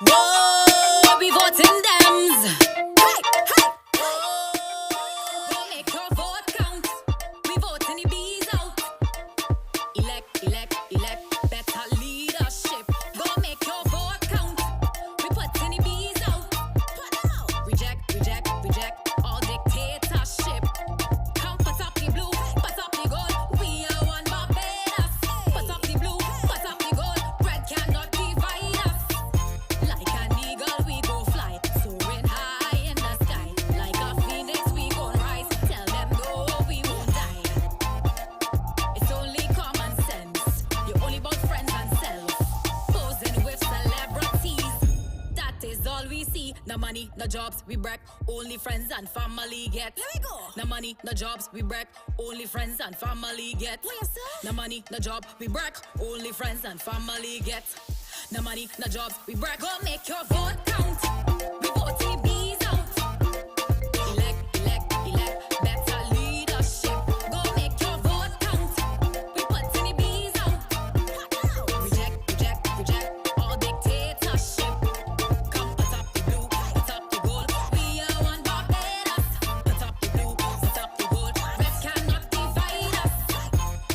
Whoa, we voting Dems. Hey, hey. Go make your vote count. We voting the bees out. Elect, elect, elect. Better leadership. Go make your vote count. We putting the bees out. Reject, reject, reject. All dictatorship. Come put up the blue, put up the gold. We are one Barbados. Put up the blue, put up the gold. Red cannot divide us. Like an eagle we go fly, soaring high in the sky. Like a phoenix we gon' rise. Tell them no, we won't die. It's only common sense. You're only about friends and self. Posing with celebrities. That is all we see. No money, no jobs, we break. Only friends and family get. Let me go. No money, no jobs, we break. Only friends and family get. What you say? No money, no job, we break. Only friends and family get. No money, no jobs, we break. Go make your vote count. We vote till the bees out. Elect, elect, elect. Better leadership. Go make your vote count. We put till the bees out. Reject, reject, reject. All dictatorship. Come put up the blue, put up the gold. We are one Barbados. Put up the blue, put up the gold. Red cannot divide us.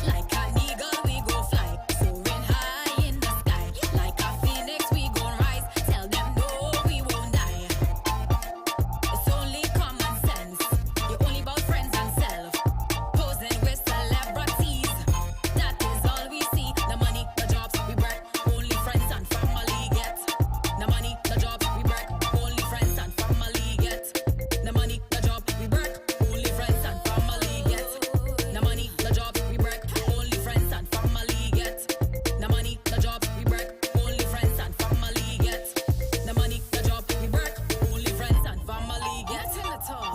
Like an eagle we go fly, soaring high in the sky. Like a phoenix we gon' rise. Tell them no, we won't die. It's only common sense. You're only about friends and self. Posing with celebrities. That is all we see. No money, no jobs, we break. Only friends and family get. No money, no jobs, we break. Only friends and family get. No money, no job, we break. Only friends and family get. No money, no jobs, we break. Only friends and family get. No money, no jobs, we break. Only friends and family get. No money, no jobs, we break. Only friends and family get.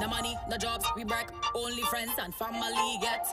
No money, no jobs, we break. Only friends and family get.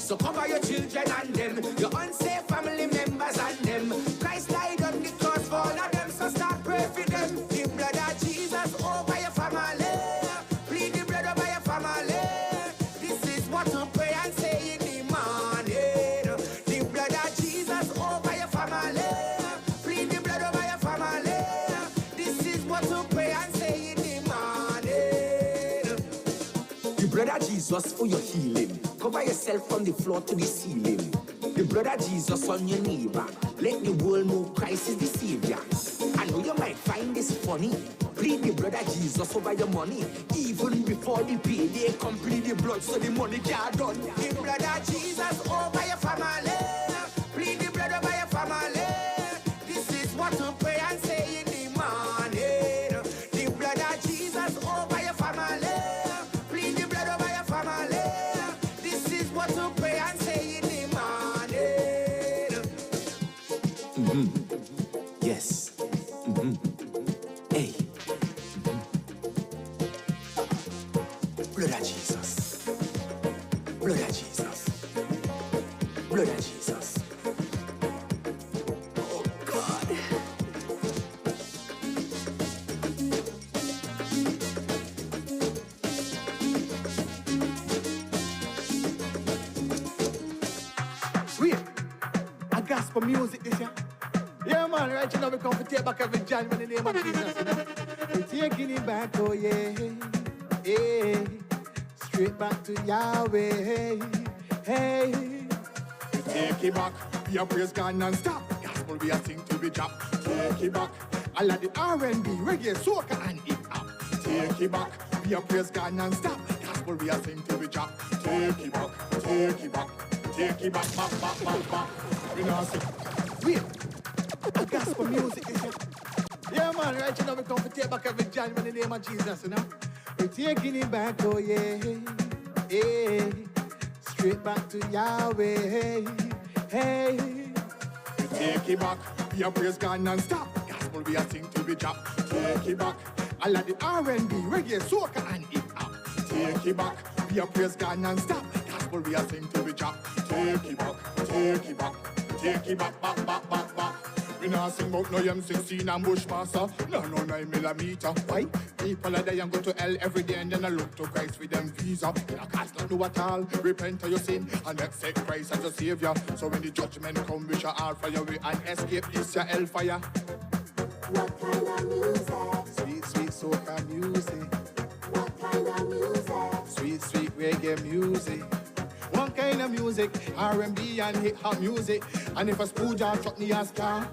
So cover your children and them, your unsafe family members and them. Christ died on the cross for all of them, so start praying for them. The blood of Jesus over your family. Plead the blood over your family. This is what to pray and say in the morning. The blood of Jesus over your family. Plead the blood over your family. This is what to pray and say in the morning. The blood of Jesus for your healing. Cover yourself from the floor to the ceiling. The blood of Jesus on your neighbor. Let the world know Christ is the Savior. I know you might find this funny. Plead the blood of Jesus over your money. Even before the payday, complete the blood so the money can't done. The blood of Jesus over your family. Plead the blood over your family. This is what to pray and say in the morning. The blood of Jesus over your family. Plead the blood over your family. This is what to pray and say in the morning. Yes. Hey. Blood of Jesus. Blood of Jesus. Blood of Jesus. Oh God. Wait, I gospel music this year. Yeah, man, right now we come to take back every jam in the name of Jesus. You know? We're taking it back, oh yeah, yeah. Straight back to Yahweh, hey. We take it back, we are praise God non-stop. Gospel we are sing till we drop. Take it back, all of the R&B, reggae, soca and hip-hop. Take it back, we are praise God non-stop. Gospel we are sing till we drop. Take it back, take it back, take it back, back, back, back, back. We now sing. Wait. Gospel music is it? Yeah, man, right now we come to take back every jam in the name of Jesus, you know? We're taking it back, oh yeah, yeah. Straight back to Yahweh, hey. We take it back, we are praise God non-stop. Gospel we are sing till we drop. Take it back, all of the R&B, reggae, soca and hip-hop. Take it back, we are praise God non-stop. Gospel we are sing till we drop. Take it back, take it back, take it back, back, back, back, back. We not sing about no M16 and Bushmaster, no 9mm. Why? People are there and go to hell every day and then I look to Christ with them visa. You know, cast not do at all, repent of your sin and accept Christ as your Savior. So when the judgment come, we shall all fire away and escape this your hellfire. What kind of music? Sweet, sweet soca music. What kind of music? Sweet, sweet reggae music. One kind of music, R&B and hip-hop music. And if a spooja truck me a scar,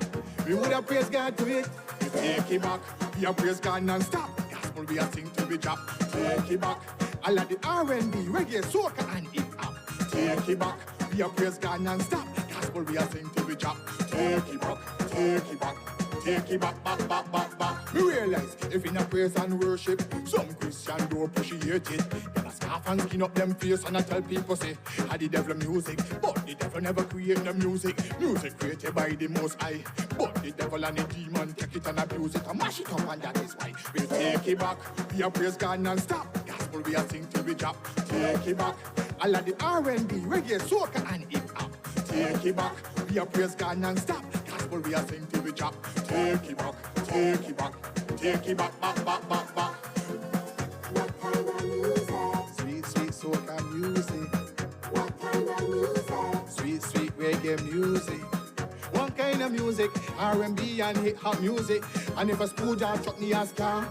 we would have praised God to it. We take it back, we have praised God non-stop. Gospel we are sing till we drop. Take it back, all of the R&B, reggae, soca and hip-hop. Take it back, we have praised God non-stop. Gospel we are sing till we drop. Take it back, take it back. Take it back, back, back, back, back. We realize if in a praise and worship, some Christian don't appreciate it. Then I scarf and skin up them face and I tell people say, I the devil music, but the devil never create the music. Music created by the Most High, but the devil and the demon take it and abuse it and mash it up, and that is why we take it back. We are praise God non-stop. Gospel we are sing till we drop. Take it back. All of the R&B, reggae, soca and hip-hop. Take it back. We are praise God non-stop. Gospel we are sing till we drop. Take it back, take it back, take it back, back, back, back, back. What kind of music? Sweet, sweet soca music. What kind of music? Sweet, sweet reggae music. One kind of music, R&B and hip-hop music. And if a spooja truck me a scar,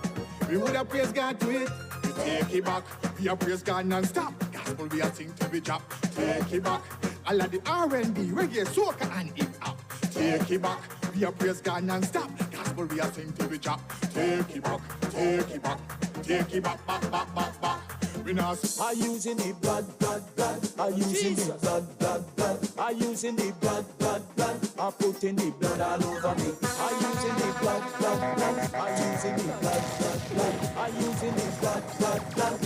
we would have praised God to it. We take it back, we have praised God non-stop. Gospel we are sing till we drop. Take it back, all of the R&B, reggae, soca and hip-hop. Take it back. We are praise God non-stop. Gospel we are sing till we drop. Take it back, take it back, take it back, back, back, back, back. We not sing. I using the blood. I using the blood. I using the blood. I put in the blood all over me. I using the blood. I using the blood. I using the blood.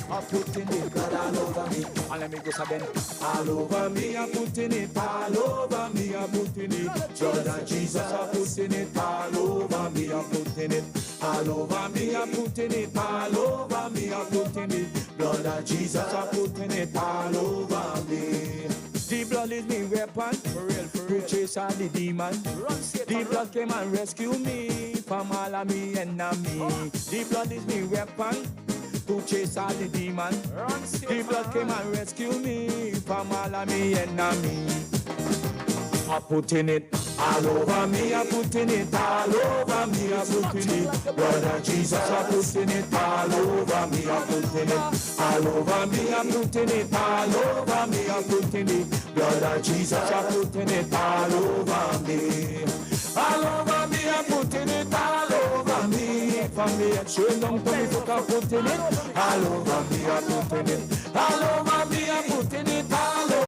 I put in the blood all over me. And let me go again. All over me, I put in it. All over me, I put in it. Blood of Jesus, I put in it. All over me, I put in it. All over me, I put in it. All over me, I put in it. Blood of Jesus, I put in it. All over me. The the demon. The blood came and rescue me from all of me enemy. The blood is me weapon to chase all the demon. The blood came and rescue me from all of me enemy. I putting it all over me, I putting it all over me, I putting it, blood of Jesus, I putting it all over me, I putting it all over me, I putting it all over me, I putting it, blood of Jesus, I putting it all over me, all over me, I putting it all over me, from me head straight down to me foot, I putting it all over me, I putting it all over me, I putting it all over.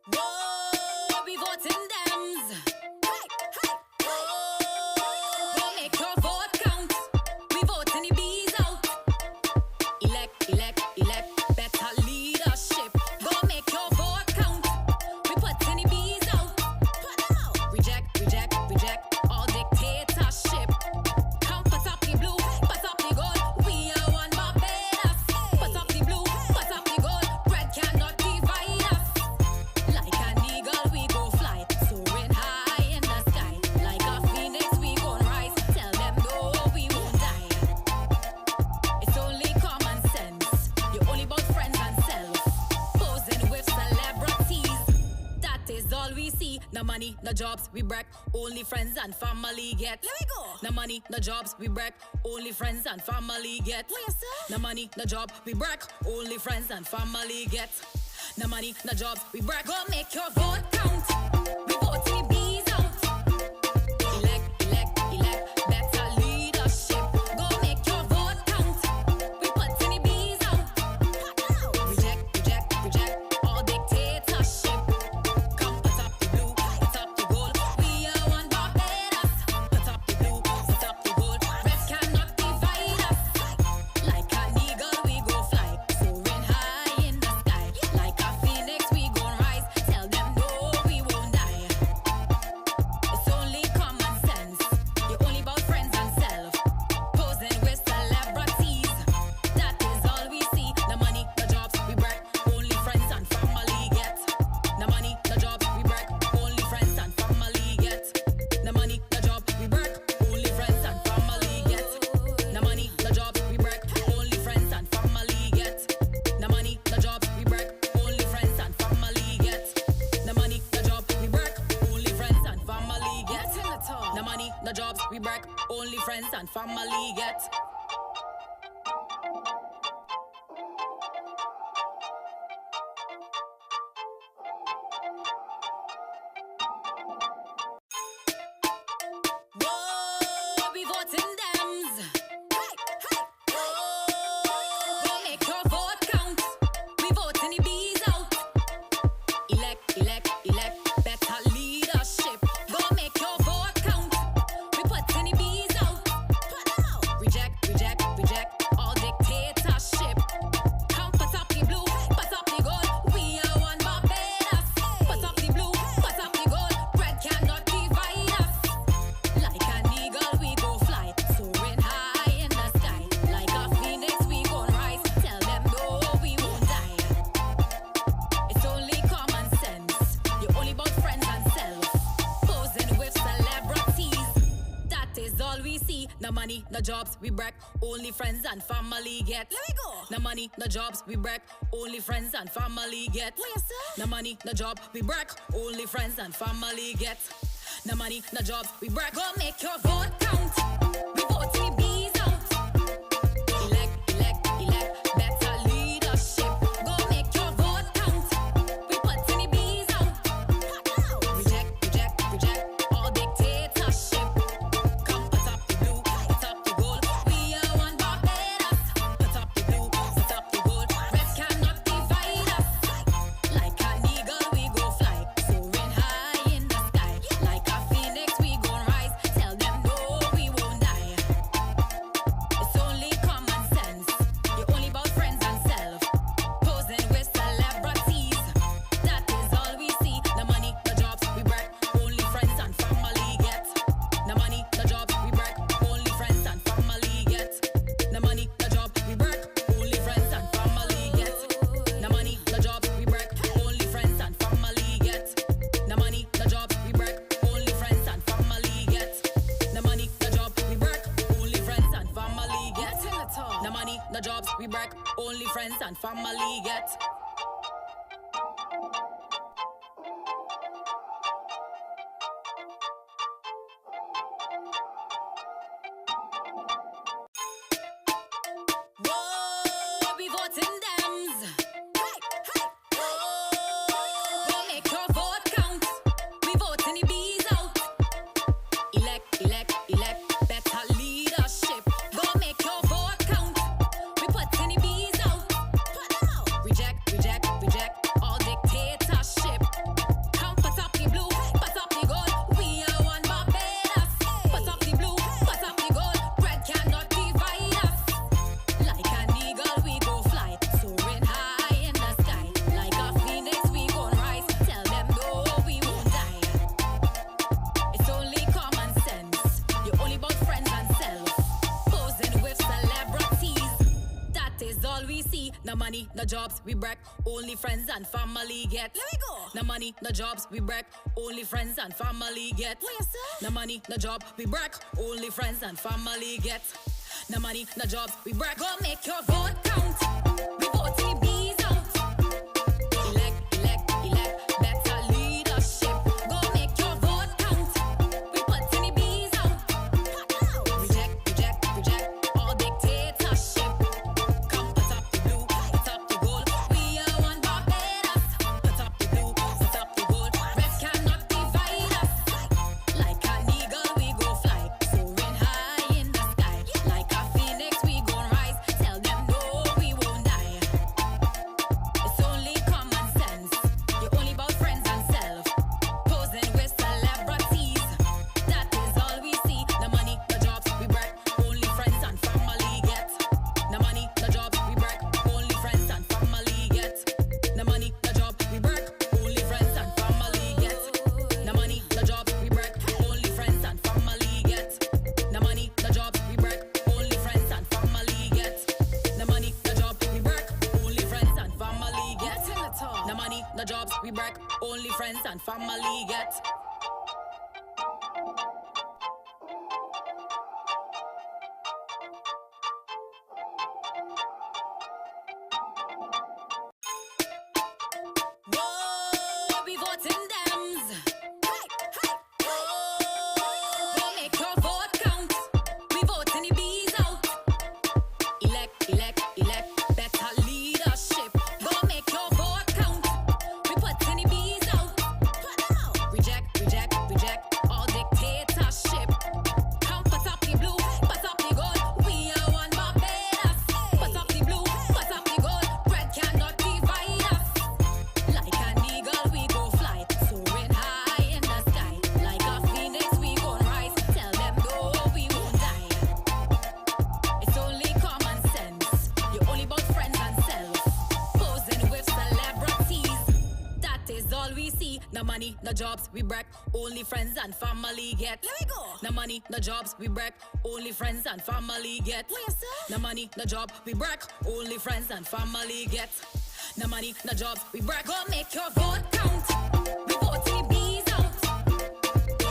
Whoa, we voting Dems. Hey, hey, oh, go make your vote count. We voting the bees out. Elect, elect, elect, better leadership. Go make your vote count. We putting the bees out. Put them out. Reject, reject, reject all dictatorship. Come put up the blue, put up the gold. We are one Barbados. Put up the blue, put up the gold. Red cannot divide us. Like an eagle we go fly, soaring high in the sky. Like a phoenix we gon' rise. Tell them no, we won't die. It's only common sense. You're only about friends and self. Posing with celebrities. That is all we see. No money, no jobs, we break. Only friends and family get. Let me go. No money, no jobs, we break. Only friends and family get. What you say? No money, no job, we break. Only friends and family get. No money, no jobs, we break. Go make your vote count. We vote the bees out. Elect, elect, elect, better leadership. Go make your vote count. We put the bees out. Reject, reject, reject all dictatorship. Come put up the blue, put up the gold. We are one Barbados. Put up the blue, put up the gold. Red cannot divide us. Like an eagle we go fly, soaring high in the sky. Like a phoenix we gon' rise. Tell them no, we won't die. It's only common sense. You're only about friends and self. Posing with celebrities. That is all we see. No money, no jobs, we break. Only friends and family get. No money, no jobs, we break. Only friends and family get. No money, no job, we break. Only friends and family get. No money, no jobs, we break. Only friends and family get. No money, no jobs, we break. Only friends and family get. No money, no jobs, we break. Only friends and family get. No money, no jobs, we break. Only friends and family get. Whoa, we voting Dems. Hey, hey, oh, go make your vote count. We voting the bees out. Elect, elect, elect, better leadership. Go make your vote count. We putting the bees out. Put them out. Reject, reject, reject all dictatorship. Come put up the blue, put up the gold. We are one Barbados. Put up the blue, put up the gold. Red cannot divide us. Like an eagle we go fly, soaring high in the sky. Like a phoenix we gon' rise. Tell them no, we won't die. It's only common sense. You're only about friends and self. Posing with celebrities. That is all we see. No money, no jobs, we break. Only friends and family get. Let me go. No money, no jobs, we break. Only friends and family get. What you say? No money, no job, we break. Only friends and family get. No money, no jobs, we break. Go make your vote count. We vote the bees out. Elect, elect, elect, better leadership. Go make your vote count. We put the bees out. Reject, reject, reject all dictatorship. Come put up the blue, put up the gold. We are one Barbados. Put up the blue, put up the gold. Red cannot divide us. Like an eagle we go fly, soaring high in the sky. Like a phoenix we gon' rise. Tell them no, we break. Only friends and family get. Whoa, we voting Dems. Hey, hey, whoa, go make your vote count. We voting the bees out. Elect, elect, elect, better leadership. Go make your vote count. We putting the bees out. Put them out. Reject, reject, reject all dictatorship. Come put up the blue, put up the gold. We are one Barbados. Put up the blue, put up the gold. Red cannot divide us. Like an eagle we go fly, soaring high in the sky. Like a phoenix we gon' rise. Tell them no, we won't die. It's only common sense. You're only about friends and self. Posing with celebrities. That is all we see. No money, no jobs, we break. Only friends and family get. Let me go. No money, no jobs, we break. Only friends and family get. What you say? No money, no job, we break. Only friends and family get. No money, no jobs, we break. Go make your vote count. We vote the bees out. Elect, elect, elect, better leadership. Go make your vote count. We put the bees out. Reject, reject, reject all dictatorship. Come put up the blue, put up the gold. We are one Barbados. Put up the blue, put up the gold. Red cannot divide us. Like an eagle we go fly, soaring high in the sky. Like a phoenix we gon' rise. Tell them no, we won't die. It's only common sense. You're only about friends and self. Posing with celebrities. That is all we see. No money, no jobs, we break. Only friends and family get. No money, no jobs, we break. Only friends and family get. No money, no job, we break. Only friends and family get. No money, no jobs, we break. Only friends and family get. No money, no jobs, we break. Only friends and family get. No money, no job, we break. Only friends and family get. No money, no jobs, we break. Only friends and family get. Whoa, we voting Dems. Hey, hey, whoa, go make your vote count. We voting the bees out. Elect, elect, elect, better leadership. Go make your vote count. We putting the bees out. Put them out. Reject, reject, reject all dictatorship. Come put up the blue, put up the gold. We are one Barbados. Put up the blue, put up the gold. Red cannot divide us. Like an eagle we go fly, soaring high in the sky. Like a phoenix we gon' rise. Tell them no, we won't die. It's only common sense. You're only about friends and self. Posing with celebrities. That is all we see. No money, no jobs, we break. Only friends and family get. Let me go. No money, no jobs, we break. Only friends and family get. What you say? No money, no job, we break. Only friends and family get. No money, no jobs, we break. Go make your vote count. We vote the bees out.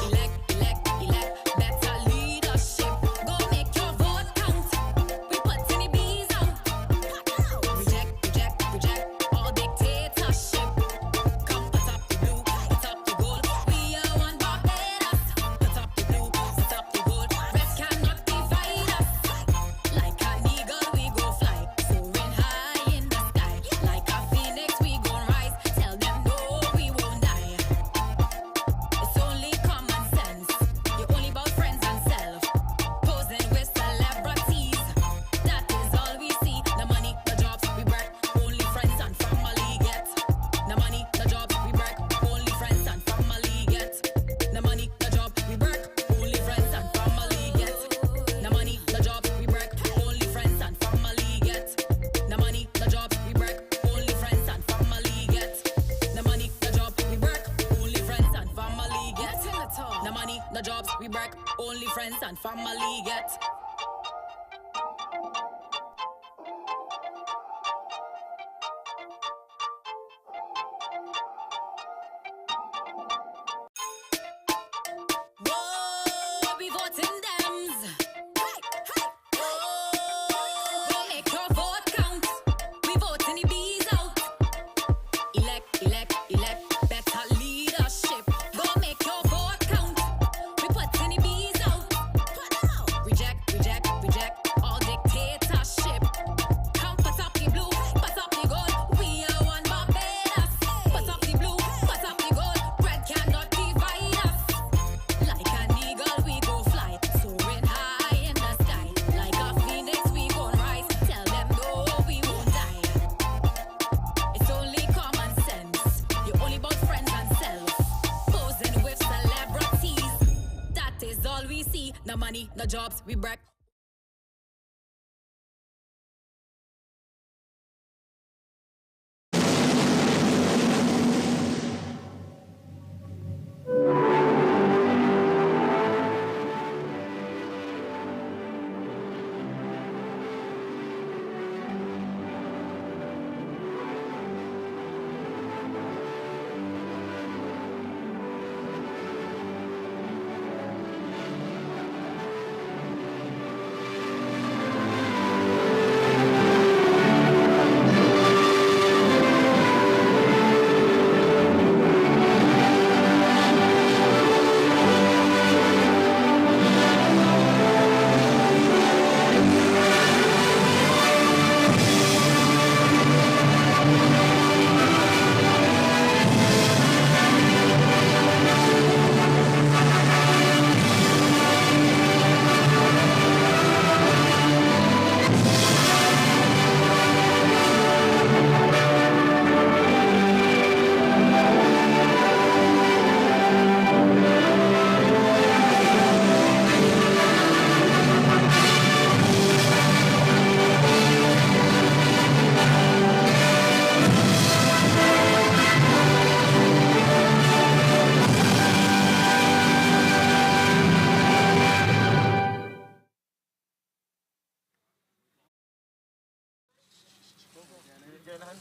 Elect, elect, elect, better leadership. Go make your vote count. We put the bees out. Reject, reject, reject all dictatorship. Come put up the blue, put up the gold. We are one Barbados. Put up the blue, put up the gold. Red cannot divide us. Like an eagle we go fly, soaring high in the sky. Like a phoenix we gon' rise. Tell them no, we won't die. It's only common sense. You're only about friends and self. Posing with celebrities. That is all we see. No money, no jobs, we break. Only friends and family get. No money, no jobs, we break. Only friends and family get. No money, no job, we break. Only friends and family get. No money, no jobs, we break. Only friends and family get. No money, no jobs, we break. Only friends and family get. No money, no job, we break. Only friends and family get. No money, no jobs, we break. Only friends and family get. Whoa, we voting Dems. Hey, hey, whoa, go make your vote count. jobs, we break.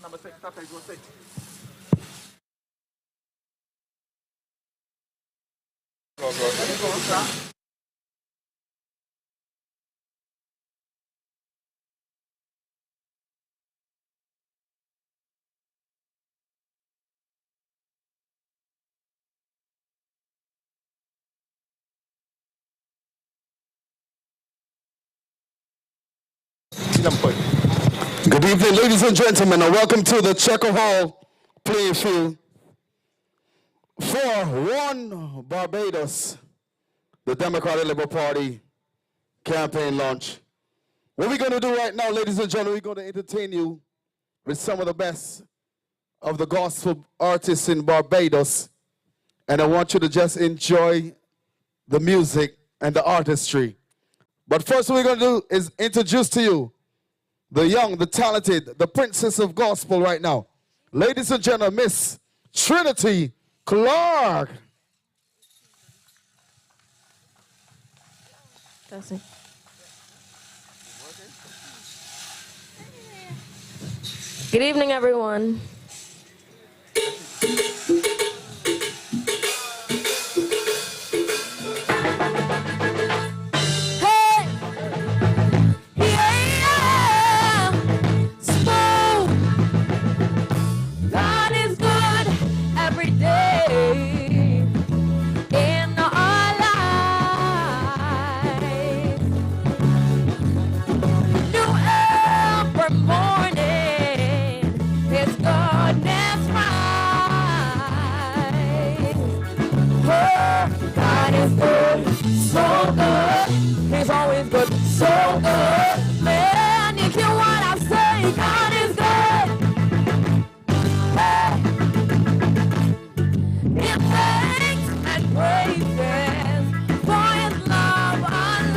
Number 6, top go 6. Good evening, ladies and gentlemen, and welcome to the Checker Hall playing field for One Barbados, the Democratic Labour Party campaign launch. What we're going to do right now, ladies and gentlemen, we're going to entertain you with some of the best of the gospel artists in Barbados, and I want you to just enjoy the music and the artistry. But first, what we're going to do is introduce to you the young, the talented, the princess of gospel right now. Ladies and gentlemen, Miss Trinity Clark. Good evening, everyone. He's always good, so good. Man, you hear what I say, God is good. Hey. Give thanks and praises for his love alive,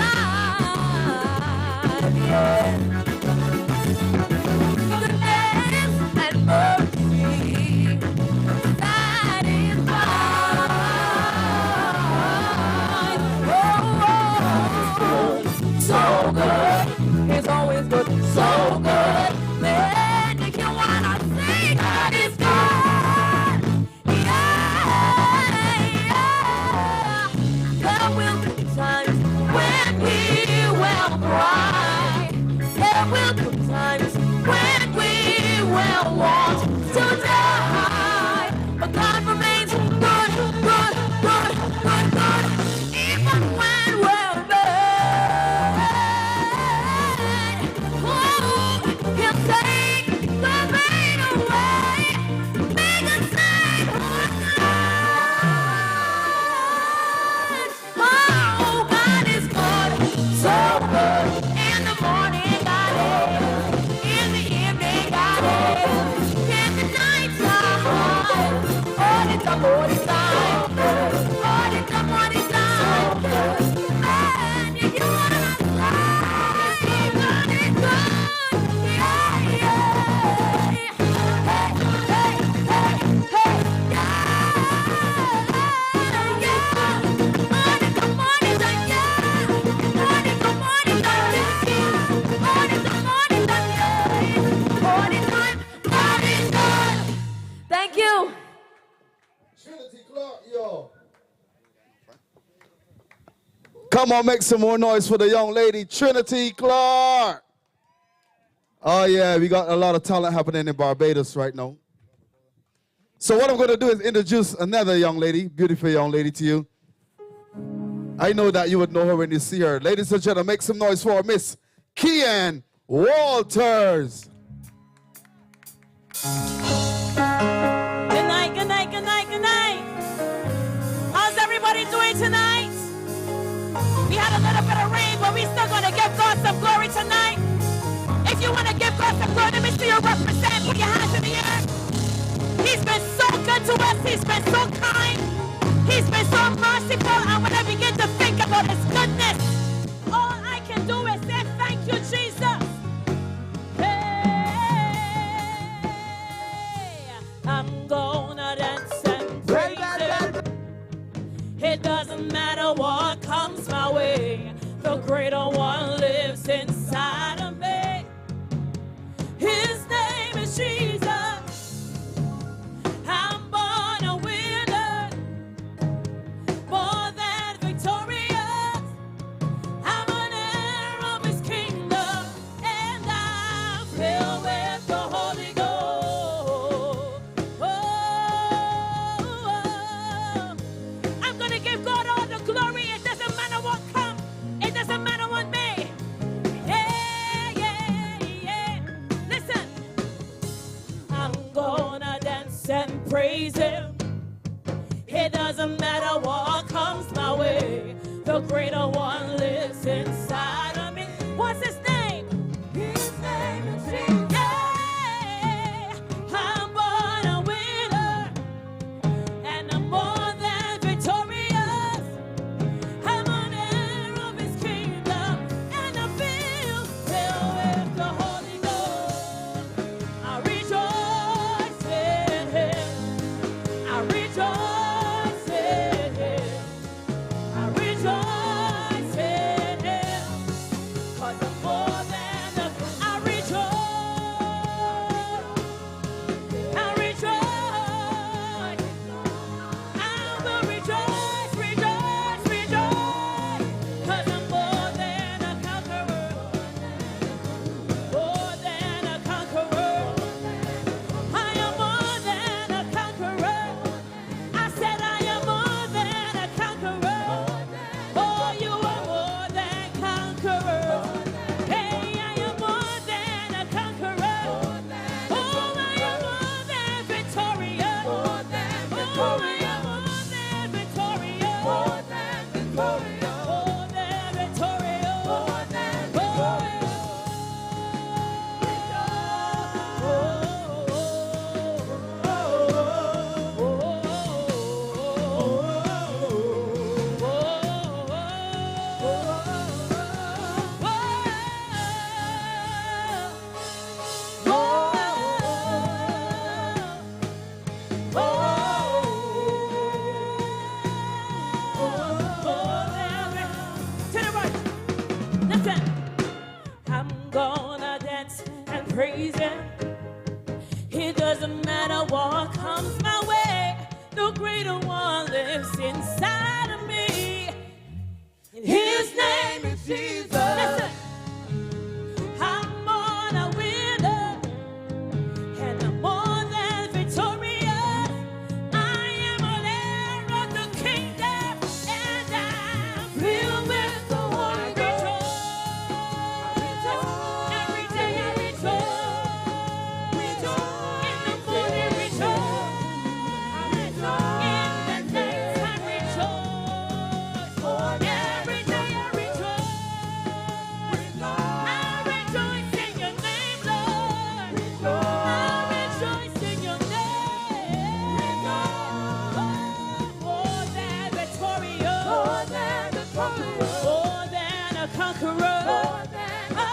yeah. Goodness and mercy, that is mine. So good, he's always good, so good. Man, you hear what I say, God is good. Yeah. There will be times when we will cry. There will be times when we will want to die. But God remains good, good, good, good, good. Even when we're bad. He'll take the pain away, make us sing oh, God is good, so good. In the morning, God is Come on, make some more noise for the young lady, Trinity Clark. Oh yeah, we got a lot of talent happening in Barbados right now. So what I'm going to do is introduce another young lady, beautiful young lady to you. I know that you would know her when you see her. Ladies and gentlemen, make some noise for Miss Kian Walters. Good night, good night, good night, good night. How's everybody doing tonight? We had a little bit of rain, but we still gonna give God some glory tonight. If you wanna give God some glory, let me see you represent. Put your hands in the air. He's been so good to us. He's been so kind. He's been so merciful. And when I begin to think about his goodness, all I can do is say thank you, Jesus. I'm gonna dance and praise him. It doesn't matter what comes my way. The greater one lives inside of me. His name is Jesus. I'm born a winner, more than victorious. I'm an heir of his kingdom, and I'm filled with the Holy Ghost. I'm gonna give God all the glory. It doesn't matter what comes. It doesn't matter what may. Yeah, yeah, yeah. Listen, I'm gonna dance and praise him. It doesn't matter what comes my way. The greater one lives inside of me. What's his name? His name is Jesus. Yeah, I'm born a winner, and I'm more than victorious. I'm an heir of his kingdom, and I feel filled with the Holy Ghost. I rejoice in him. I rejoice in him. I rejoice in him. 'Cause I'm more than a, I rejoice. I rejoice. I will rejoice, rejoice, rejoice. 'Cause I'm more than a conqueror. More than a conqueror. I am more than a conqueror. I said I am more than a conqueror. Oh, you are more than conqueror. Hey, I am more than a conqueror. Oh, I am more than victorious. Oh, I am more than victorious. More than victorious. More than victorious. More than victorious. To the right. Listen. I'm gonna dance and praise him. It doesn't matter what comes my way. The greater one lives inside of me. His name is Jesus. Listen. I'm on a winner, and I'm more than victorious. I am an heir of the kingdom, and I'm filled with the Holy Ghost. Every day I rejoice. In the morning rejoice. In the night I rejoice. Every day I rejoice. I rejoice in your name, Lord. I rejoice in your name. More than victorious. More than a conqueror. I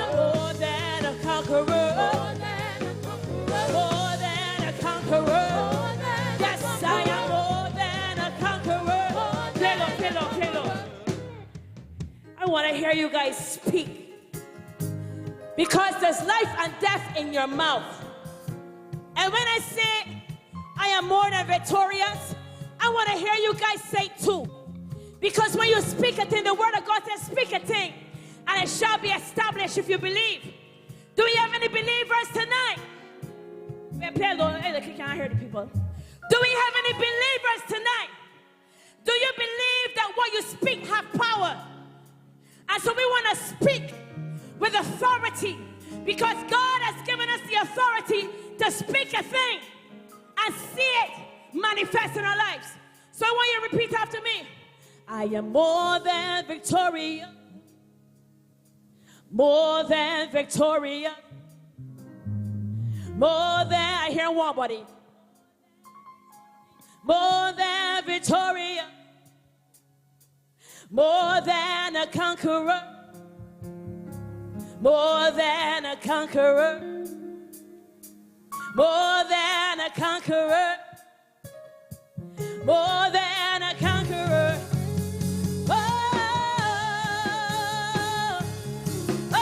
am more than a conqueror. More than a conqueror. Yes, I am more than a conqueror. Kilo. I want to hear you guys speak. Because there's life and death in your mouth. And when I say I am more than victorious, I want to hear you guys say too. Because when you speak a thing, the word of God says, speak a thing, and it shall be established if you believe. Do we have any believers tonight? Play alone. Hey, can I hear the people? Do we have any believers tonight? Do you believe that what you speak have power? And so we want to speak with authority, because God has given us the authority to speak a thing and see it manifest in our lives. So I want you to repeat after me. I am more than victorious. More than victorious. More than, I hear one body. More than victorious. More than a conqueror. More than a conqueror. More than a conqueror. More than a conqueror. Oh, oh,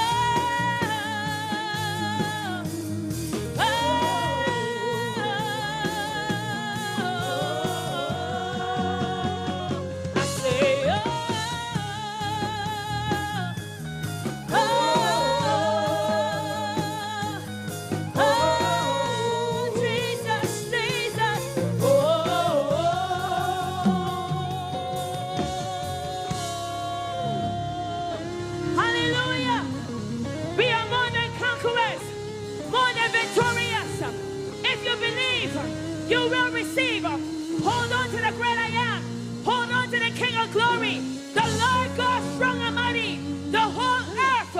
oh, I say, Jesus, Jesus, hallelujah. We are more than conquerors, more than victorious. If you believe, you will receive. Hold on to the great I am. Hold on to the King of glory. The Lord God strong and mighty. The whole earth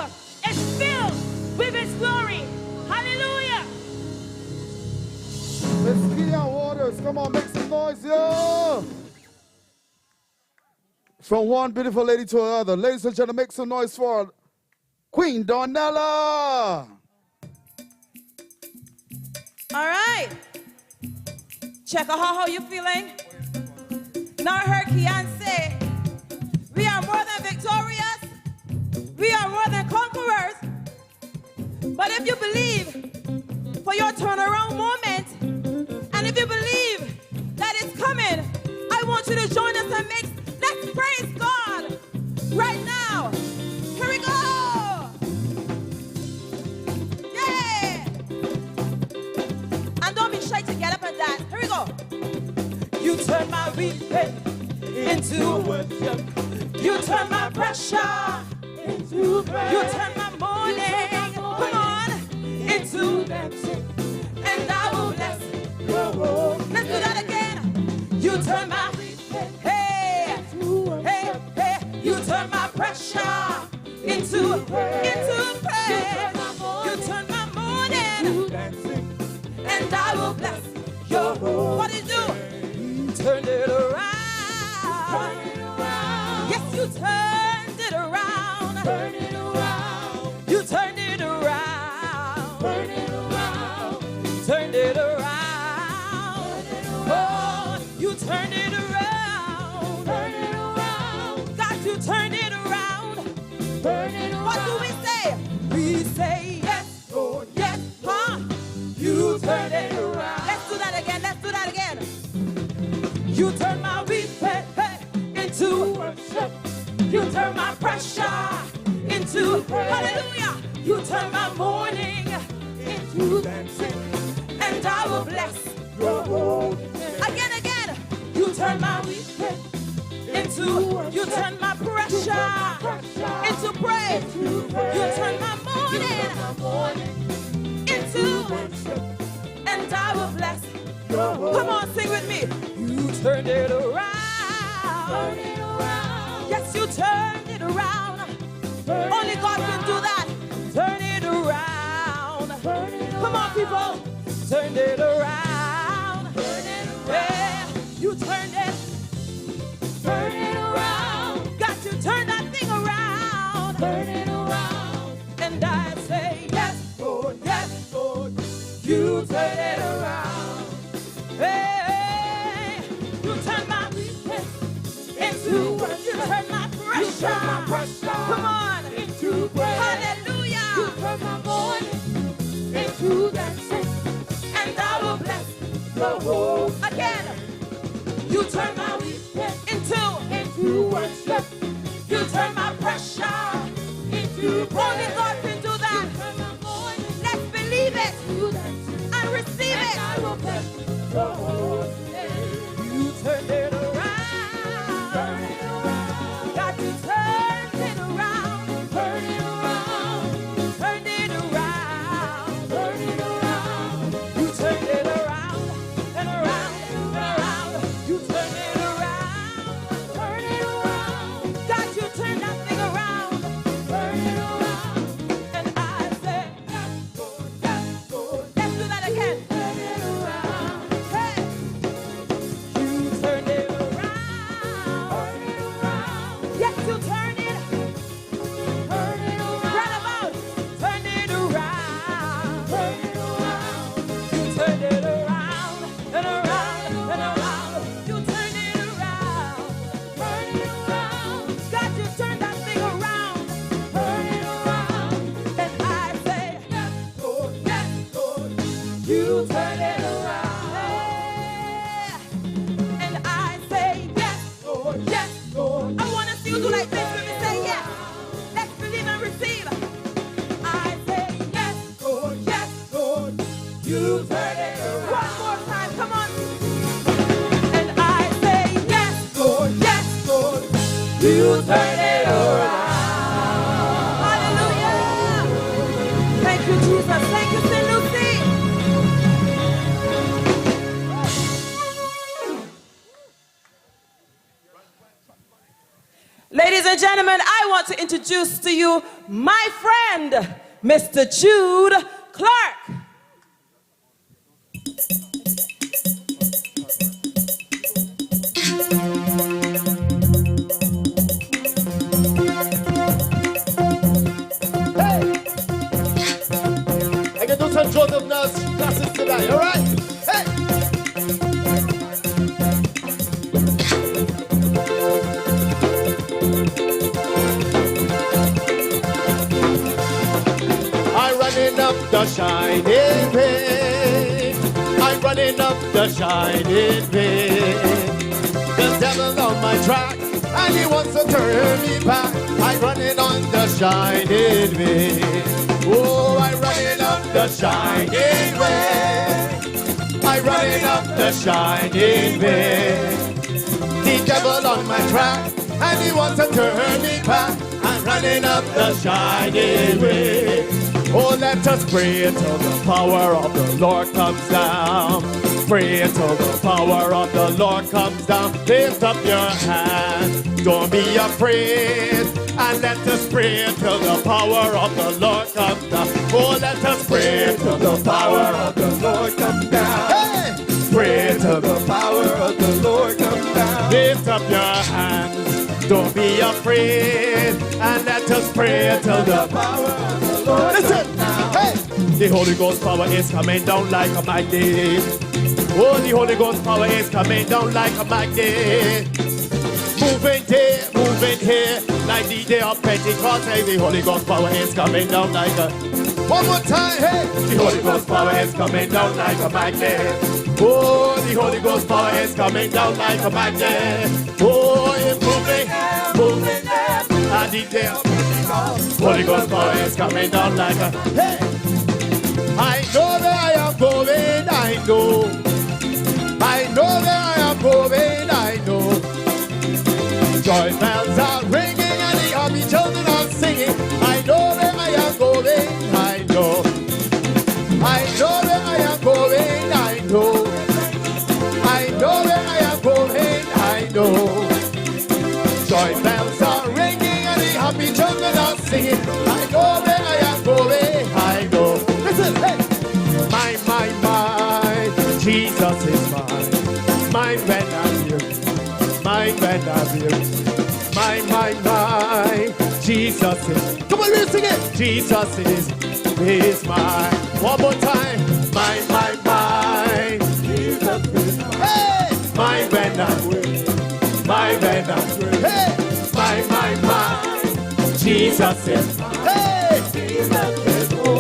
is filled with his glory. Hallelujah. Let's get our waters. Come on, make some noise, yo. From one beautiful lady to another. Ladies and gentlemen, make some noise for Queen Donella. All right. Check out how you feeling. Now I heard Kian say, we are more than victorious. We are more than conquerors. But if you believe for your turnaround moment, and if you believe that it's coming, I want you to join us and let's praise God right now. Here we go. Yeah. And don't be shy to get up and dance. Here we go. You turn my weeping into worship. You turn my pressure into praise. You turn my mourning, come on, into dancing. And I will bless your hope. Let's do that again. You turn my hey, hey, hey. You turn my pressure into praise. You turn my mourning, and I will bless your hope. What did you do? Turn it around. Yes, you turned it around. Turn it around. You turned it around. Turn it around. Turned it around. Oh, you turned it around. Turn it around. God, you turned it around. Turn it around. What do we say? We say yes, Lord, yes, huh? You turned it around. Let's do that again. Let's do that again. You turn my weeping into worship. You turn my pressure into hallelujah. You turn my mourning into dancing, and I will bless your holy name. Again. You turn my weeping into, you turn my pressure into praise. You turn my mourning into worship, and I will bless your holy name. Come on, sing with me. You turned it around. Turn it around. Yes, you turned it around. Only God can do that. Turn it around. Come on, people. Turn it around. Yeah, you turned it. Turn it around. Got to turn that thing around. Turn it around. And I say, yes, Lord, you turn it around. Hey, you turn my weakness into worship. You turn my pressure. Come on. Into praise. Hallelujah. You turn my mourning into dancing. And I will bless the whole. Again. You turn my weakness into worship. You turn it around. One more time, come on. And I say, yes, Lord, yes, Lord. You turn it around. Hallelujah. Thank you, Jesus. Thank you, St. Lucie. Ladies and gentlemen, I want to introduce to you my friend, Mr. Jude Clark. I can do some Joseph Nurse classes tonight, all right? Hey! I'm running up the shining way. I'm running up the shining way. The devil's on my track, and he wants to turn me back. I'm running on the shining way. Oh, I'm running up the shining way. I'm running up the shining way. The devil on my track, and he wants to turn me back. I'm running up the shining way. Oh, let us pray until the power of the Lord comes down. Pray until the power of the Lord comes down. Lift up your hands, don't be afraid. And let us pray until the power of the Lord comes down. Oh, let us pray until the power of the Lord comes down. Hey! Pray until the power of the Lord comes down. Lift up your hands, don't be afraid. And let us pray until the power of the Lord comes down. Hey! The Holy Ghost power is coming down like a magnet. Oh, the Holy Ghost power is coming down like a magnet. Moving here, like the day of Pentecost. Hey, the Holy Ghost power is coming down like a... One more time, hey! The Holy Ghost power is coming down like a magnet. Oh, the Holy Ghost power is coming down like a magnet. Oh, it's moving there. And the day of Pentecost. Holy Ghost power is coming down like a... Hey! I know where I am going, I know. I know where I am going, I know. Joy bells are ringing and the army children are singing. I know where I am going, I know. I know where I am going, I know. I know where I am going, I know. Joy bells are ringing and the happy children are singing. I know where I am going, I know. Listen, hey! My, Jesus is mine. Mine when I'm here. Mine when I'm here. My, Jesus is. Come on, let's sing it. Jesus is mine. One more time. My, Jesus is mine. Hey! Mine when I'm here. Mine when I'm here. Hey! My, Jesus is mine. Hey! Jesus is mine.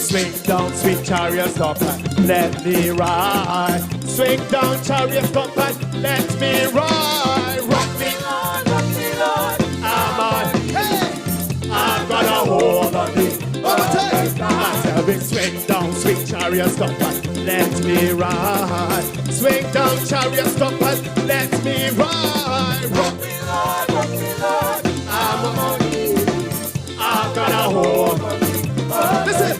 Swing down, sweet chariot, stop and let me ride. Swing down, chariot, stop and let me ride. Rock me, Lord. I'm on. Hey! I've got a hold on me. One more time. I tell me, swing down, sweet chariot, stop and let me ride. Swing down, chariot, stop and let me ride. Rock me, Lord. I'm on. I've got a hold on me. Listen.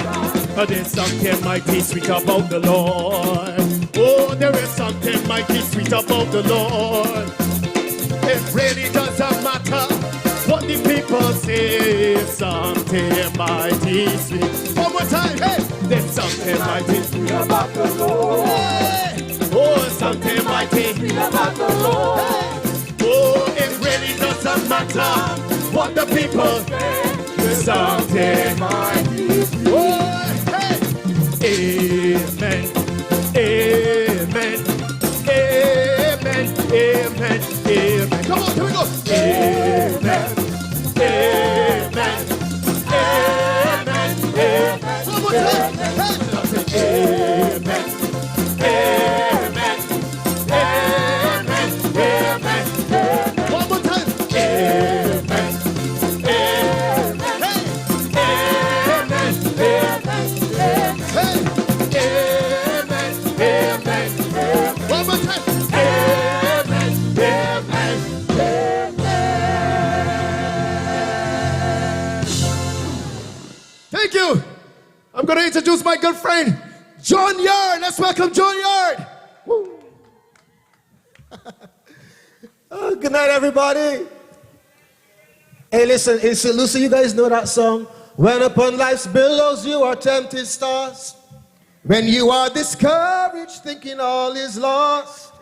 There's something mighty sweet about the Lord. Oh, there is something mighty sweet about the Lord. It really doesn't matter what the people say. Something mighty sweet. One more time, hey! There's something mighty sweet about the Lord. Hey! Oh, something mighty sweet about the Lord. Hey! Oh, it really doesn't matter what the people say. There's something mighty sweet. Oh, amen, amen, amen, amen, amen. Come on, here we go. Amen, amen, amen, amen. One more time. Amen, amen, amen, amen. One more time. Amen, amen, amen, amen. Thank you. I'm going to introduce my good friend, John Yard. Let's welcome John Yard. Woo. Good night, everybody. Hey, listen, Lucy, you guys know that song? When upon life's billows you are tempted stars. When you are discouraged, thinking all is lost.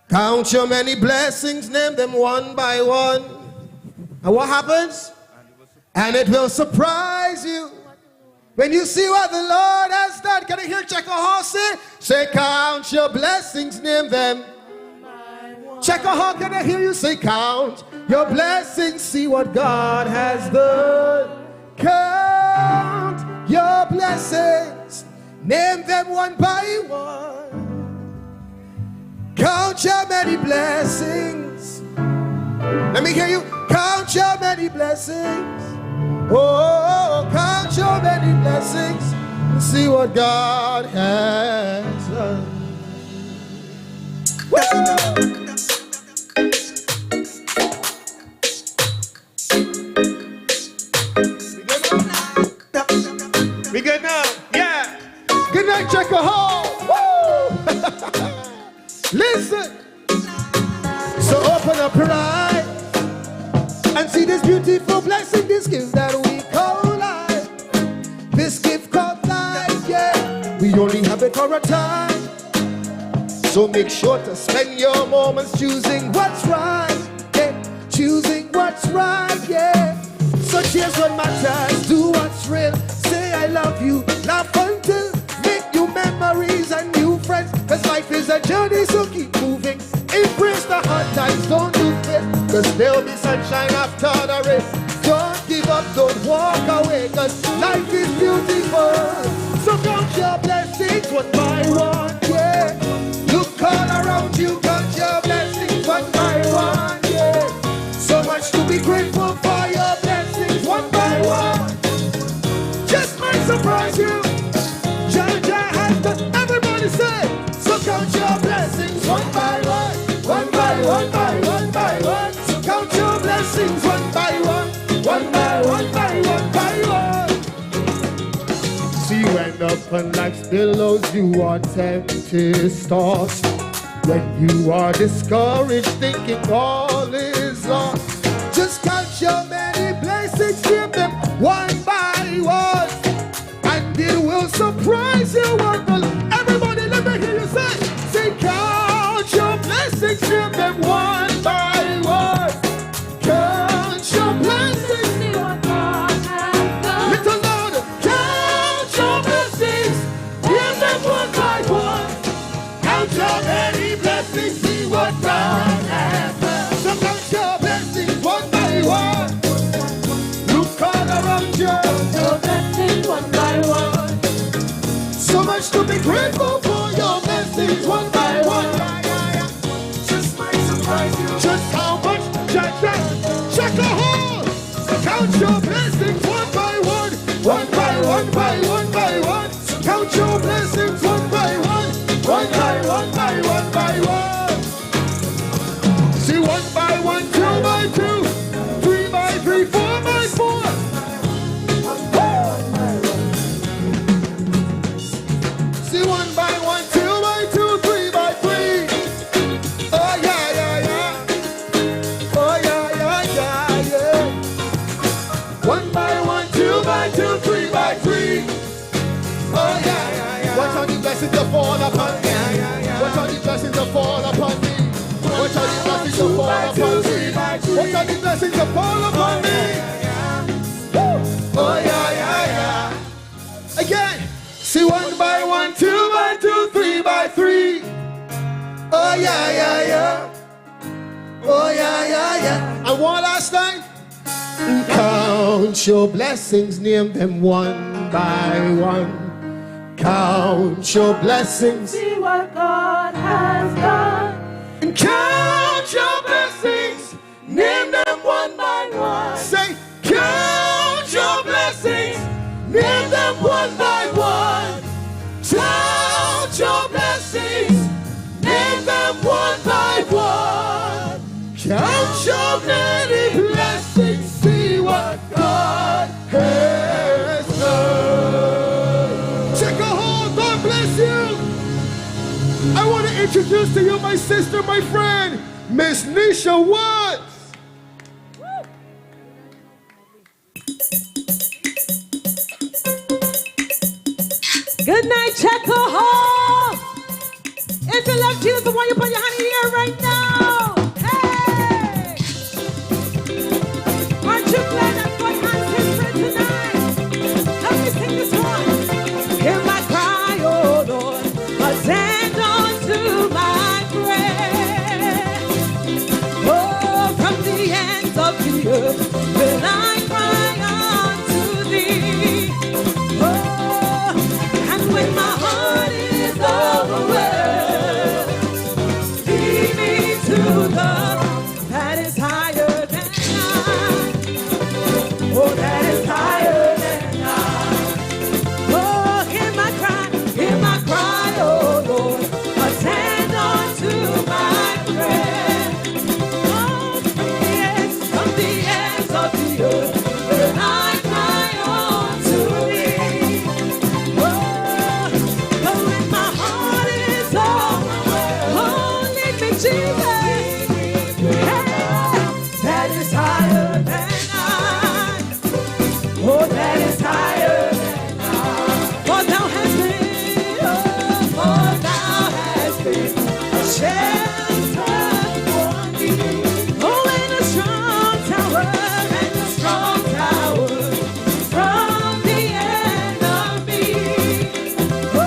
Count your many blessings, name them one by one. And what happens? And it will surprise you. When you see what the Lord has done. Can I hear Checker Hall say? Say, count your blessings, name them. Checker Hall, can I hear you say, count your blessings, see what God has done. Count your blessings, name them one by one. Count your many blessings. Let me hear you. Count your many blessings. Oh, count your many blessings and see what God has done. We good now? Yeah. Good night, Checker Hall. Woo! Listen. So open up your eyes and see this beautiful blessing, this gift that we call life. This gift called life, yeah. We only have it for a time. So make sure to spend your moments choosing what's right, yeah. Choosing what's right, yeah. So cheers what matters, do what's real. Say I love you, laugh until make new memories and new friends. Cause life is a journey, so keep moving. Embrace the hard times, don't do it. Cause there'll be sunshine after the rain. Don't give up, don't walk away. Cause life is beautiful. So count your blessings one by one, yeah. Look all around you, count your blessings one by one, yeah. So much to be grateful for, your blessings one by one. Just might surprise you. Jah has done, everybody say. So count your blessings one by one. One by one by one by one. So count your blessings one by one. One by one by one by one. See when up on life's billows you are tempted stars. When you are discouraged thinking all is lost. Just count your many blessings, give them one by one. And it will surprise you. Everybody let me hear you say. Say count your blessings, give them one by one. Count your blessings, see what God has done. Little louder. Count your blessings, give them one by one. Count your many blessings, see what God has done. So count your blessings one by one. Look all around you. Count your blessings one by one. So much to be grateful for, your blessings one by one. Just might surprise you. Just how much? Check a hole. So count your blessings one by one. One by one by one by one. So count your blessings one by one. One by one by one by one. See 1 by 1, 2 by 2, 3 by 3, 4 by 4. See 1 by 1, 2 by 2, 3 by 3. Oh yeah, yeah, yeah. Oh yeah, yeah, yeah, yeah. 1 by 1, 2 by 2, 3 by 3. Oh yeah, yeah, yeah. Watch how the blessings will fall upon me. Watch how the blessings will fall upon me. Watch how the blessings will fall upon me. Watch how the blessings will fall upon me. Woo. Oh yeah, yeah, yeah. Again. See 1 by 1, 2 by 2, 3 by 3. Oh yeah, yeah, yeah. Oh yeah, yeah, yeah. And one last time. Count your blessings, name them one by one. Count your blessings, See what God has done. and count your blessings, name them one by one. Say, count your blessings, name them one by one. Count your blessings, name them one by one. Count your many blessings, see what God has done. introduce to you my sister, my friend, Miss Nisha Watts. Good night, Checker Hall. If you love Jesus, I want you to put your hand in the air right now. Hey! Aren't you glad that God has his friend tonight? Let me sing this one. Hear my cry, oh Lord. Attend unto my prayer. Oh, from the ends of the earth will I cry unto thee. Oh, and when my heart is overwhelmed, lead me to the that is higher than I. Oh, that is higher than I. Oh, hear my cry, oh Lord. Attend unto my prayer. Oh, from the ends of the earth, will I cry unto thee. Oh, but when my heart is overwhelmed, oh, lead me, Jesus. Hey, that is higher than I. Oh, that is higher than I. For thou hast been a shelter for me. Oh, and a strong tower from the enemy. Oh,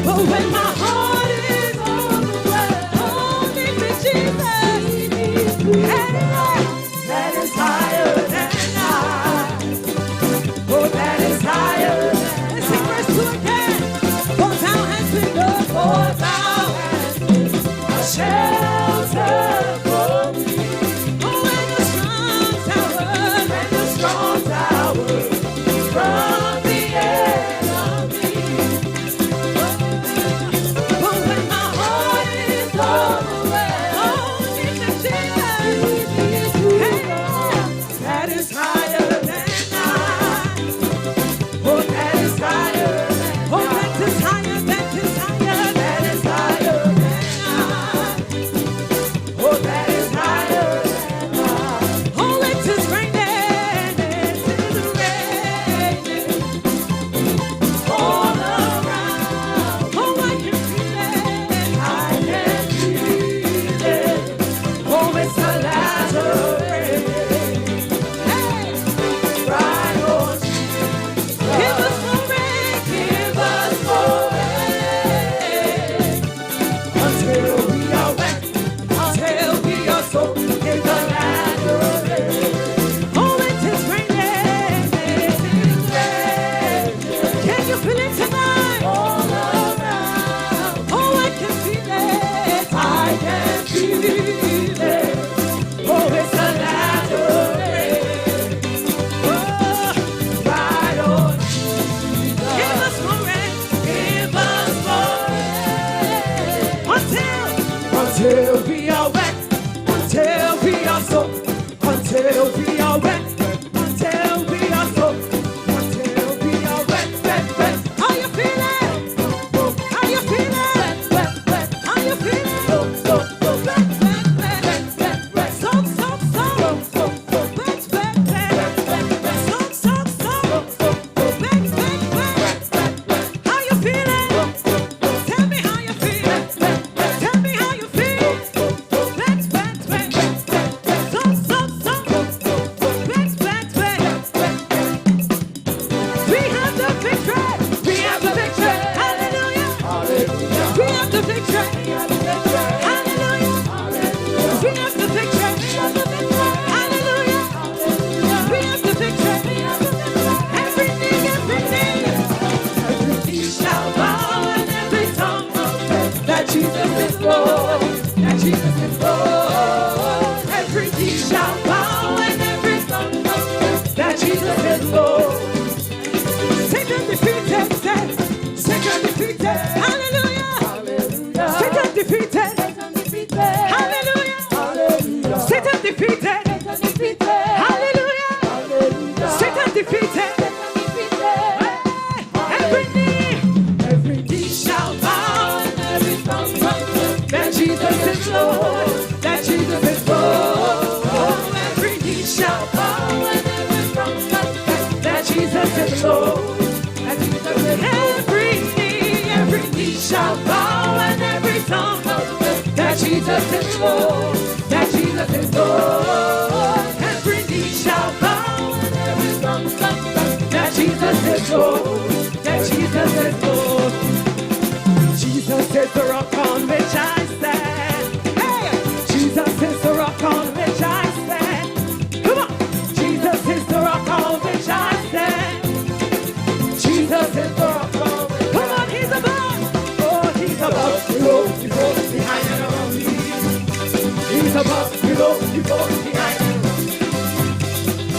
but when my heart is overwhelmed, oh, lead me, Jesus. Hey, that is higher than I. Oh, that is higher than I. Let's sing verse 2 again. For thou hast been a shelter for me. Oh, and a strong tower from the enemy. But when my heart is overwhelmed, oh, lead me, Jesus. Hey, that is higher than I. Oh, that is higher than I. Oh, that is higher, that is higher, that is higher than I. Oh, that is higher than I. Oh, it is raining, it is raining all around. Oh, I can feel it, I can feel it. Oh, it's the last of rain. Hey, bow and every tongue confess that Jesus is Lord. That Jesus is every knee shall bow and every tongue confess that Jesus is Lord. That Jesus is Lord. Every knee shall bow and every tongue confess that Jesus is Lord. That Jesus is Lord. Jesus is the rock on which I stand. Hey! Jesus is the rock on which I stand. Come on! Jesus is the rock on which I stand. Jesus is the rock on which come on, he's above. Oh, he's above, below, before, behind and around me. He's above, below, before, behind and around me.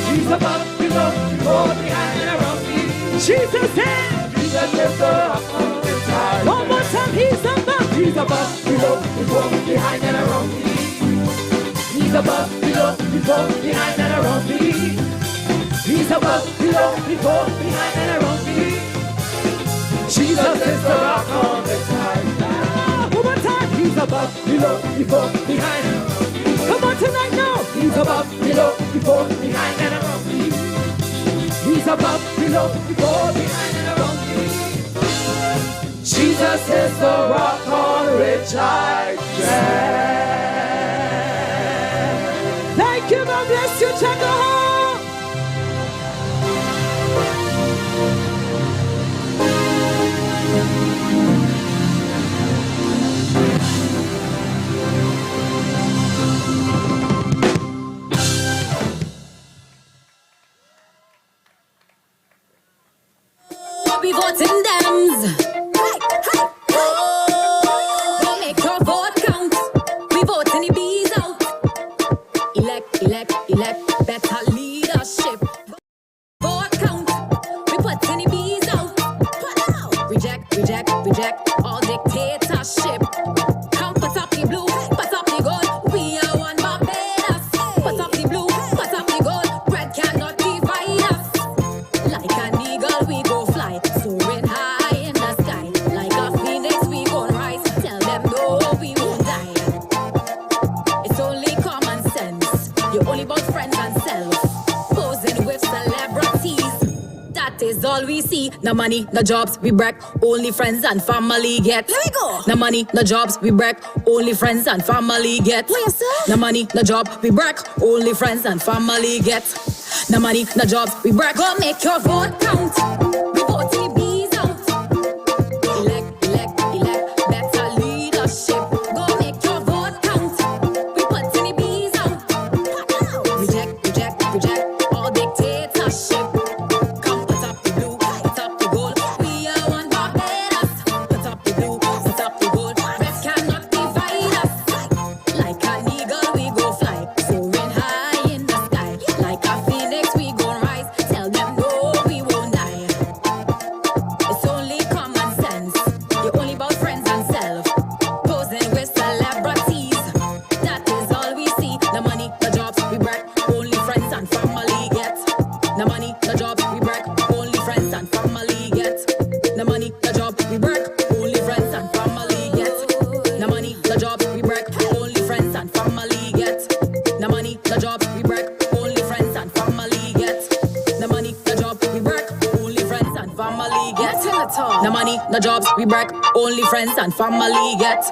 He's above, below, before, behind and around me. Jesus is. Jesus is the rock on which I stand. One more time, he's above. He's above, below, before, behind and around me. He's above, below, before, behind and around me. He's above, below, before, behind and around me. Jesus is the rock on which I stand. One more time. He's above, below, before, behind and around me. Come on tonight now. He's above, below, before, behind and around me. He's above, below, before, behind and around me. Jesus is the rock on which I stand. Thank you, God bless you, check it out. We voting Dems. Don't make your vote count. We voting the bees out. Elect better leadership. Vote count. We putting the bees out. Put out. Reject all dictatorship. Come put up the blue, put up the gold. We are one Barbados. Put up the blue, put up the gold. Bread cannot divide us. Like an eagle we go fly, soaring high in the sky. Like a phoenix we gon' rise. Tell them no, we won't die. It's only common sense. You're only about friends and self. Posing with celebrities. That is all we see. No money, no jobs, we break. Only friends and family get. Here we go. No money, no jobs, we break. Only friends and family get. What you say? No money, no job, we break. Only friends and family get. No money, no jobs, we break. Go make your vote count. We vote the bees out. Elect better leadership. Go make your vote count. We put the bees out. Reject all dictatorship. Come put up the blue, put up the gold. We are one Barbados. Put up the blue, put up the gold. Rest cannot divide us. Like an eagle we go fly, soaring high in the sky. Like a phoenix we gon' rise. Tell them no, we won't die. It's only common sense. You're only about friends and self. Posing with celebrities. That is all we see. No money, no jobs, we break. Only friends and family get. No money, no jobs, we break. Only friends and family get. No money, no job, we break. Only friends and family get. No money, no job, we break. Only friends and family get. No money, no job, we break. Only friends and family get. No money, no job, we break. Only friends and family get. No money, no jobs, we break. Only friends and family get.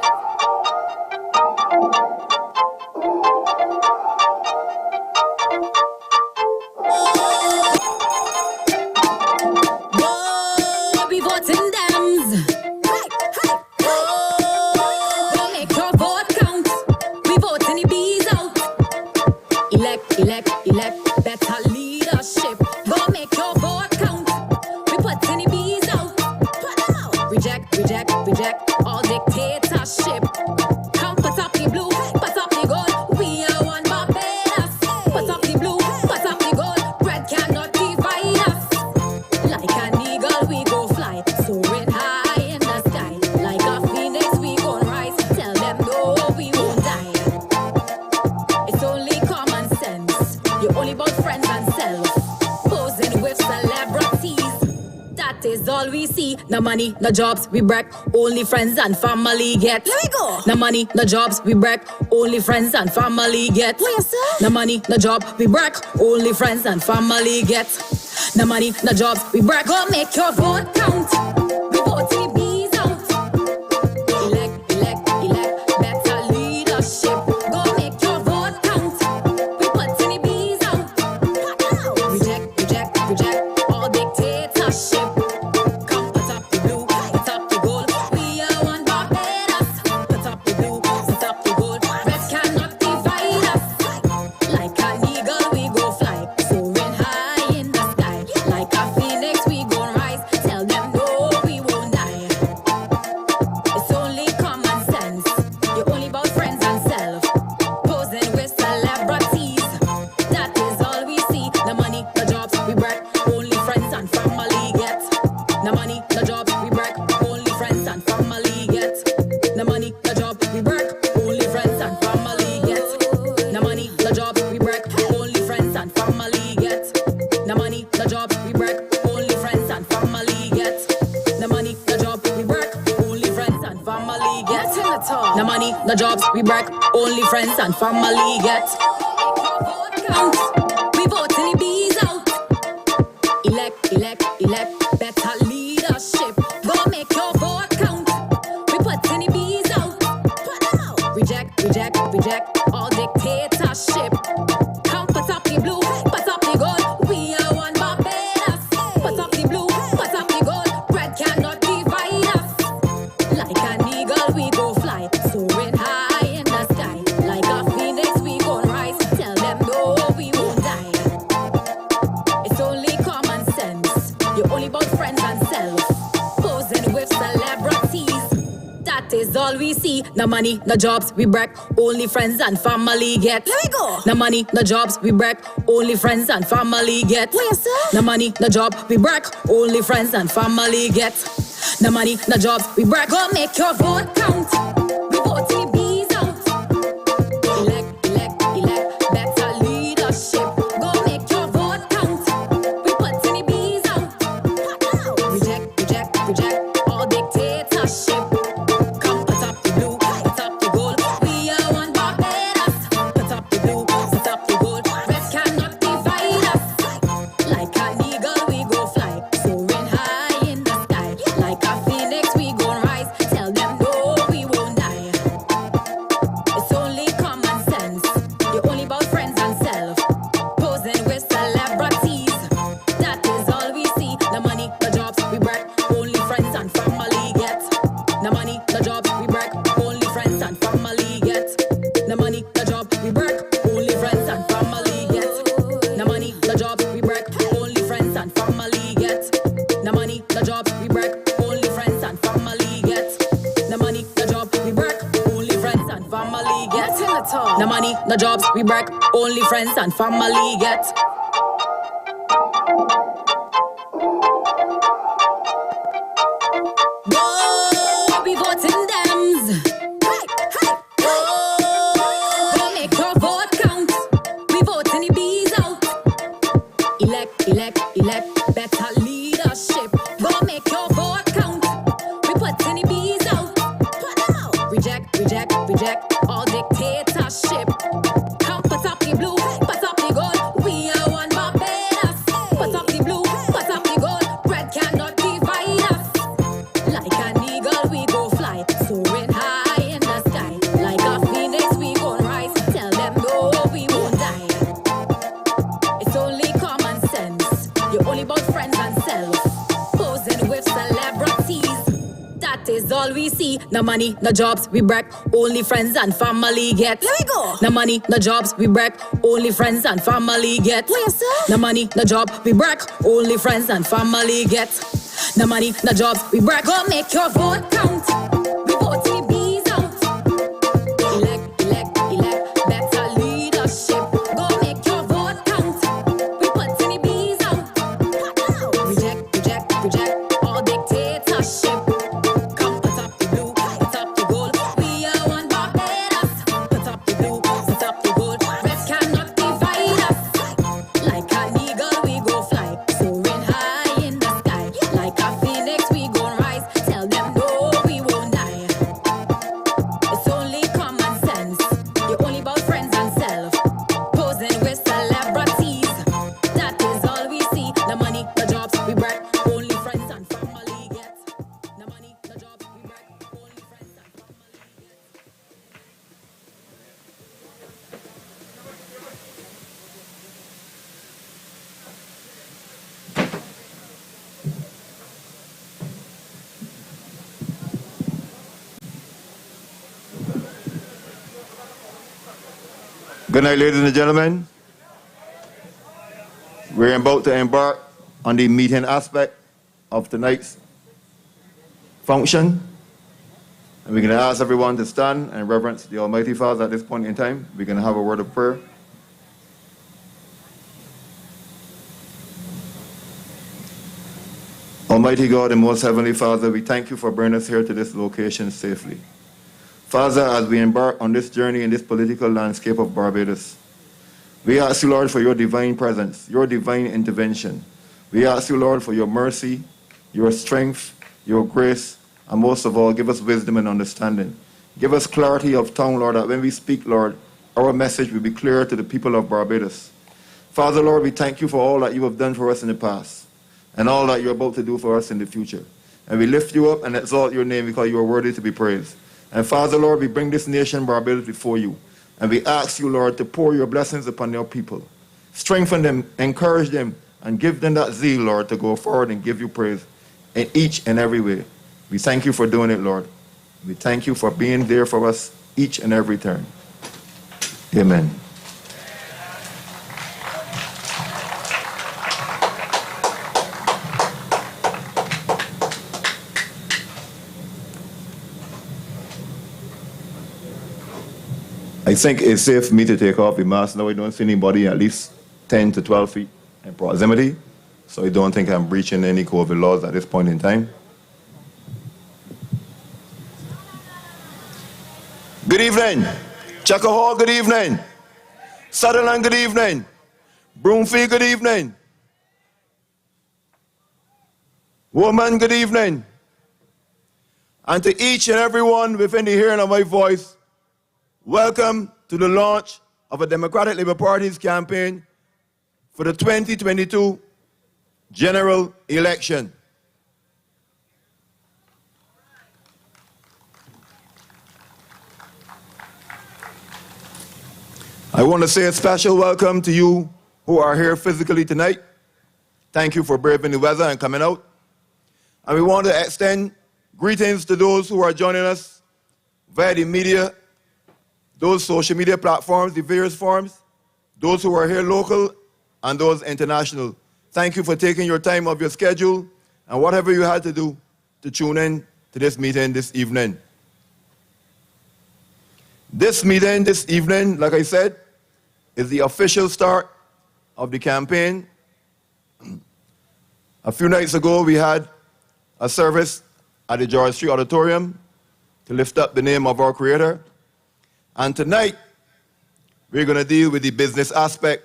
Whoa, we voting Dems. Don't make your vote count. We voting the bees out. Elect better leadership. Go make your vote count. We putting the bees out. Put out. Reject all dictatorship. is all we see. No money, no jobs, we break. Only friends and family get. Let me go. No money, no jobs, we break. Only friends and family get. What you say? No money, no job, we break. Only friends and family get. No money, no jobs, we break. Go make your vote count. We vote till the bees out. Elect, elect, elect. Better leadership. Go make your vote count. We put till the bees out. Reject, reject, reject. All dictatorship. Come put up the blue, put up the gold. We are one Barbados. Put up the blue, put up the gold. Red cannot divide us. Like an eagle we go fly, soaring high in the sky. Like a phoenix we go rise. Tell them no, we won't die. It's only common sense. You're only about friends and self. Posing with celebrities. That is all we see. No money, no jobs, we break. Only friends and family get. No money, no jobs, we break. Only friends and family get. No money, no job, we break. Only friends and family get. No money, no jobs, we break. Only friends and family get. No money, no jobs, we break. Only friends and family get. No money, no job, we break. Only friends and family get. No money, no jobs, we break. Only friends and family get. Count. We vote till the bees out. Elect, elect, elect. Better leadership. Go make your vote count. We put till the bees out. Reject, reject, reject. All dictatorship. Come put up the blue, put up the gold. We are one Barbados. Put up the blue, put up the gold. Red cannot divide us. Like an eagle we go fly, soaring high in the sky. Like a phoenix we go rise. Tell them no, we won't die. It's only common sense. You're only about friends and self. Posing with celebrities. That is all we see. No money, no jobs, we break. Only friends and family get. Let me go. No money, no jobs, we break. Only friends and family get. What you say? No money, no job, we break. Only friends and family get. No money, no jobs, we break. Go make your vote count. We vote till the bees out. Elect, elect, elect. Better leadership. Go make your vote count. We put till the bees out. Reject, reject, reject. All dictatorship. Come put up the blue, put up the gold. We are one Barbados. Put up the blue, put up the gold. Red cannot divide us. Like an eagle we go fly, soaring high in the sky. Like a phoenix we go rise. Tell them no, we won't die. It's only common sense. You're only about friends and self. Posing with celebrities. That is all we see. No money, no jobs, we break. Only friends and family get. No money, no jobs, we break. Only friends and family get. No money, no job, we break. Only friends and family get. No money, no jobs, we break. Only friends and family get. No money, no jobs, we break. Only friends and family get. No money, no job, we break. Only friends and family get. No money, no jobs, we break. Only friends and family get. Whoa, we voting Dems. Hey, hey, hey. Go make your vote count. We vote till the bees out. Elect, elect, elect. Better leadership. Go make your vote count. We put till the bees out. Reject, reject, reject. All dictatorship. Come put up the blue, put up the gold. We are one Barbados. Put up the blue, put up the gold. Red cannot divide us. Like an eagle we go fly, soaring high in the sky. Like a phoenix we go rise. Tell them no, we won't die. It's only common sense. You're only about friends and self. Posing with celebrities. That is all we see. No money, no jobs, we break. Only friends and family get. Let me go. No money, no jobs, we break. Only friends and family get. What you say? No money, no job, we break. Only friends and family get. No money, no jobs, we break. Go make your vote count. We vote till the bees out. Elect, elect, elect. Better leadership. Go make your vote count. We put till the bees out. Reject, reject, reject. All dictatorship. Come put up the blue, put up the gold. We are one Barbados. Put up the blue, put up the gold. Red cannot divide us. Like an eagle we go fly, soaring high in the sky. Like a phoenix Good night, ladies and gentlemen. We're about to embark on the meeting aspect of tonight's function. And we're going to ask everyone to stand and reverence the Almighty Father at this point in time. We're going to have a word of prayer. Almighty God and most heavenly Father, we thank you for bringing us here to this location safely. Father, as we embark on this journey in this political landscape of Barbados, we ask you, Lord, for your divine presence, your divine intervention. We ask you, Lord, for your mercy, your strength, your grace, and most of all, give us wisdom and understanding. Give us clarity of tongue, Lord, that when we speak, Lord, our message will be clear to the people of Barbados. Father, Lord, we thank you for all that you have done for us in the past and all that you're about to do for us in the future. And we lift you up and exalt your name because you are worthy to be praised. And Father, Lord, we bring this nation, Barbados, before you. And we ask you, Lord, to pour your blessings upon your people. Strengthen them, encourage them, and give them that zeal, Lord, to go forward and give you praise in each and every way. We thank you for doing it, Lord. We thank you for being there for us each and every turn. Amen. I think it's safe for me to take off the mask now. I don't see anybody at least 10 to 12 feet in proximity, so I don't think I'm breaching any COVID laws at this point in time. Good evening. Checker Hall, good evening. Sutherland, good evening. Broomfield, good evening. Woman, good evening. And to each and everyone within the hearing of my voice, welcome to the launch of a Democratic Labour Party's campaign for the 2022 general election. I want to say a special welcome to you who are here physically tonight. Thank you for braving the weather and coming out. And we want to extend greetings to those who are joining us via the media, those social media platforms, the various forms, those who are here local and those international. Thank you for taking your time off your schedule and whatever you had to do to tune in to this meeting this evening. This meeting this evening, like I said, is the official start of the campaign. A few nights ago, we had a service at the George Street Auditorium to lift up the name of our Creator. And tonight, we're going to deal with the business aspect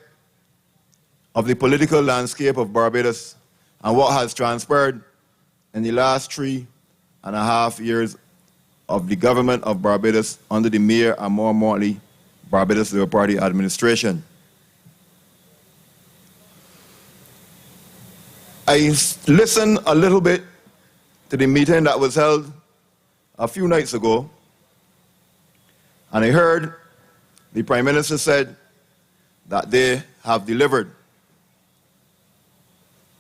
of the political landscape of Barbados and what has transpired in the last 3.5 years of the government of Barbados under the Mayor and more importantly, Barbados Labour Party administration. I listened a little bit to the meeting that was held a few nights ago, and I heard the Prime Minister said that they have delivered.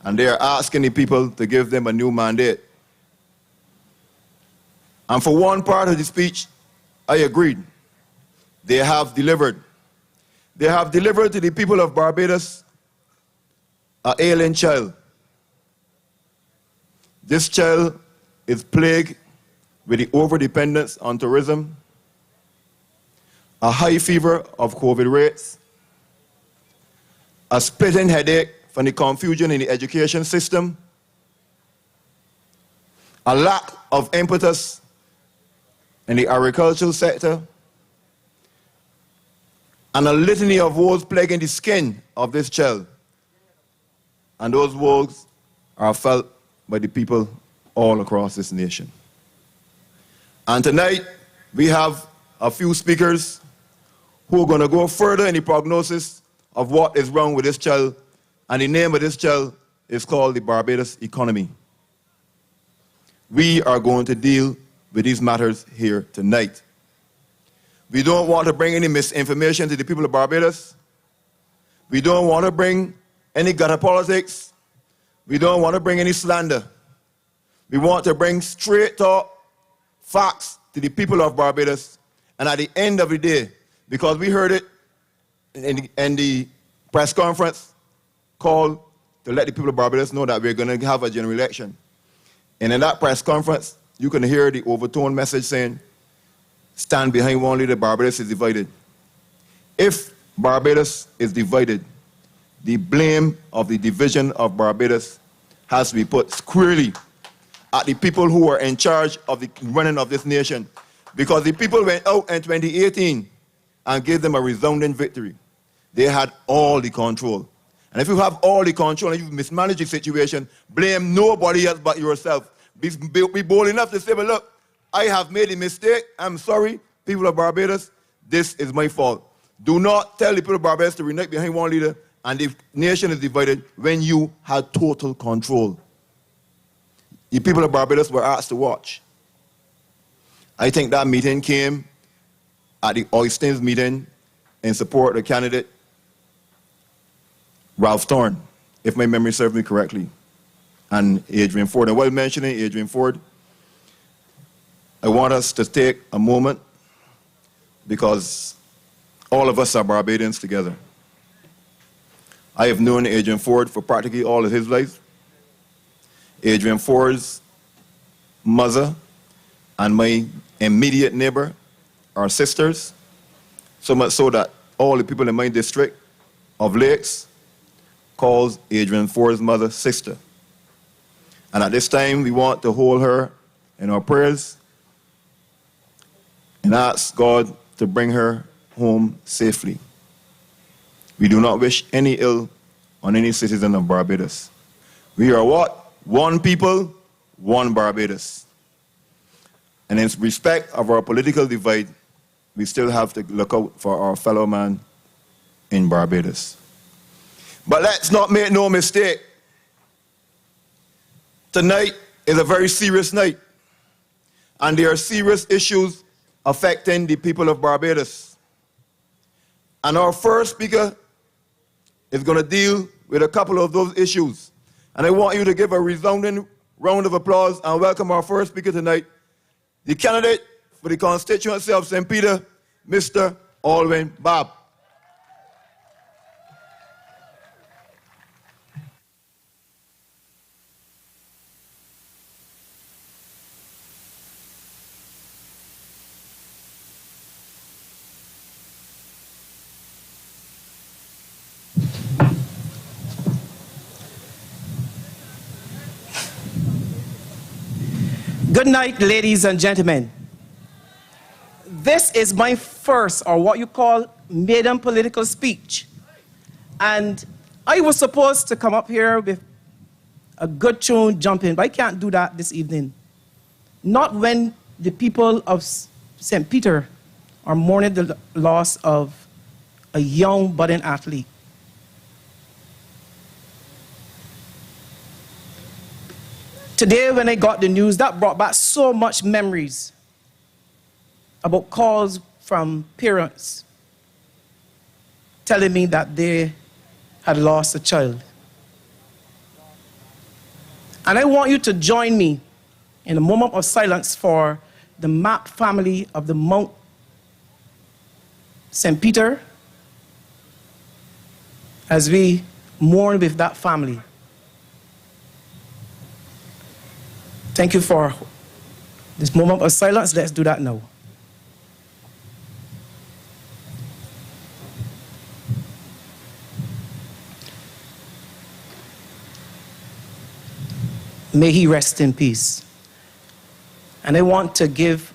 And they are asking the people to give them a new mandate. And for one part of the speech, I agreed. They have delivered. They have delivered to the people of Barbados an ailing child. This child is plagued with the over-dependence on tourism, a high fever of COVID rates, a splitting headache from the confusion in the education system, a lack of impetus in the agricultural sector, and a litany of woes plaguing the skin of this child. And those woes are felt by the people all across this nation. And tonight, we have a few speakers who are going to go further in the prognosis of what is wrong with this child. And the name of this child is called the Barbados economy. We are going to deal with these matters here tonight. We don't want to bring any misinformation to the people of Barbados. We don't want to bring any gutter politics. We don't want to bring any slander. We want to bring straight talk, facts to the people of Barbados. And at the end of the day, because we heard it in the press conference called to let the people of Barbados know that we're going to have a general election. And in that press conference, you can hear the overtone message saying, stand behind one leader, Barbados is divided. If Barbados is divided, the blame of the division of Barbados has to be put squarely at the people who are in charge of the running of this nation. Because the people went out in 2018 and gave them a resounding victory. They had all the control. And if you have all the control and you mismanage the situation, blame nobody else but yourself. Be bold enough to say, well, look, I have made a mistake. I'm sorry, people of Barbados. This is my fault. Do not tell the people of Barbados to unite behind one leader and the nation is divided when you had total control. The people of Barbados were asked to watch. I think that meeting came at the Oystins meeting in support of the candidate Ralph Thorne, if my memory serves me correctly, and Adrian Ford. And while mentioning Adrian Ford, I want us to take a moment because all of us are Barbadians together. I have known Adrian Ford for practically all of his life. Adrian Ford's mother and my immediate neighbor are sisters, so much so that all the people in my district of Lakes calls Adrian Ford's mother sister. And at this time, we want to hold her in our prayers and ask God to bring her home safely. We do not wish any ill on any citizen of Barbados. We are what? One people, one Barbados. And in respect of our political divide, we still have to look out for our fellow man in Barbados. But let's not make no mistake. Tonight is a very serious night. And there are serious issues affecting the people of Barbados. And our first speaker is going to deal with a couple of those issues. And I want you to give a resounding round of applause and welcome our first speaker tonight, the candidate for the constituency of St. Peter, Mr. Alwyn Babb. Good night, ladies and gentlemen. This is my first, or what you call, maiden political speech. And I was supposed to come up here with a good tune jumping, but I can't do that this evening. Not when the people of St. Peter are mourning the loss of a young budding athlete. Today, when I got the news, that brought back so much memories about calls from parents telling me that they had lost a child. And I want you to join me in a moment of silence for the Mapp family of the Mount St. Peter as we mourn with that family. Thank you for this moment of silence. Let's do that now. May he rest in peace. And I want to give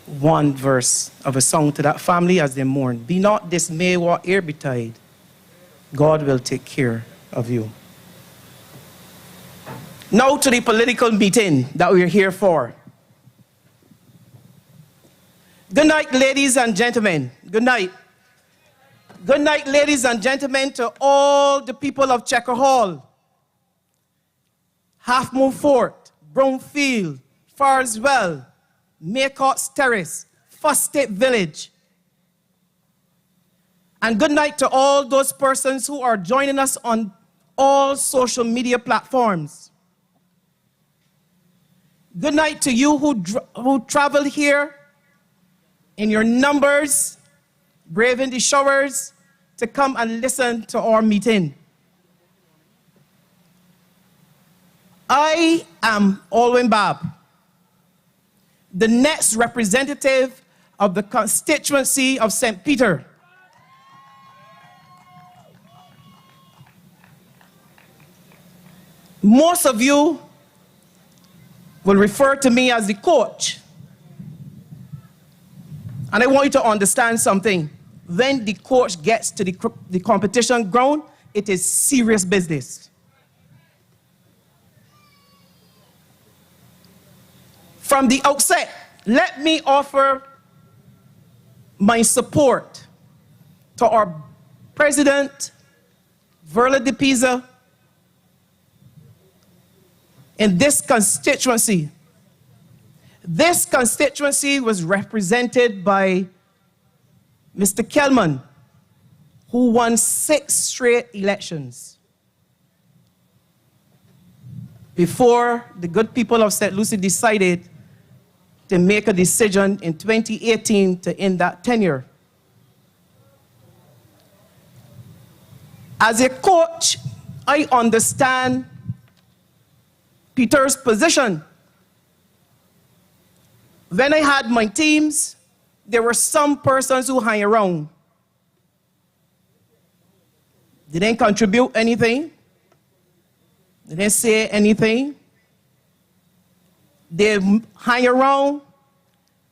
one verse of a song to that family as they mourn. Be not dismayed, whate'er betide. God will take care of you. Now to the political meeting that we're here for. Good night, ladies and gentlemen. Good night. Good night, ladies and gentlemen, to all the people of Checker Hall, Half Moon Fort, Brownfield, Farswell, Maycott's Terrace, First State Village. And good night to all those persons who are joining us on all social media platforms. Good night to you who traveled here in your numbers, braving the showers to come and listen to our meeting. I am Alwyn Babb, the next representative of the constituency of St. Peter. Most of you will refer to me as the coach. And I want you to understand something. When the coach gets to the competition ground, it is serious business. From the outset, let me offer my support to our president, Verla DePeiza, in this constituency. This constituency was represented by Mr. Kelman, who won 6 straight elections before the good people of St. Lucie decided to make a decision in 2018 to end that tenure. As a coach, I understand Peter's position. When I had my teams, there were some persons who hang around. They didn't contribute anything. They didn't say anything. They hang around,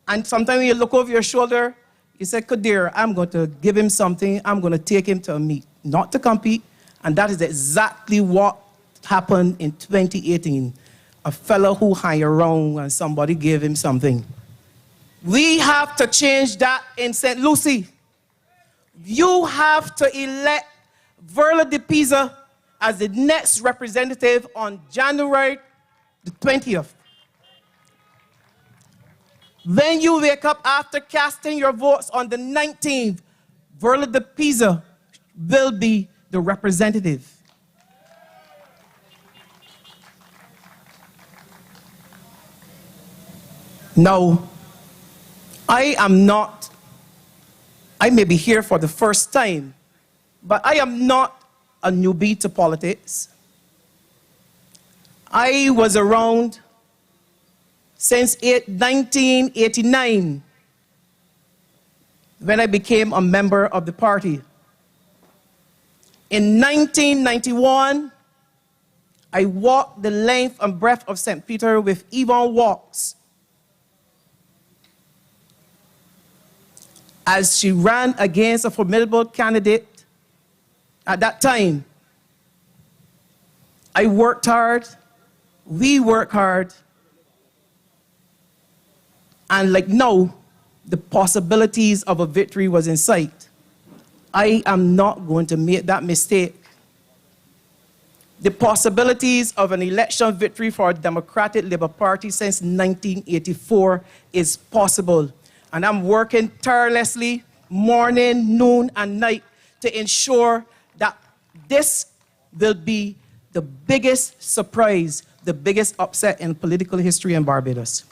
and sometimes when you look over your shoulder, you say, Kadir, I'm going to give him something. I'm going to take him to a meet, not to compete. And that is exactly what happened in 2018. A fellow who hung around and somebody gave him something. We have to change that in St. Lucie. You have to elect Verla DePeiza as the next representative on January the 20th. When you wake up after casting your votes on the 19th, Verla DePeiza will be the representative. Now, I may be here for the first time, but I am not a newbie to politics. I was around since 1989 when I became a member of the party. In 1991, I walked the length and breadth of St. Peter with Yvonne Walks as she ran against a formidable candidate at that time. I worked hard, we worked hard, and like now, the possibilities of a victory was in sight. I am not going to make that mistake. The possibilities of an election victory for a Democratic Labour Party since 1984 is possible. And I'm working tirelessly, morning, noon, and night to ensure that this will be the biggest surprise, the biggest upset in political history in Barbados.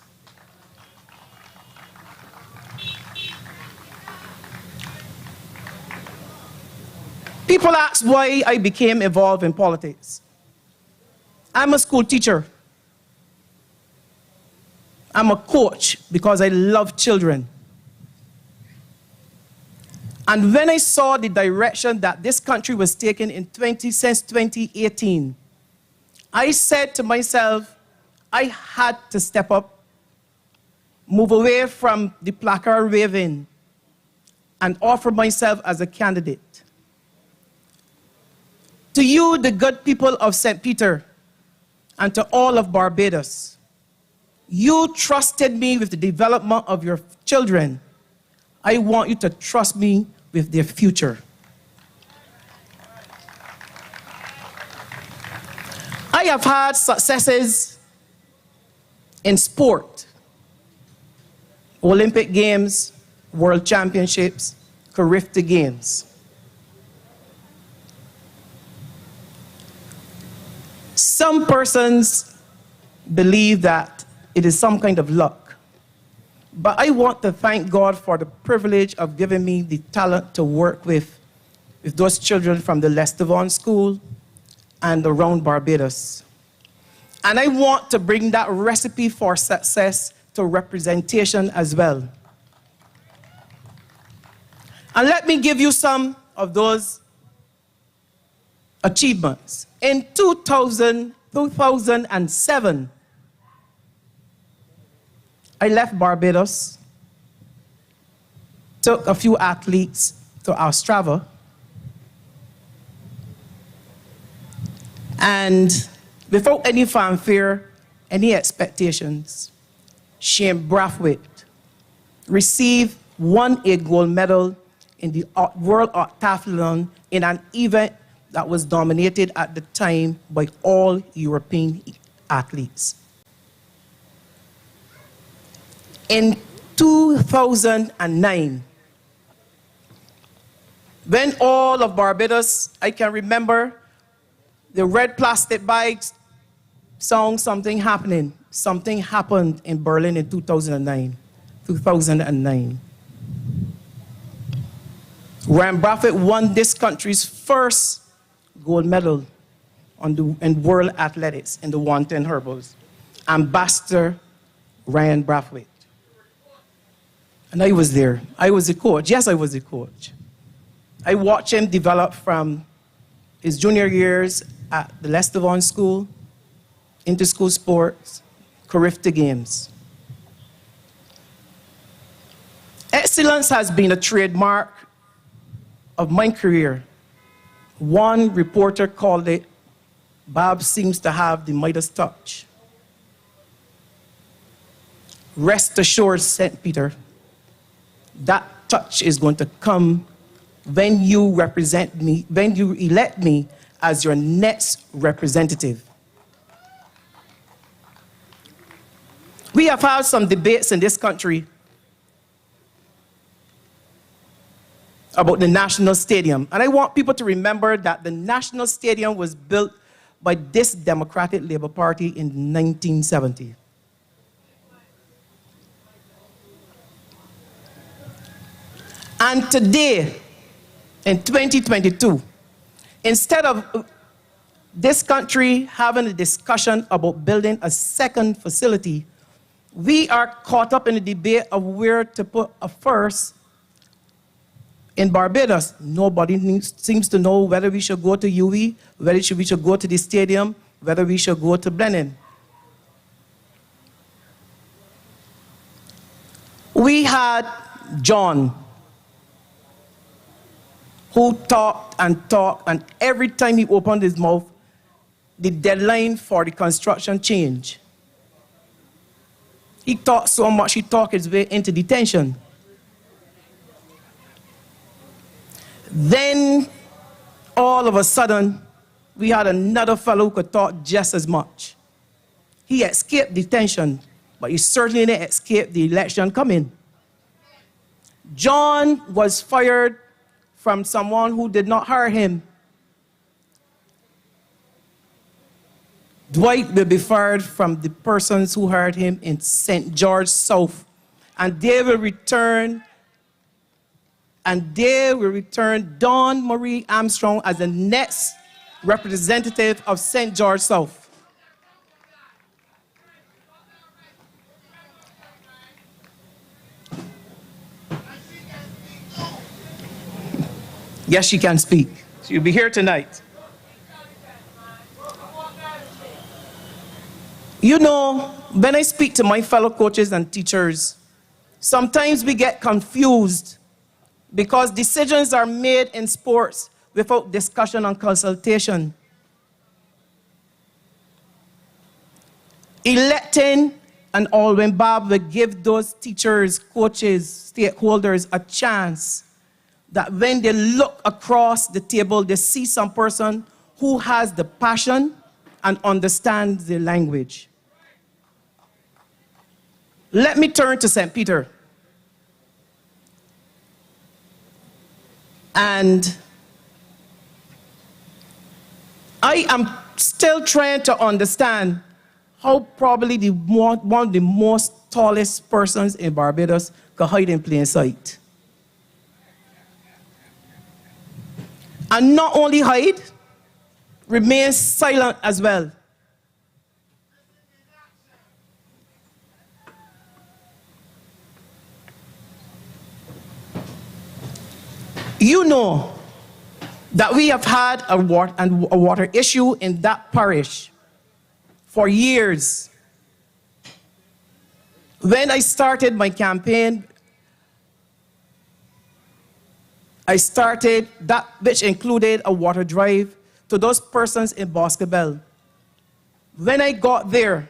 People ask why I became involved in politics. I'm a school teacher. I'm a coach because I love children. And when I saw the direction that this country was taking since 2018, I said to myself, I had to step up, move away from the placard waving, and offer myself as a candidate. To you, the good people of St. Peter, and to all of Barbados, you trusted me with the development of your children. I want you to trust me with their future. I have had successes in sport, Olympic Games, World Championships, Carifta Games. Some persons believe that it is some kind of luck. But I want to thank God for the privilege of giving me the talent to work with with those children from the Lestevon School and around Barbados. And I want to bring that recipe for success to representation as well. And let me give you some of those achievements. In 2007, I left Barbados, took a few athletes to Ostrava, and without any fanfare, any expectations, Shane Brathwaite received won a gold medal in the World Octathlon in an event that was dominated at the time by all European athletes. In 2009, when all of Barbados, I can remember the red plastic bags song Something Happening. Something happened in Berlin in 2009. Ryan Brathwaite won this country's first gold medal in World Athletics in the 110 hurdles. Ambassador Ryan Brathwaite. And I was there. I was the coach. Yes, I was the coach. I watched him develop from his junior years at the Lestevon School, inter-school sports, Carifta Games. Excellence has been a trademark of my career. One reporter called it, Babb seems to have the Midas touch. Rest assured, St. Peter, that touch is going to come when you represent me, when you elect me as your next representative. We have had some debates in this country about the National Stadium. And I want people to remember that the National Stadium was built by this Democratic Labour Party in 1970. And today, in 2022, instead of this country having a discussion about building a second facility, we are caught up in the debate of where to put a first in Barbados. Nobody seems to know whether we should go to UE, whether we should go to the stadium, whether we should go to Blenheim. We had John, who talked, and every time he opened his mouth, the deadline for the construction changed. He talked so much, he talked his way into detention. Then, all of a sudden, we had another fellow who could talk just as much. He escaped detention, but he certainly didn't escape the election coming. John was fired from someone who did not hire him. Dwight will be fired from the persons who hired him in St. George South. And they will return Dawn Marie Armstrong as the next representative of St. George South. Yes, she can speak. She'll be here tonight. You know, when I speak to my fellow coaches and teachers, sometimes we get confused because decisions are made in sports without discussion and consultation. Electing an Alwyn Babb will give those teachers, coaches, stakeholders a chance that when they look across the table, they see some person who has the passion and understands the language. Let me turn to St. Peter. And I am still trying to understand how probably one of the most tallest persons in Barbados could hide in plain sight. And not only hide, remain silent as well. You know that we have had a water issue in that parish for years. When I started my campaign, I started that, which included a water drive to those persons in Boscobel. When I got there,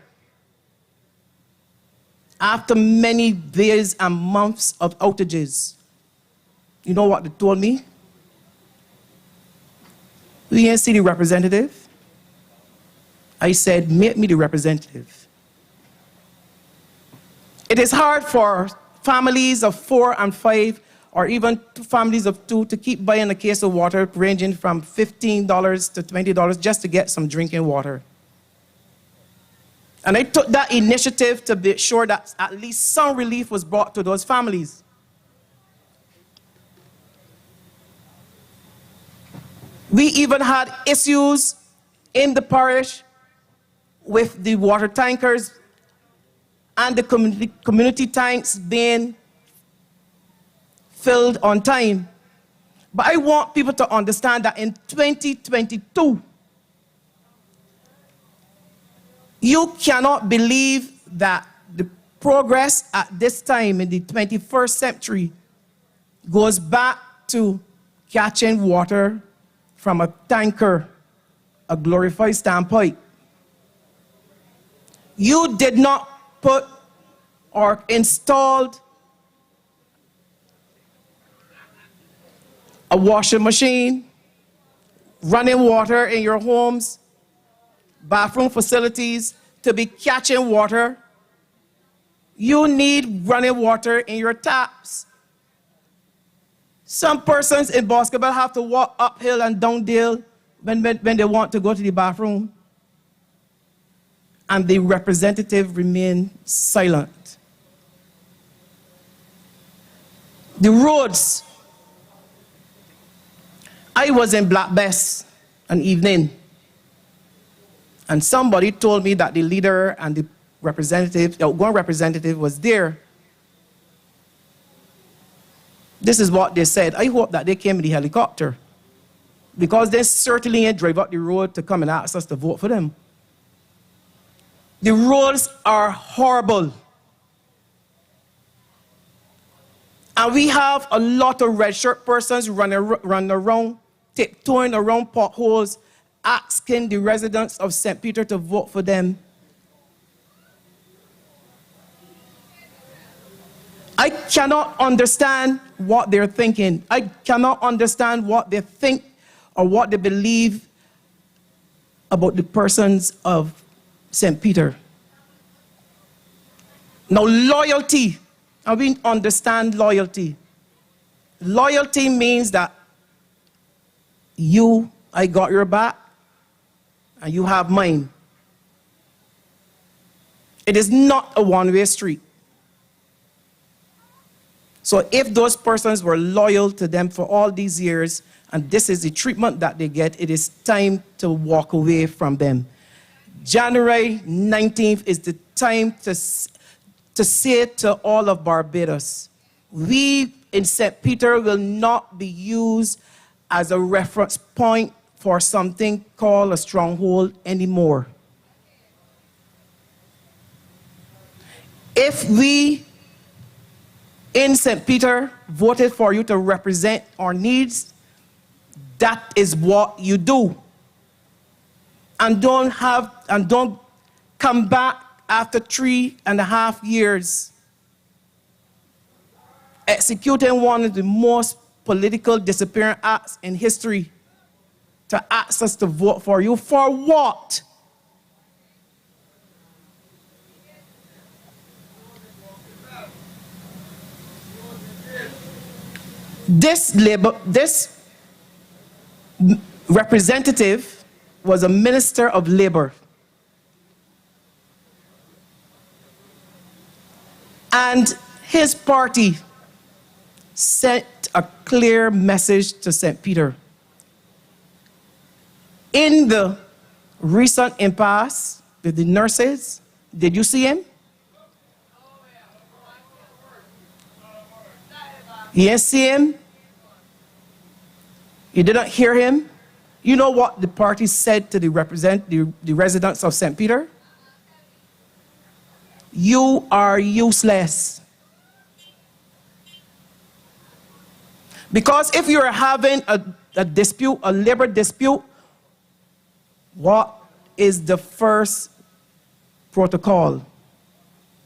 after many days and months of outages, you know what they told me? We didn't see the representative. I said, make me the representative. It is hard for families of 4 and 5, or even families of 2, to keep buying a case of water ranging from $15 to $20 just to get some drinking water. And I took that initiative to be sure that at least some relief was brought to those families. We even had issues in the parish with the water tankers and the community tanks being filled on time. But I want people to understand that in 2022, you cannot believe that the progress at this time in the 21st century goes back to catching water from a tanker, a glorified standpipe. You did not put or installed a washing machine, running water in your homes, bathroom facilities to be catching water. You need running water in your taps. Some persons in Boscobel have to walk uphill and downhill when they want to go to the bathroom. And the representative remained silent. The roads. I was in Black Bess an evening, and somebody told me that the leader and the representative, the outgoing representative, was there. This is what they said. I hope that they came in the helicopter, because they certainly ain't drive up the road to come and ask us to vote for them. The roads are horrible. And we have a lot of red shirt persons running around, tiptoeing around potholes, asking the residents of St. Peter to vote for them. I cannot understand what they're thinking. I cannot understand what they think or what they believe about the persons of St. Peter. Now, loyalty, and we understand loyalty. Loyalty means that I got your back, and you have mine. It is not a one-way street. So if those persons were loyal to them for all these years, and this is the treatment that they get, it is time to walk away from them. January 19th is the time to say to all of Barbados, we in St. Peter will not be used as a reference point for something called a stronghold anymore. If we in St. Peter voted for you to represent our needs, that is what you do. And don't come back after 3.5 years executing one of the most political disappearing acts in history to ask us to vote for you. For what? This representative was a minister of labor. And his party sent a clear message to St. Peter. In the recent impasse with the nurses, did you see him? You didn't see him? You didn't hear him? You know what the party said to the residents of St. Peter? You are useless. Because if you're having a dispute, a labor dispute, what is the first protocol?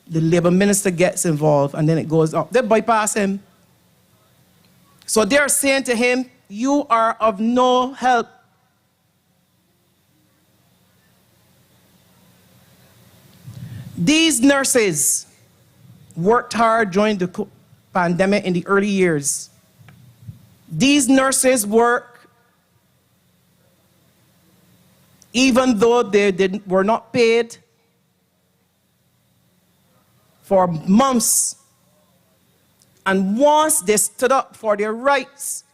The labor minister gets involved and then it goes up. They bypass him. So they're saying to him, you are of no help. These nurses worked hard during the pandemic in the early years. These nurses work even though they were not paid for months. And once they stood up for their rights,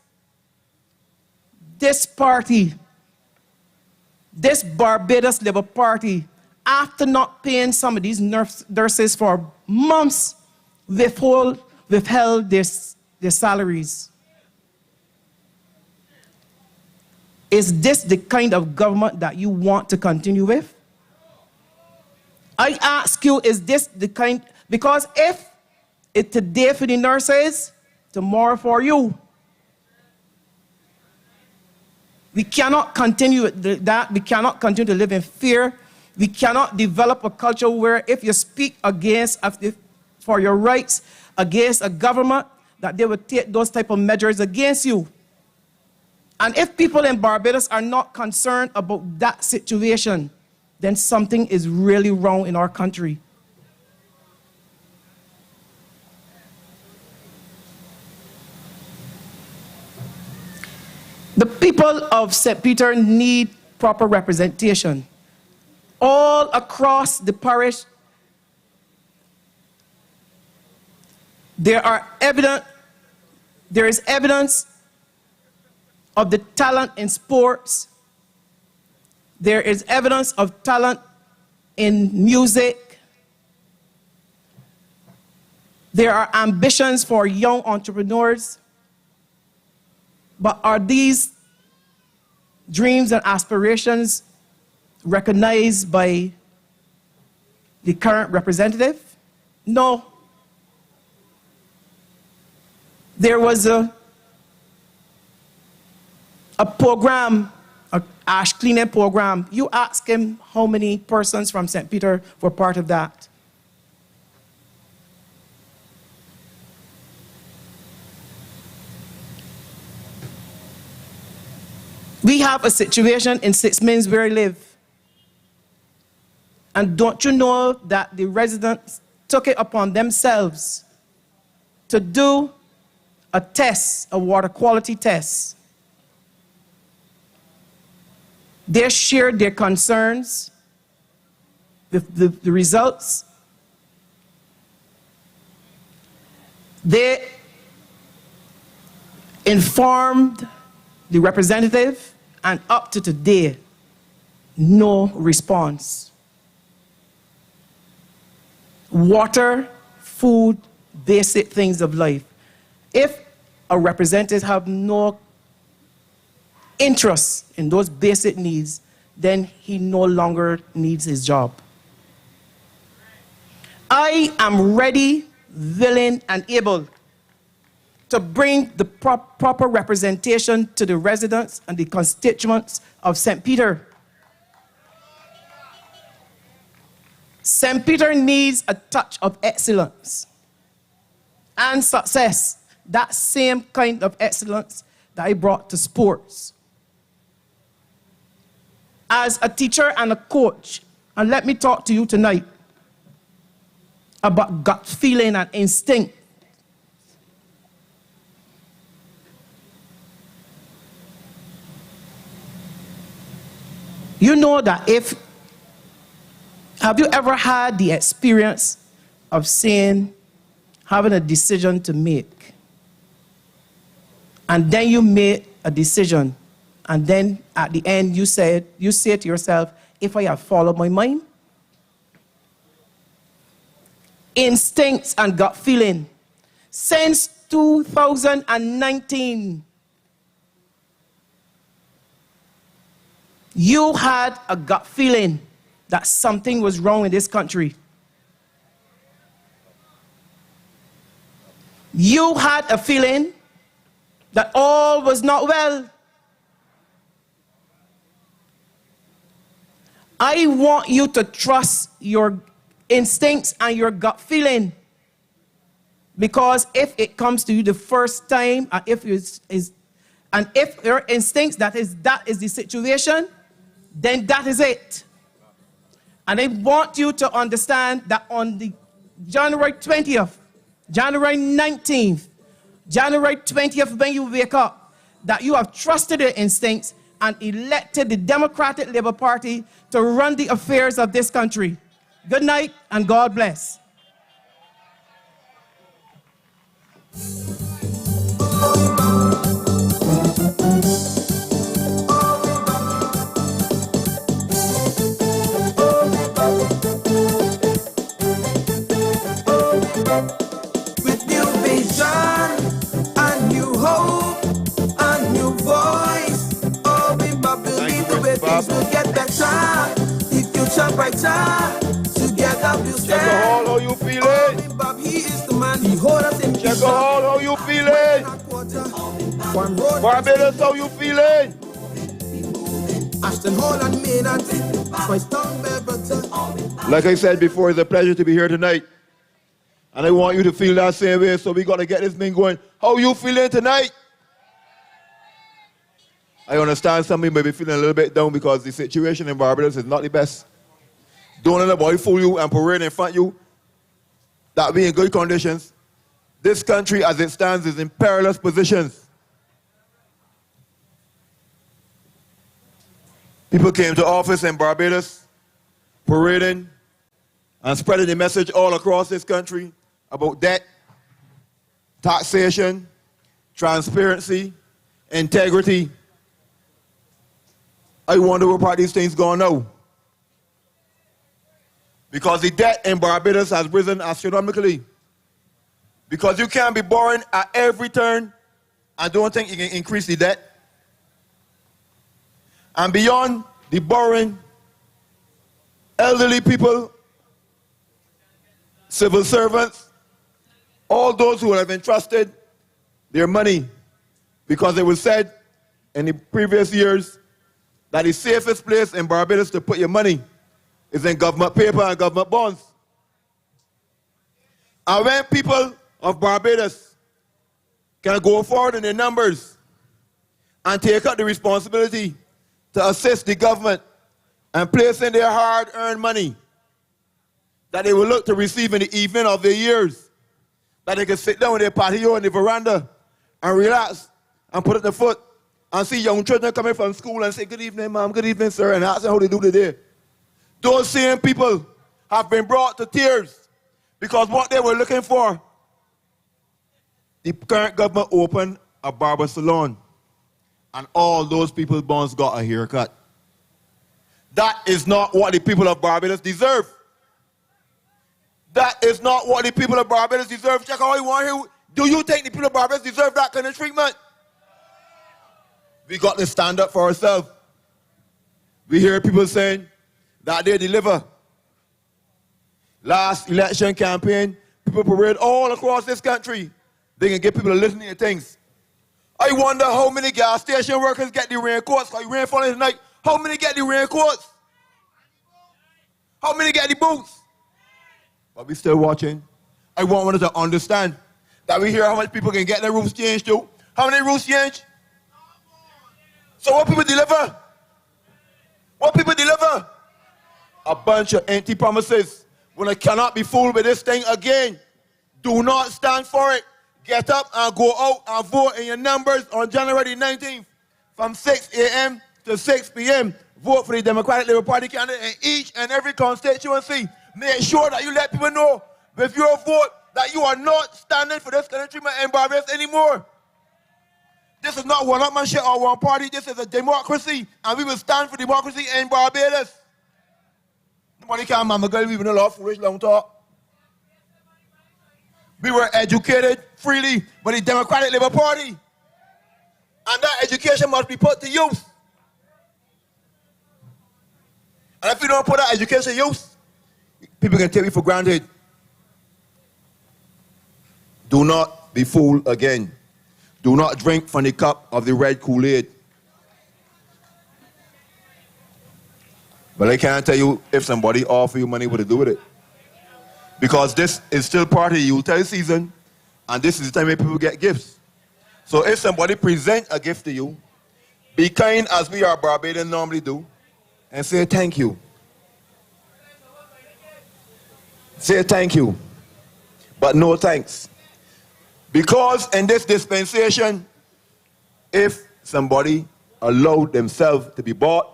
this party, this Barbados Labour Party, after not paying some of these nurses for months, withheld their salaries. Is this the kind of government that you want to continue with? I ask you, is this the kind, because if it's today for the nurses, tomorrow for you. We cannot continue with that. We cannot continue to live in fear. We cannot develop a culture where if you speak against, for your rights, against a government, that they would take those type of measures against you. And if people in Barbados are not concerned about that situation, then something is really wrong in our country. The people of St. Peter need proper representation. All across the parish, there is evidence of the talent in sports. There is evidence of talent in music. There are ambitions for young entrepreneurs. But are these dreams and aspirations recognized by the current representative? No. There was a program, an ash cleaning program. You ask him how many persons from St. Peter were part of that. We have a situation in Six Mills where I live. And don't you know that the residents took it upon themselves to do a test, a water quality test. They shared their concerns with the results. They informed the representative, and up to today, no response. Water, food, basic things of life. If a representative have no interest in those basic needs, then he no longer needs his job. I am ready, willing, and able to bring the proper representation to the residents and the constituents of St. Peter. St. Peter needs a touch of excellence and success, that same kind of excellence that I brought to sports. As a teacher and a coach, and let me talk to you tonight about gut feeling and instinct. You know that have you ever had the experience of having a decision to make, and then you made a decision, And then at the end, you say to yourself, if I have followed my mind, instincts and gut feeling. Since 2019, you had a gut feeling that something was wrong in this country. You had a feeling that all was not well. I want you to trust your instincts and your gut feeling. Because if it comes to you the first time, and if your instincts that is the situation, then that is it. And I want you to understand that on the January 20th, January 19th, January 20th, when you wake up, that you have trusted your instincts and elected the Democratic Labour Party to run the affairs of this country. Good night and God bless. With new vision and new hope and new voice, oh, we believe the way things will get better, the future brighter. Together we'll stand. Check out how you feeling. Oh, Babb, he is the man. He hold us in. Check out how you feeling. Barbados, how you feeling? Ashton Hall and Maynard, my tongue better. Like I said before, it's a pleasure to be here tonight. And I want you to feel that same way, so we got to get this thing going. How you feeling tonight? I understand some of you may be feeling a little bit down because the situation in Barbados is not the best. Don't let nobody fool you and parade in front of you. That we in good conditions. This country, as it stands, is in perilous positions. People came to office in Barbados, parading and spreading the message all across this country about debt, taxation, transparency, integrity. I wonder where part of these things going now. Because the debt in Barbados has risen astronomically. Because you can't be borrowing at every turn and don't think you can increase the debt. And beyond the borrowing, elderly people, civil servants, all those who have entrusted their money, because it was said in the previous years that the safest place in Barbados to put your money is in government paper and government bonds. And when people of Barbados can go forward in their numbers and take up the responsibility to assist the government and place in their hard-earned money that they will look to receive in the evening of their years, that they can sit down in their patio in the veranda and relax and put up the foot and see young children coming from school and say, good evening, ma'am, good evening, sir, and ask them how they do today. Those same people have been brought to tears because what they were looking for, the current government opened a barber salon and all those people's bonds got a haircut. That is not what the people of Barbados deserve. That is not what the people of Barbados deserve. Check out how you want here. Do you think the people of Barbados deserve that kind of treatment? We got to stand up for ourselves. We hear people saying that they deliver. Last election campaign, people parade all across this country. They can get people to listen to things. I wonder how many gas station workers get the raincoats. Because rain falling tonight. How many get the raincoats? How many get the boots? But we still watching. I want one to understand that we hear how much people can get their roofs changed too. How many roofs changed? So what people deliver? What people deliver? A bunch of empty promises. When I cannot be fooled with this thing again, do not stand for it. Get up and go out and vote in your numbers on January 19th from 6 a.m. to 6 p.m. Vote for the Democratic Labour Party candidate in each and every constituency. Make sure that you let people know with your vote that you are not standing for this kind of treatment in Barbados anymore. This is not one-upmanship or one party. This is a democracy, and we will stand for democracy in Barbados. Nobody can mama girl, we even a lot of foolish long talk. We were educated freely by the Democratic Labour Party. And that education must be put to use. And if you don't put that education to use, people can take you for granted. Do not be fooled again. Do not drink from the cup of the red Kool-Aid. But I can't tell you if somebody offer you money what to do with it. Because this is still part of the Yuletide season, and this is the time when people get gifts. So if somebody present a gift to you, be kind as we are Barbadians normally do, and say thank you. Say thank you, but no thanks. Because in this dispensation, if somebody allowed themselves to be bought,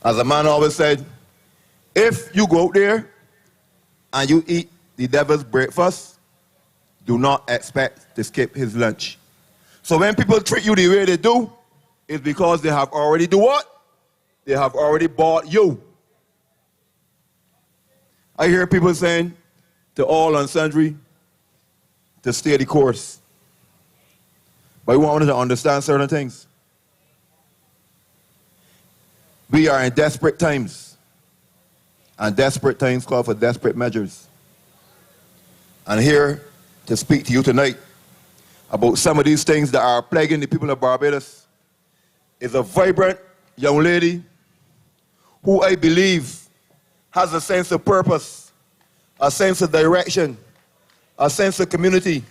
as a man always said, if you go out there and you eat the devil's breakfast, do not expect to skip his lunch. So when people treat you the way they do, it's because they have already do what? They have already bought you. I hear people saying to all and sundry to stay the course. But we want them to understand certain things. We are in desperate times. And desperate times call for desperate measures. And here to speak to you tonight about some of these things that are plaguing the people of Barbados is a vibrant young lady who I believe has a sense of purpose, a sense of direction, a sense of community.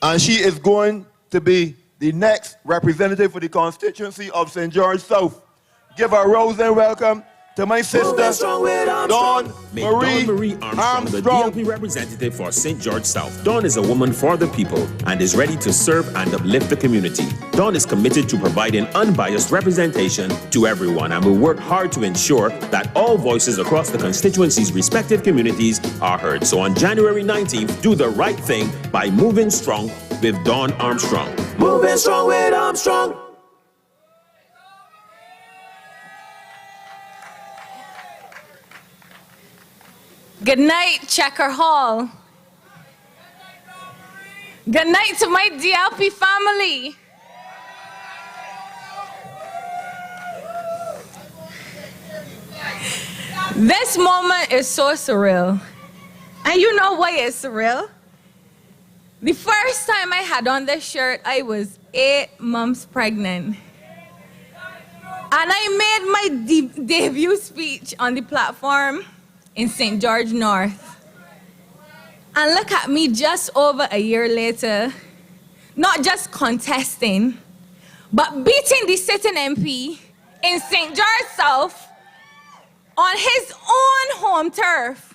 And she is going to be the next representative for the constituency of St. George South. Give a rousing welcome to my sister, Dawn Marie Armstrong, the DLP representative for St. George South. Dawn is a woman for the people and is ready to serve and uplift the community. Dawn is committed to providing unbiased representation to everyone and will work hard to ensure that all voices across the constituency's respective communities are heard. So on January 19th, do the right thing by moving strong with Dawn Armstrong. Moving strong with Armstrong. Good night, Checker Hall. Good night to my DLP family. This moment is so surreal. And you know why it's surreal? The first time I had on this shirt, I was 8 months pregnant. And I made my debut speech on the platform in St. George North. And look at me just over a year later, not just contesting, but beating the sitting MP in St. George South on his own home turf.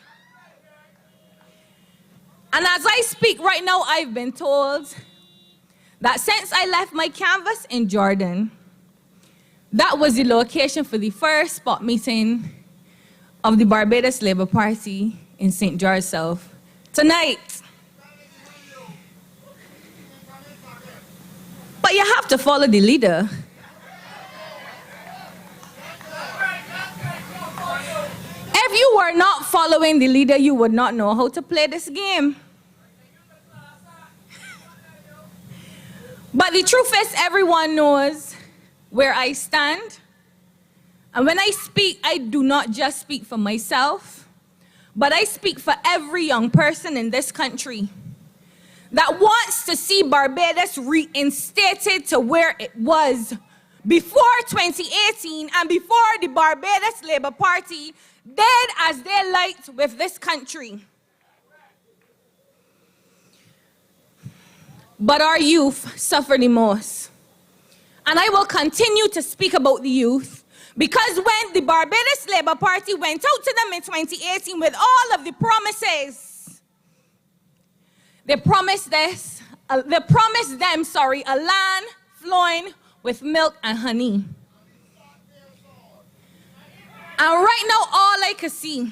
And as I speak right now, I've been told that since I left my canvas in Jordan, that was the location for the first spot meeting of the Barbados Labour Party in St. George South. Tonight. But you have to follow the leader. If you were not following the leader, you would not know how to play this game. But the truth is, everyone knows where I stand. And when I speak, I do not just speak for myself, but I speak for every young person in this country that wants to see Barbados reinstated to where it was before 2018 and before the Barbados Labour Party did as they liked with this country. But our youth suffer the most. And I will continue to speak about the youth because when the Barbados Labour Party went out to them in 2018 with all of the promises, they promised them, a land flowing with milk and honey. And right now, all I can see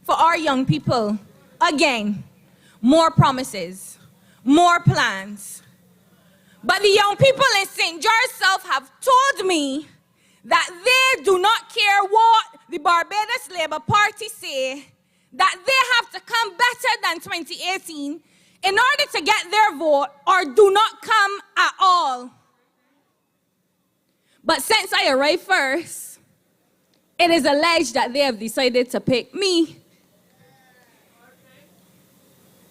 for our young people, again, more promises, more plans. But the young people in St. George South have told me that they do not care what the Barbados Labour Party say, that they have to come better than 2018 in order to get their vote, or do not come at all. But since I arrived first, it is alleged that they have decided to pick me.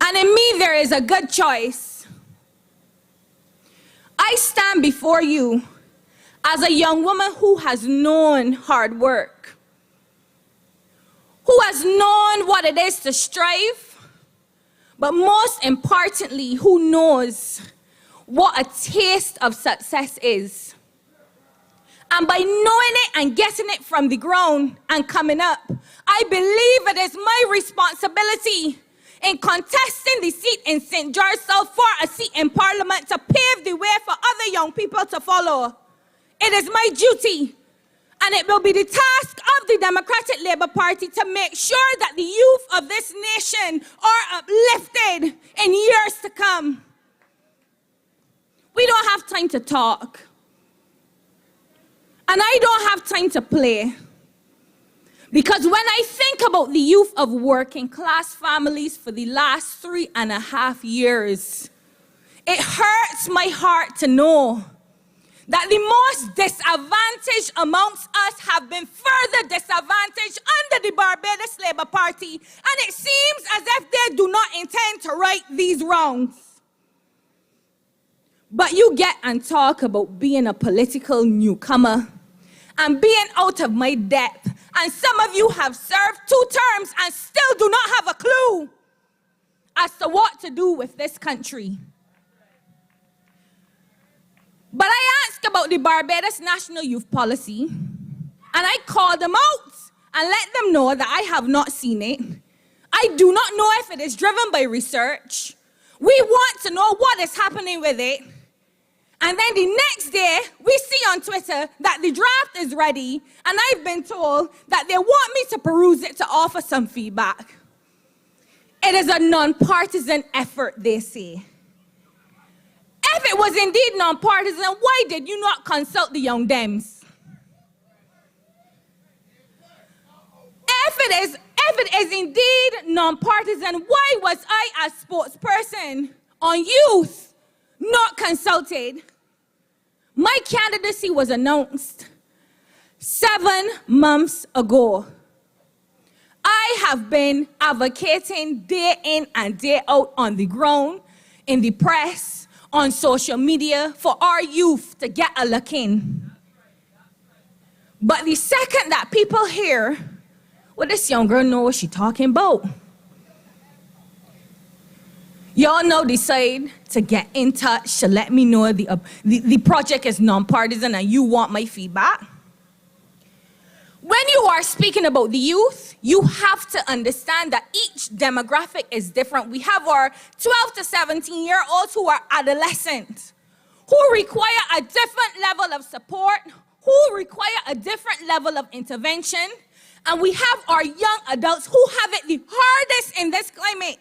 And in me, there is a good choice. I stand before you as a young woman who has known hard work, who has known what it is to strive, but most importantly, who knows what a taste of success is. And by knowing it and getting it from the ground and coming up, I believe it is my responsibility in contesting the seat in St. George South for a seat in Parliament to pave the way for other young people to follow. It is my duty, and it will be the task of the Democratic Labour Party to make sure that the youth of this nation are uplifted in years to come. We don't have time to talk. And I don't have time to play. Because when I think about the youth of working class families for the last 3.5 years, it hurts my heart to know that the most disadvantaged amongst us have been further disadvantaged under the Barbados Labour Party, and it seems as if they do not intend to right these wrongs. But you get and talk about being a political newcomer and being out of my depth, and some of you have served 2 terms and still do not have a clue as to what to do with this country. But I asked about the Barbados National Youth Policy, and I called them out and let them know that I have not seen it. I do not know if it is driven by research. We want to know what is happening with it. And then the next day, we see on Twitter that the draft is ready, and I've been told that they want me to peruse it to offer some feedback. It is a non-partisan effort, they say. If it was indeed non-partisan, why did you not consult the young Dems? If it is indeed non-partisan, why was I, as spokesperson on youth, not consulted? My candidacy was announced 7 months ago. I have been advocating day in and day out on the ground, in the press, on social media, for our youth to get a look in. But the second that people hear, well, this young girl know what she's talking about, y'all now decide to get in touch to let me know the project is non-partisan and you want my feedback. When you are speaking about the youth, you have to understand that each demographic is different. We have our 12 to 17-year-olds who are adolescents, who require a different level of support, who require a different level of intervention, and we have our young adults who have it the hardest in this climate.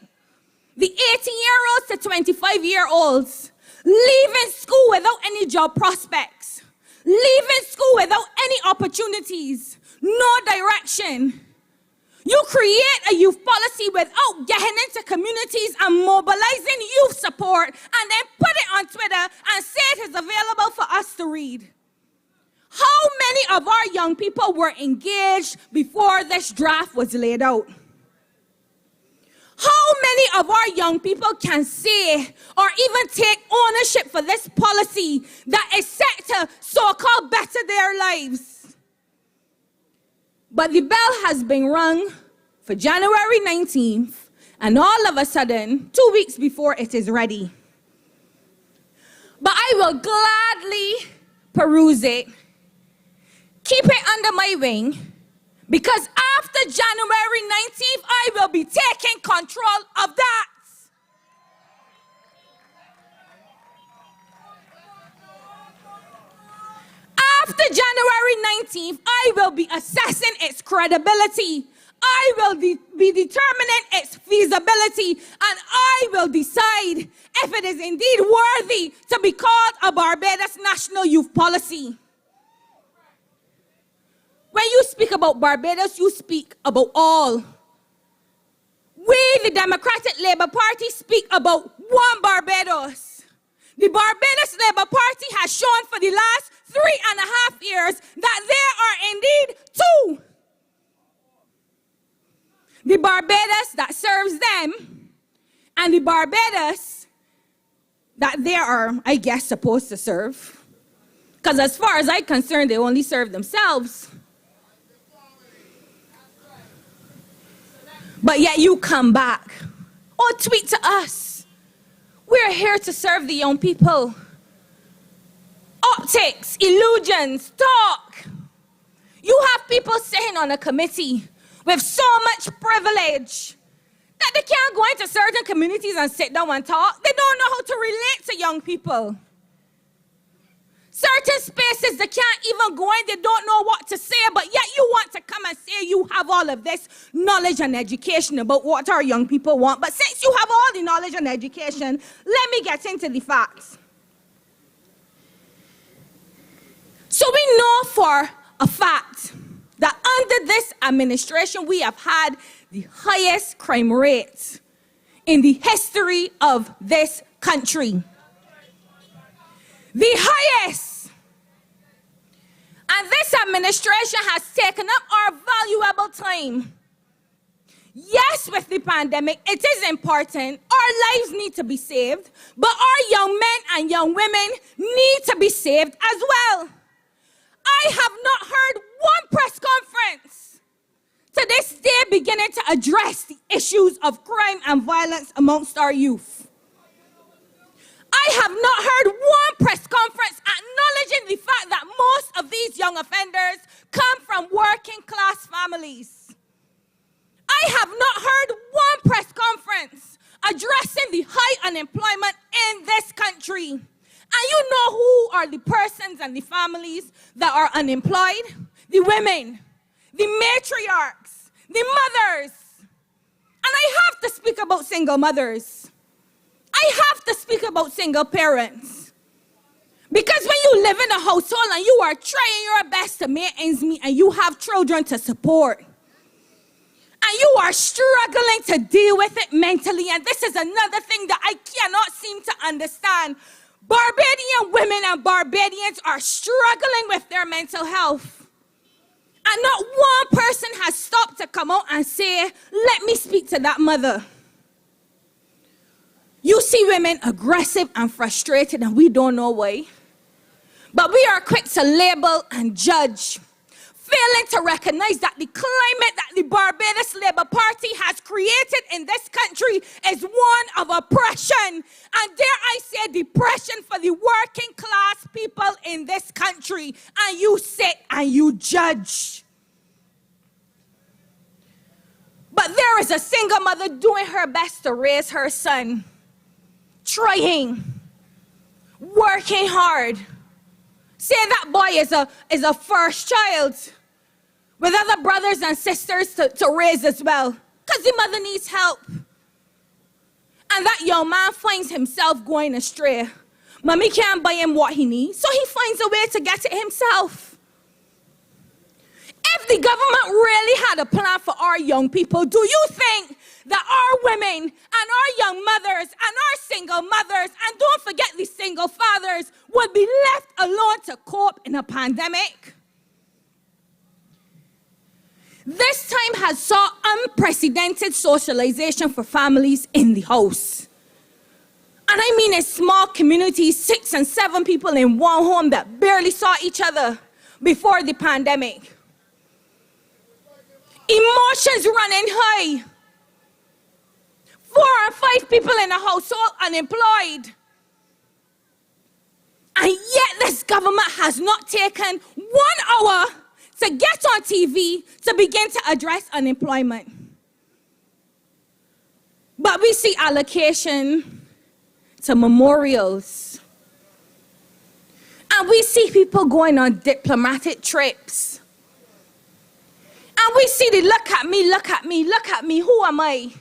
The 18-year-olds to 25-year-olds leaving school without any job prospects, leaving school without any opportunities, no direction. You create a youth policy without getting into communities and mobilizing youth support, and then put it on Twitter and say it is available for us to read. How many of our young people were engaged before this draft was laid out? How many of our young people can say or even take ownership for this policy that is set to so-called better their lives? But the bell has been rung for January 19th, and all of a sudden, 2 weeks before it is ready. But I will gladly peruse it, keep it under my wing, because after January 19th, I will be taking control of that. After January 19th, I will be assessing its credibility. I will be determining its feasibility, and I will decide if it is indeed worthy to be called a Barbados National Youth Policy. When you speak about Barbados, you speak about all. We, the Democratic Labour Party, speak about one Barbados. The Barbados Labour Party has shown for the last 3.5 years that there are indeed two. The Barbados that serves them and the Barbados that they are, I guess, supposed to serve. Because as far as I'm concerned, they only serve themselves. But yet you come back or tweet to us. We're here to serve the young people. Optics, illusions, talk. You have people sitting on a committee with so much privilege that they can't go into certain communities and sit down and talk. They don't know how to relate to young people. Certain spaces they can't even go in, they don't know what to say, but yet you want to come and say you have all of this knowledge and education about what our young people want. But since you have all the knowledge and education, let me get into the facts. So we know for a fact that under this administration, we have had the highest crime rates in the history of this country. The highest. And this administration has taken up our valuable time. Yes, with the pandemic, it is important. Our lives need to be saved, but our young men and young women need to be saved as well. I have not heard one press conference to this day beginning to address the issues of crime and violence amongst our youth. I have not heard one press conference acknowledging the fact that most of these young offenders come from working class families. I have not heard one press conference addressing the high unemployment in this country. And you know who are the persons and the families that are unemployed? The women, the matriarchs, the mothers. And I have to speak about single mothers. I have to speak about single parents. Because when you live in a household and you are trying your best to make ends meet and you have children to support, and you are struggling to deal with it mentally, and this is another thing that I cannot seem to understand. Barbadian women and Barbadians are struggling with their mental health. And not one person has stopped to come out and say, let me speak to that mother. You see women aggressive and frustrated, and we don't know why. But we are quick to label and judge, failing to recognize that the climate that the Barbados Labour Party has created in this country is one of oppression. And dare I say depression for the working class people in this country. And you sit and you judge. But there is a single mother doing her best to raise her son. Trying, working hard. Say that boy is a first child with other brothers and sisters to raise as well, because the mother needs help. And that young man finds himself going astray. Mommy can't buy him what he needs, so he finds a way to get it himself. If the government really had a plan for our young people, do you think that our women and our young mothers and our single mothers, and don't forget the single fathers, would be left alone to cope in a pandemic? This time has saw unprecedented socialization for families in the house. And I mean in small communities, 6 and 7 people in one home that barely saw each other before the pandemic. Emotions running high. 4 or 5 people in a household unemployed. And yet this government has not taken 1 hour to get on TV to begin to address unemployment. But we see allocation to memorials. And we see people going on diplomatic trips. And And we see the look at me, look at me, look at me. Who am I?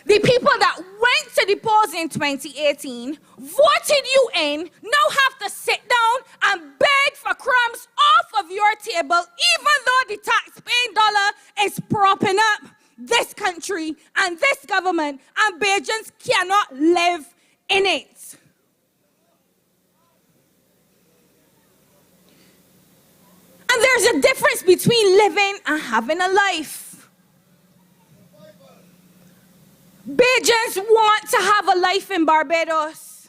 The people that went to the polls in 2018, voted you in, now have to sit down and beg for crumbs off of your table, even though the taxpaying dollar is propping up this country and this government, and Bajans cannot live in it. And there's a difference between living and having a life. Bajans want to have a life in Barbados.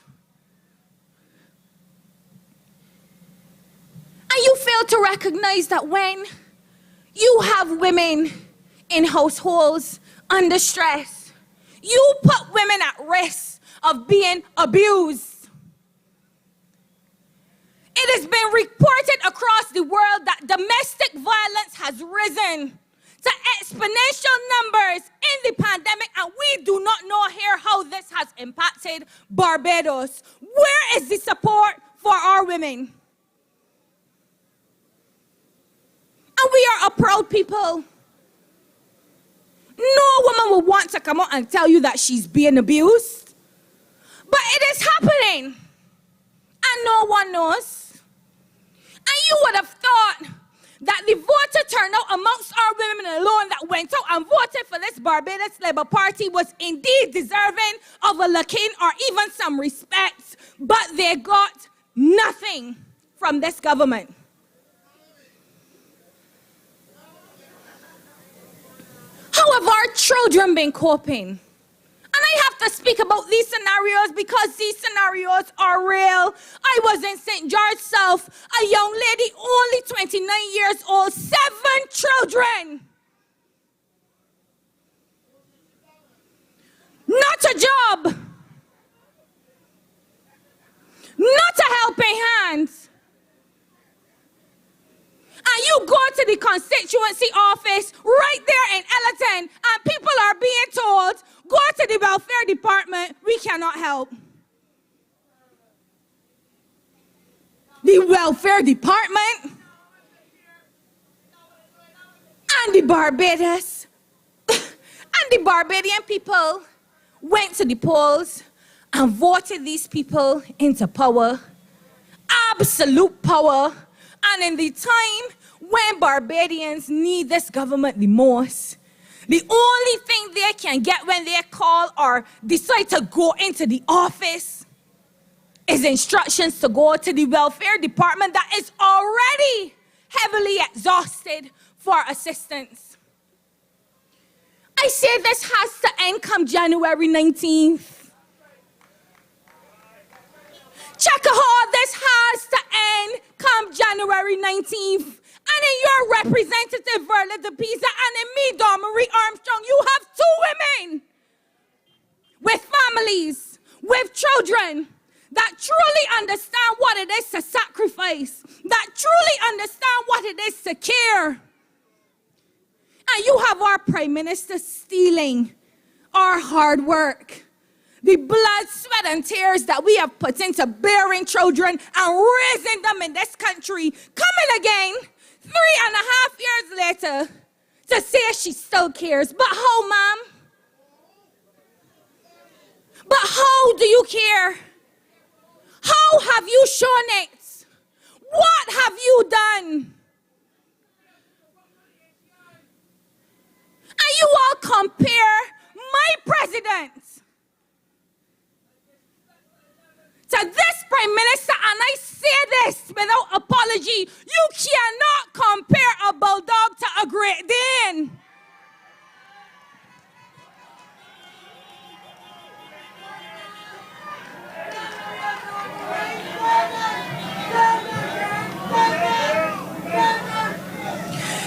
And you fail to recognize that when you have women in households under stress, you put women at risk of being abused. It has been reported across the world that domestic violence has risen to exponential numbers in the pandemic, and we do not know here how this has impacted Barbados. Where is the support for our women? And we are a proud people. No woman will want to come out and tell you that she's being abused. But it is happening, and no one knows. And you would have thought that the voter turnout amongst our women alone that went out and voted for this Barbados Labour Party was indeed deserving of a looking or even some respect, but they got nothing from this government. How have our children been coping? And I have to speak about these scenarios because these scenarios are real. I was in St. George South, a young lady, only 29 years old, 7 children. Not a job. Not a helping hand. And you go to the constituency office right there in Ellerton, and people are being told, go to the welfare department, we cannot help. The welfare department and the Barbados and the Barbadian people went to the polls and voted these people into power, absolute power. And in the time when Barbadians need this government the most, the only thing they can get when they call or decide to go into the office is instructions to go to the welfare department that is already heavily exhausted for assistance. I say this has to end come January 19th. Check how this has to end come January 19th. And in your representative, Verla, DePeiza, and in me, Marie Armstrong, you have 2 women with families, with children that truly understand what it is to sacrifice, that truly understand what it is to care. And you have our Prime Minister stealing our hard work, the blood, sweat, and tears that we have put into bearing children and raising them in this country, coming again 3.5 years later to say she still cares. But how, ma'am? But how do you care? How have you shown it? What have you done? And you all compare my president to this Prime Minister, and I say this without apology, you cannot compare a bulldog to a Great Dane.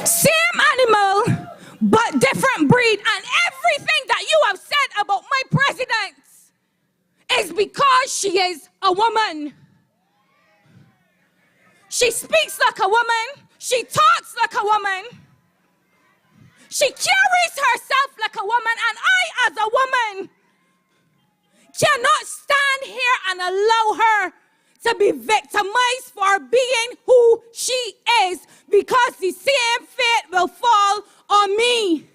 Same animal, but different breed, and everything that you have said about my president is because she is a woman. She speaks like a woman. She talks like a woman. She carries herself like a woman, and I, as a woman, cannot stand here and allow her to be victimized for being who she is, because the same will fall on me.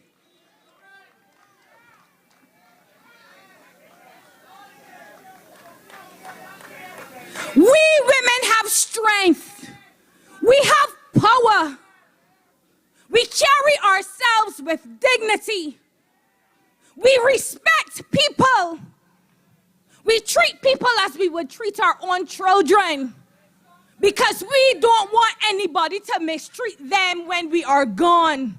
We women have strength. We have power. We carry ourselves with dignity. We respect people. We treat people as we would treat our own children, because we don't want anybody to mistreat them when we are gone.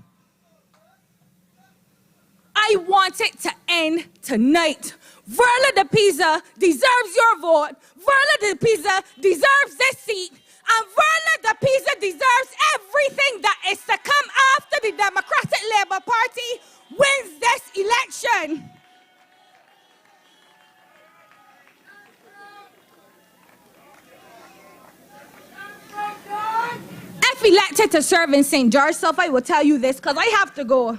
I want it to end tonight. Verla DePeiza deserves your vote. Verla DePeiza deserves this seat. And Verla DePeiza deserves everything that is to come after the Democratic Labour Party wins this election. If elected to serve in St. George South, I will tell you this because I have to go.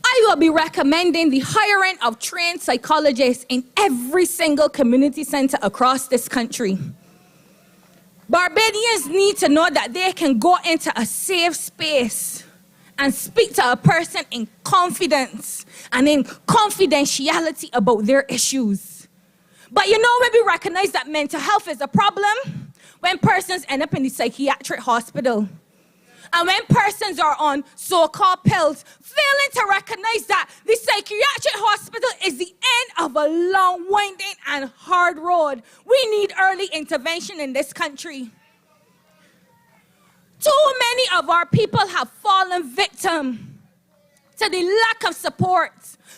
I will be recommending the hiring of trained psychologists in every single community center across this country. Barbadians need to know that they can go into a safe space and speak to a person in confidence and in confidentiality about their issues. But you know, when we recognize that mental health is a problem, when persons end up in the psychiatric hospital, and when persons are on so-called pills, failing to recognize that the psychiatric hospital is the end of a long, winding, and hard road. We need early intervention in this country. Too many of our people have fallen victim to the lack of support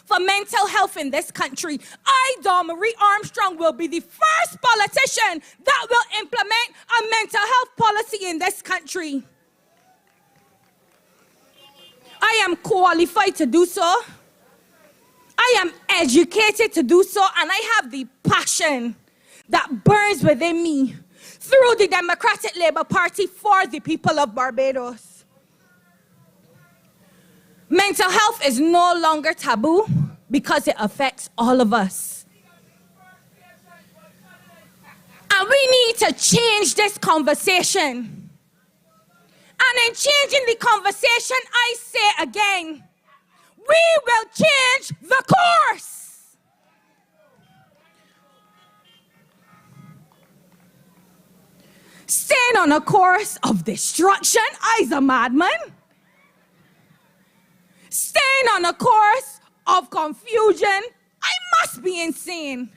for mental health in this country. I, Dawn Marie Armstrong, will be the first politician that will implement a mental health policy in this country. I am qualified to do so. I am educated to do so, and I have the passion that burns within me through the Democratic Labour Party for the people of Barbados. Mental health is no longer taboo because it affects all of us. And we need to change this conversation. And in changing the conversation, I say again, we will change the course. Staying on a course of destruction, I's a madman. Staying on a course of confusion, I must be insane.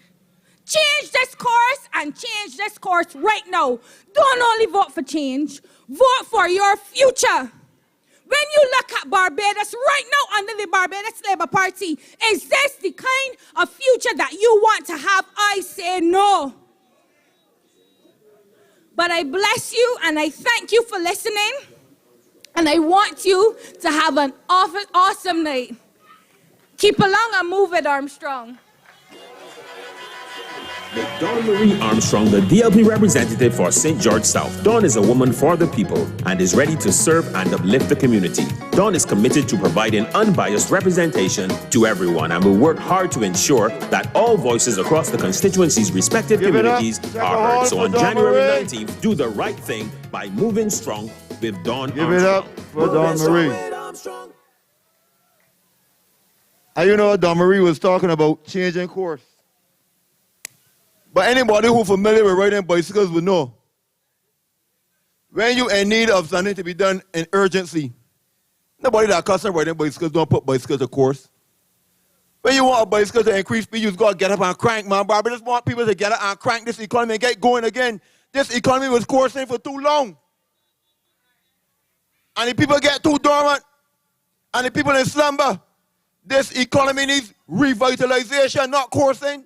Change this course and change this course right now. Don't only vote for change. Vote for your future. When you look at Barbados right now under the Barbados Labour Party, is this the kind of future that you want to have? I say no. But I bless you and I thank you for listening. And I want you to have an awesome night. Keep along and move it, Armstrong. Dawn Marie Armstrong, the DLP representative for St. George South. Dawn is a woman for the people and is ready to serve and uplift the community. Dawn is committed to providing unbiased representation to everyone and will work hard to ensure that all voices across the constituency's respective communities are heard. So on January 19th, do the right thing by moving strong with Dawn Armstrong. Give it up for Dawn Marie. And you know, Dawn Marie was talking about changing course. But anybody who's familiar with riding bicycles would know, when you're in need of something to be done in urgency, nobody that accustomed riding bicycles don't put bicycles to course. When you want a bicycle to increase speed, you just got to get up and crank, man. Barbados want people to get up and crank this economy and get going again. This economy was coursing for too long. And the people get too dormant. And the people in slumber. This economy needs revitalization, not coursing.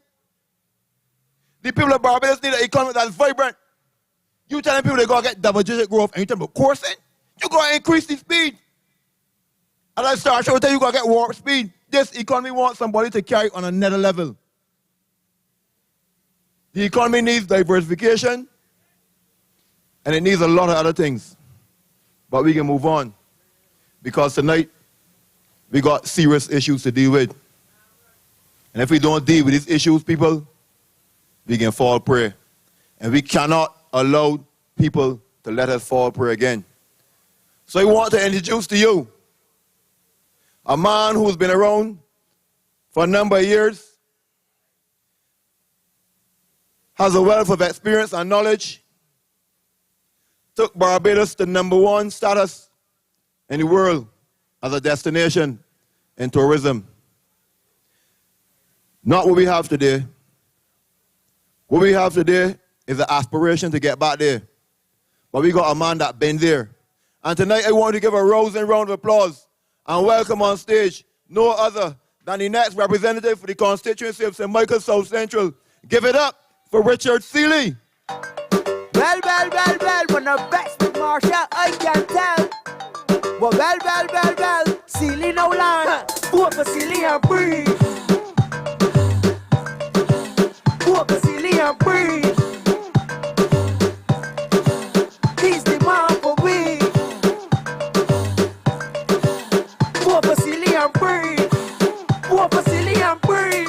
The people of Barbados need an economy that's vibrant. You telling people they're going to get double-digit growth and you telling them coursing? You're going to increase the speed. And I start to tell you, you're going to get warp speed. This economy wants somebody to carry on another level. The economy needs diversification and it needs a lot of other things. But we can move on because tonight we got serious issues to deal with. And if we don't deal with these issues, people, we can fall prey. And we cannot allow people to let us fall prey again. So I want to introduce to you a man who's been around for a number of years, has a wealth of experience and knowledge, took Barbados to #1 status in the world as a destination in tourism. Not what we have today. What we have today is an aspiration to get back there. But we got a man that been there. And tonight I want to give a rousing round of applause and welcome on stage no other than the next representative for the constituency of St. Michael South Central. Give it up for Richard Seeley. Well, when the best with Marshall, I can tell. Well, Seeley no land. Vote for Seeley and breathe. Vote for Seeley and breathe. He's the man for we. Vote for Seeley and breathe. Vote for Seeley and breathe.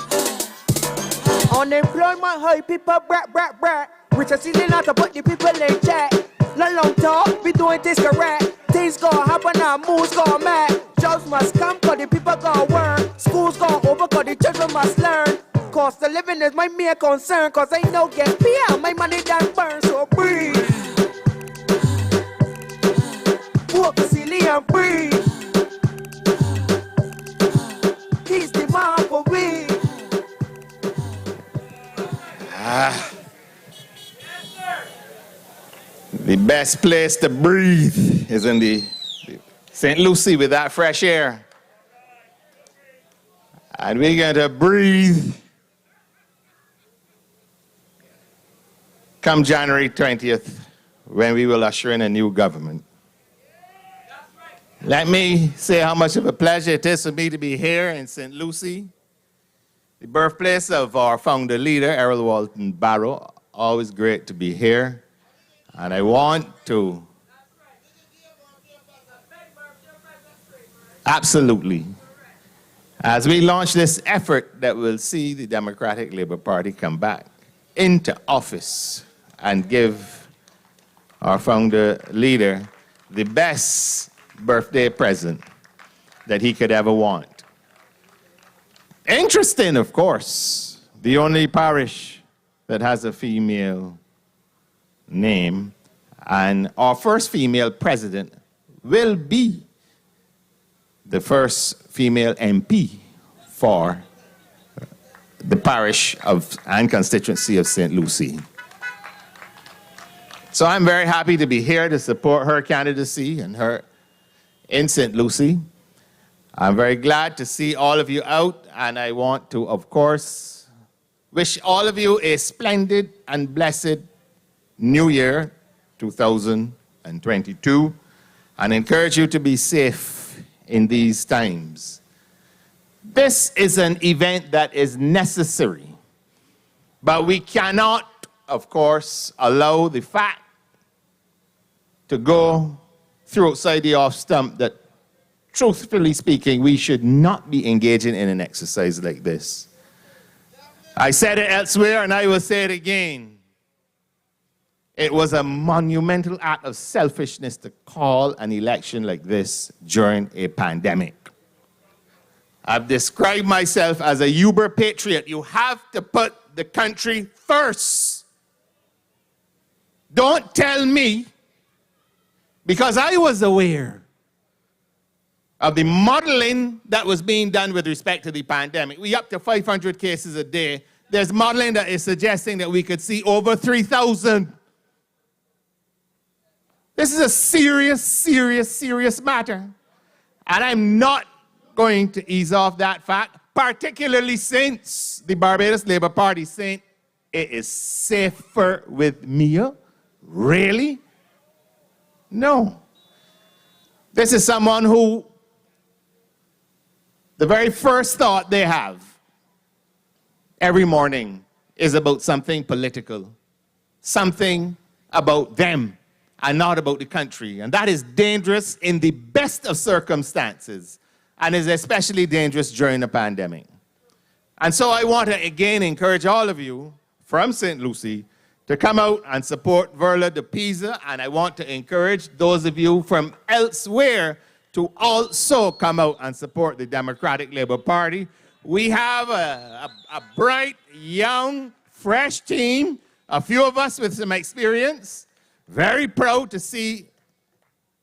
Unemployment high, people brat. Richard Seeley not to put the people in check. No long talk, we doing this correct. Things gonna happen and moves gonna make. Jobs must come cause the people gonna work. Schools gonna open cause the children must learn. Cost of living is my main concern cause I know get paid, my money done burn, so breathe. Walk the Seeley and breathe. He's the man for me. The best place to breathe is in the St. Lucie with that fresh air. And we're going to breathe come January 20th when we will usher in a new government. Let me say how much of a pleasure it is for me to be here in St. Lucie, the birthplace of our founder leader, Errol Walton Barrow. Always great to be here. And I want to absolutely, as we launch this effort that will see the Democratic Labour Party come back into office and give our founder leader the best birthday present that he could ever want. Interesting, of course, the only parish that has a female name, and our first female president will be the first female MP for the parish of and constituency of St. Lucie. So I'm very happy to be here to support her candidacy and her in St. Lucie. I'm very glad to see all of you out, and I want to, of course, wish all of you a splendid and blessed New Year 2022 and encourage you to be safe in these times. This is an event that is necessary, but we cannot, of course, allow the fact to go through outside the off stump that, truthfully speaking, we should not be engaging in an exercise like this. I said it elsewhere and I will say it again. It was a monumental act of selfishness to call an election like this during a pandemic. I've described myself as a uber patriot. You have to put the country first. Don't tell me, because I was aware of the modeling that was being done with respect to the pandemic. We up to 500 cases a day. There's modeling that is suggesting that we could see over 3,000. This is a serious matter. And I'm not going to ease off that fact, particularly since the Barbados Labour Party saying it is safer with me. Really? No. This is someone who the very first thought they have every morning is about something political, something about them, and not about the country. And that is dangerous in the best of circumstances, and is especially dangerous during a pandemic. And so I want to again encourage all of you from St. Lucie to come out and support Verla, DePeiza, and I want to encourage those of you from elsewhere to also come out and support the Democratic Labour Party. We have a bright, young, fresh team, a few of us with some experience. Very proud to see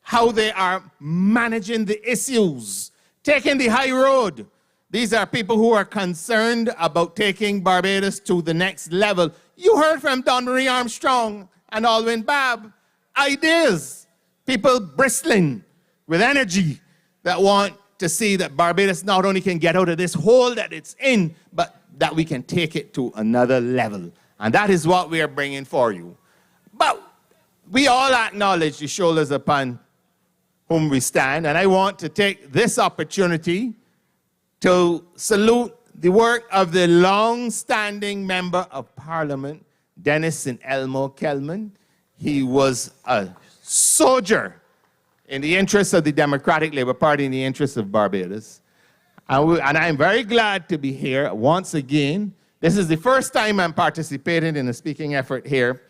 how they are managing the issues, taking the high road. These are people who are concerned about taking Barbados to the next level. You heard from Don Marie Armstrong and Alwyn Babb. Ideas, people bristling with energy that want to see that Barbados not only can get out of this hole that it's in, but that we can take it to another level. And that is what we are bringing for you. But we all acknowledge the shoulders upon whom we stand, and I want to take this opportunity to salute the work of the long-standing Member of Parliament, Dennis and Elmo Kelman. He was a soldier in the interests of the Democratic Labour Party, in the interests of Barbados. And I'm very glad to be here once again. This is the first time I'm participating in a speaking effort here.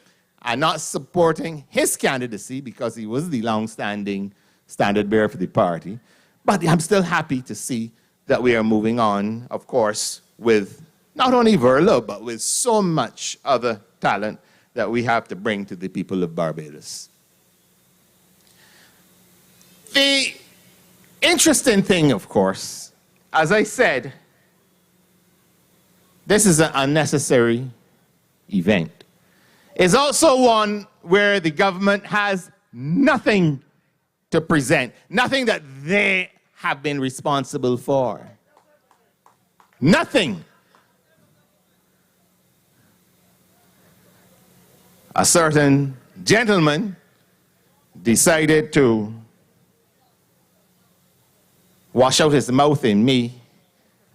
I'm not supporting his candidacy because he was the long-standing standard bearer for the party. But I'm still happy to see that we are moving on, of course, with not only Verla, but with so much other talent that we have to bring to the people of Barbados. The interesting thing, of course, as I said, this is an unnecessary event. It's also one where the government has nothing to present, nothing that they have been responsible for. Nothing. A certain gentleman decided to wash out his mouth in me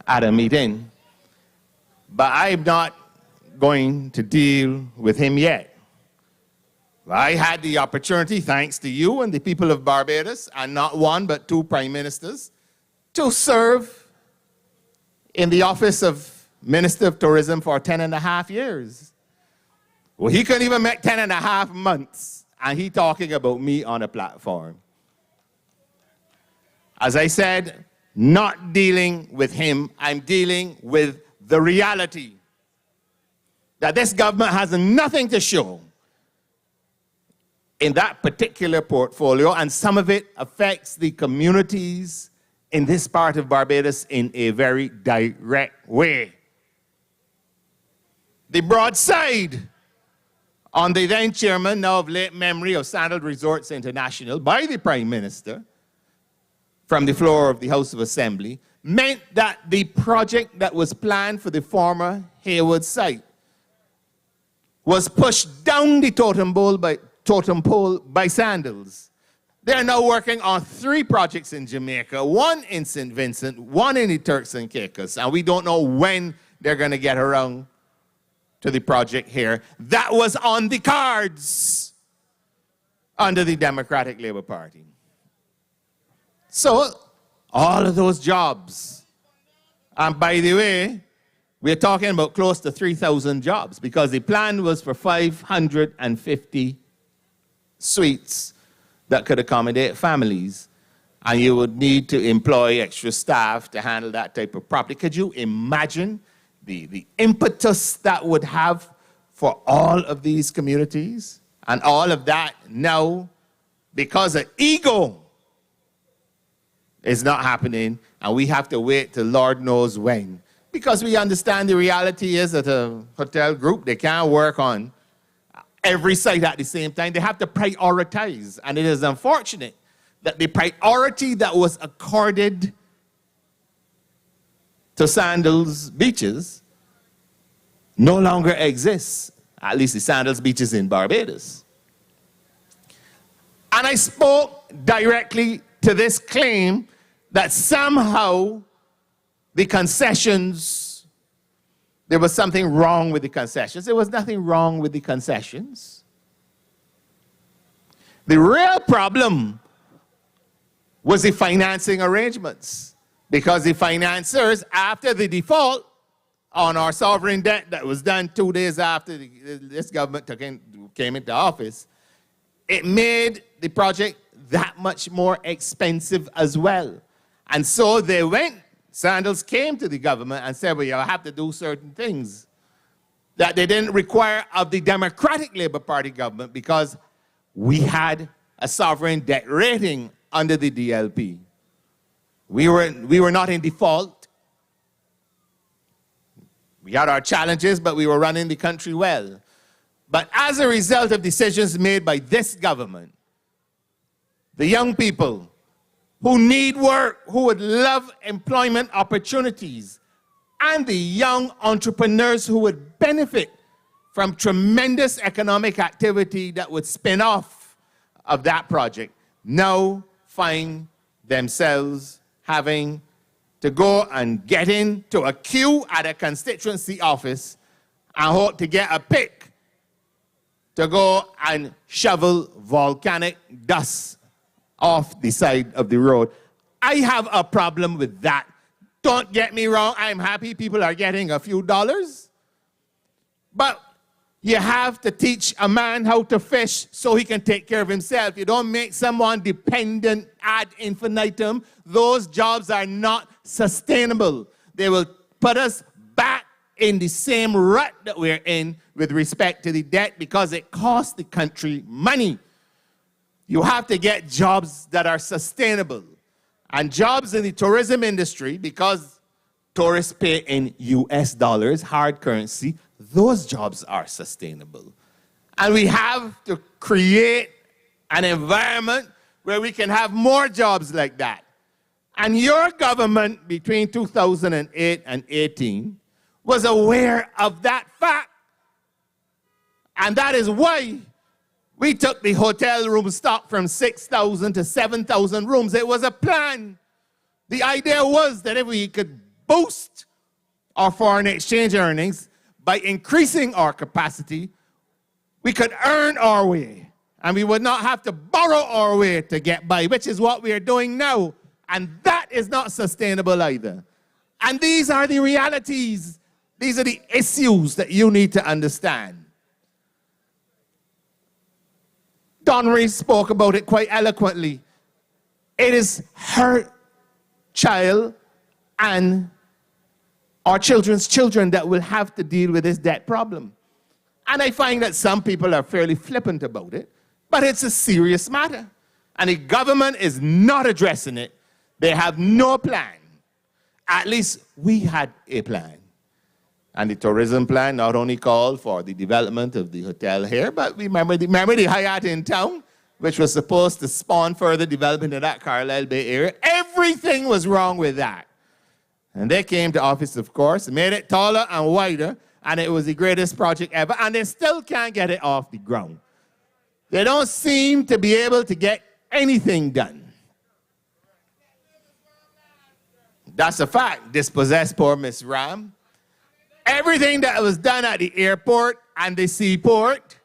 at a meeting, but I'm not going to deal with him yet. I had the opportunity, thanks to you and the people of Barbados, and not one but two prime ministers, to serve in the office of Minister of Tourism for 10.5 years. Well, he couldn't even make 10.5 months, and he talking about me on a platform. As I said, not dealing with him, I'm dealing with the reality that this government has nothing to show in that particular portfolio, and some of it affects the communities in this part of Barbados in a very direct way. The broadside on the then chairman, now of late memory, of Sandal Resorts International, by the Prime Minister, from the floor of the House of Assembly, meant that the project that was planned for the former Hayward site was pushed down the totem pole by Sandals. They're now working on 3 projects in Jamaica, 1 in St. Vincent, 1 in the Turks and Caicos, and we don't know when they're going to get around to the project here. That was on the cards under the Democratic Labour Party. So, all of those jobs, and by the way, we're talking about close to 3,000 jobs, because the plan was for 550 suites that could accommodate families, and you would need to employ extra staff to handle that type of property. Could you imagine the impetus that would have for all of these communities? And all of that now, because of ego, is not happening, and we have to wait till Lord knows when. Because we understand the reality is that a hotel group, they can't work on every site at the same time. They have to prioritize. And it is unfortunate that the priority that was accorded to Sandals beaches no longer exists, at least the Sandals beaches in Barbados. And I spoke directly to this claim that somehow the concessions, there was something wrong with the concessions. There was nothing wrong with the concessions. The real problem was the financing arrangements, because the financiers, after the default, on our sovereign debt that was done 2 days after this government came into office, it made the project that much more expensive as well. And so Sandals came to the government and said, well, you have to do certain things that they didn't require of the Democratic Labour Party government because we had a sovereign debt rating under the DLP. We were not in default. We had our challenges, but we were running the country well. But as a result of decisions made by this government, the young people who need work, who would love employment opportunities, and the young entrepreneurs who would benefit from tremendous economic activity that would spin off of that project, now find themselves having to go and get into a queue at a constituency office and hope to get a pick to go and shovel volcanic dust off the side of the road. I have a problem with that. Don't get me wrong, I'm happy people are getting a few dollars. But you have to teach a man how to fish so he can take care of himself. You don't make someone dependent ad infinitum. Those jobs are not sustainable. They will put us back in the same rut that we're in with respect to the debt because it costs the country money. You have to get jobs that are sustainable. And jobs in the tourism industry, because tourists pay in US dollars, hard currency, those jobs are sustainable. And we have to create an environment where we can have more jobs like that. And your government between 2008 and 18 was aware of that fact. And that is why we took the hotel room stock from 6,000 to 7,000 rooms. It was a plan. The idea was that if we could boost our foreign exchange earnings by increasing our capacity, we could earn our way. And we would not have to borrow our way to get by, which is what we are doing now. And that is not sustainable either. And these are the realities. These are the issues that you need to understand. Donry spoke about it quite eloquently. It is her child and our children's children that will have to deal with this debt problem. And I find that some people are fairly flippant about it, but it's a serious matter. And the government is not addressing it. They have no plan. At least we had a plan. And the tourism plan not only called for the development of the hotel here, but remember the Hyatt in town, which was supposed to spawn further development in that Carlisle Bay area. Everything was wrong with that. And they came to office, of course, made it taller and wider, and it was the greatest project ever, and they still can't get it off the ground. They don't seem to be able to get anything done. That's a fact. Dispossessed poor Miss Ram. Everything that was done at the airport and the seaport,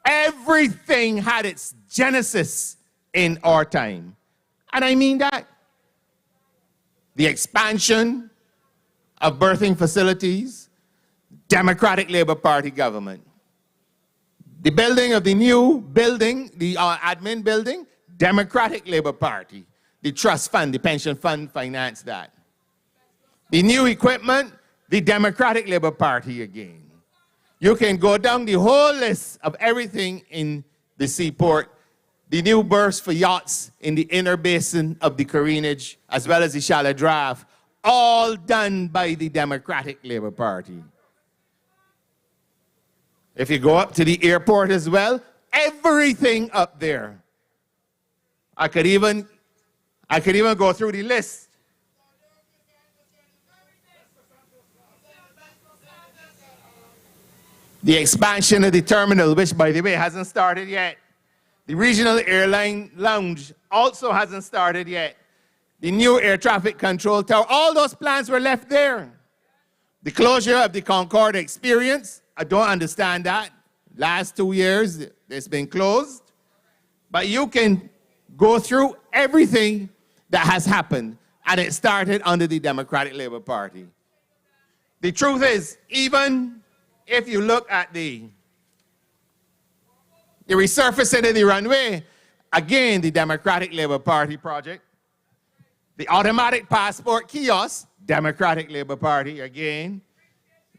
everything had its genesis in our time. And I mean that. The expansion of birthing facilities, Democratic Labour Party government. The building of the new building, the admin building, Democratic Labour Party. The trust fund, the pension fund financed that. The new equipment, the Democratic Labour Party again. You can go down the whole list of everything in the seaport. The new berths for yachts in the inner basin of the Careenage, as well as the shallow draft, all done by the Democratic Labour Party. If you go up to the airport as well, everything up there. I could even go through the list. The expansion of the terminal, which, by the way, hasn't started yet. The regional airline lounge also hasn't started yet. The new air traffic control tower, all those plans were left there. The closure of the Concorde Experience, I don't understand that. Last 2 years, it's been closed. But you can go through everything that has happened, and it started under the Democratic Labour Party. The truth is, even if you look at the resurfacing of the runway, again, the Democratic Labour Party project, the automatic passport kiosk, Democratic Labour Party again,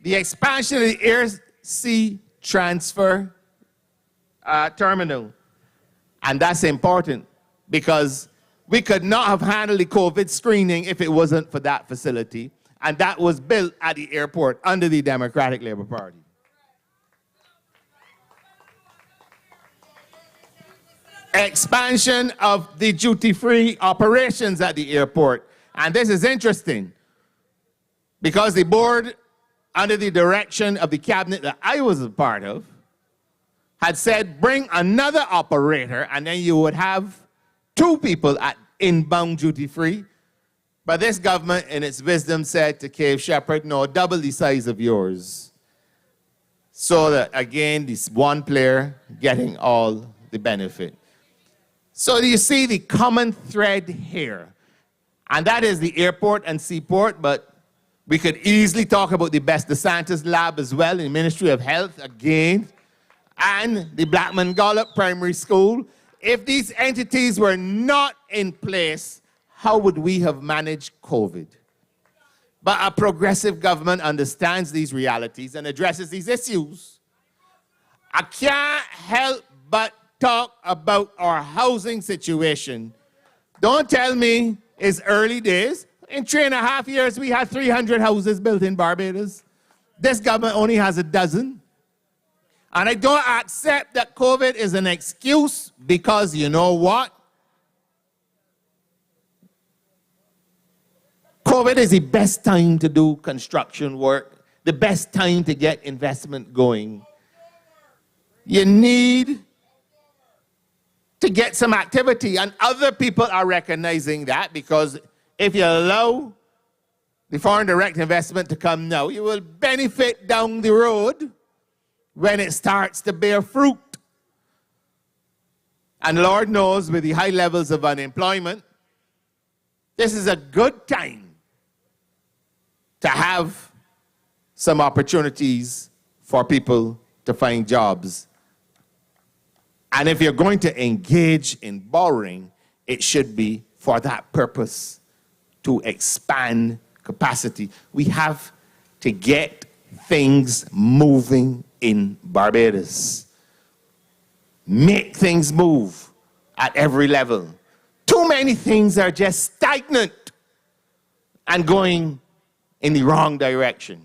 the expansion of the air-sea transfer terminal. And that's important because we could not have handled the COVID screening if it wasn't for that facility. And that was built at the airport under the Democratic Labour Party. Expansion of the duty-free operations at the airport. And this is interesting because the board, under the direction of the cabinet that I was a part of, had said, bring another operator, and then you would have 2 people at inbound duty-free. But this government, in its wisdom, said to Cave Shepherd, no, double the size of yours. So that, again, this one player getting all the benefit. So you see the common thread here. And that is the airport and seaport, but we could easily talk about the Best DeSantis lab as well in the Ministry of Health again, and the Blackman Gallup Primary School. If these entities were not in place, how would we have managed COVID? But a progressive government understands these realities and addresses these issues. I can't help but talk about our housing situation. Don't tell me it's early days. In 3.5 years, we had 300 houses built in Barbados. This government only has a dozen. And I don't accept that COVID is an excuse because you know what? COVID is the best time to do construction work, the best time to get investment going. You need to get some activity, and other people are recognizing that because if you allow the foreign direct investment to come now, you will benefit down the road when it starts to bear fruit. And Lord knows, with the high levels of unemployment, this is a good time to have some opportunities for people to find jobs. And if you're going to engage in borrowing, it should be for that purpose, to expand capacity. We have to get things moving in Barbados. Make things move at every level. Too many things are just stagnant and going in the wrong direction.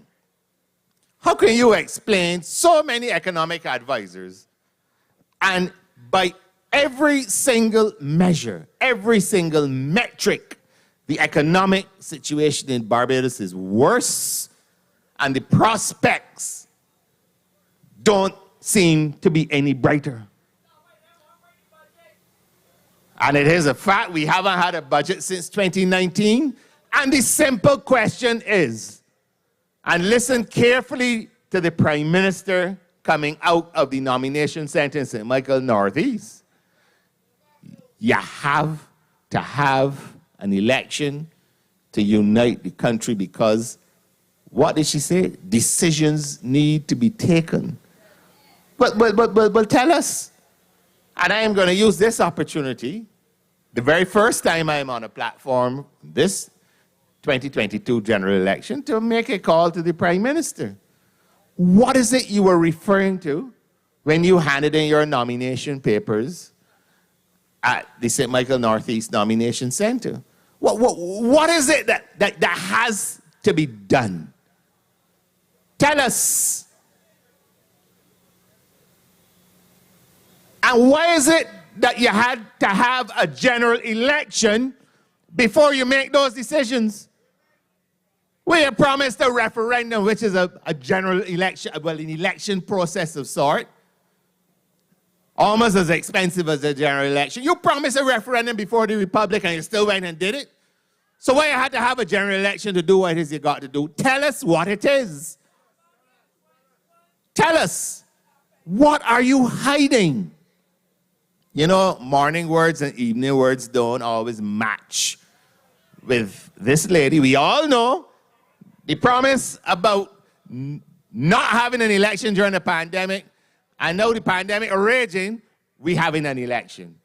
How can you explain so many economic advisors, and by every single measure, every single metric, the economic situation in Barbados is worse and the prospects don't seem to be any brighter? And it is a fact we haven't had a budget since 2019. And the simple question is, and listen carefully to the Prime Minister coming out of the nomination center in St. Michael Northeast, you have to have an election to unite the country because, what did she say? Decisions need to be taken. But tell us, and I am going to use this opportunity, the very first time I am on a platform, this 2022 general election, to make a call to the Prime Minister. What is it you were referring to when you handed in your nomination papers at the St. Michael Northeast Nomination Center? What is it that has to be done? Tell us. And why is it that you had to have a general election before you make those decisions? We have promised a referendum, which is a general election, well, an election process of sort, almost as expensive as a general election. You promised a referendum before the Republic and you still went and did it. So why you had to have a general election to do what it is you got to do? Tell us what it is. Tell us, what are you hiding? You know, morning words and evening words don't always match with this lady. We all know The promise about not having an election during the pandemic, and now the pandemic are raging, we having an election.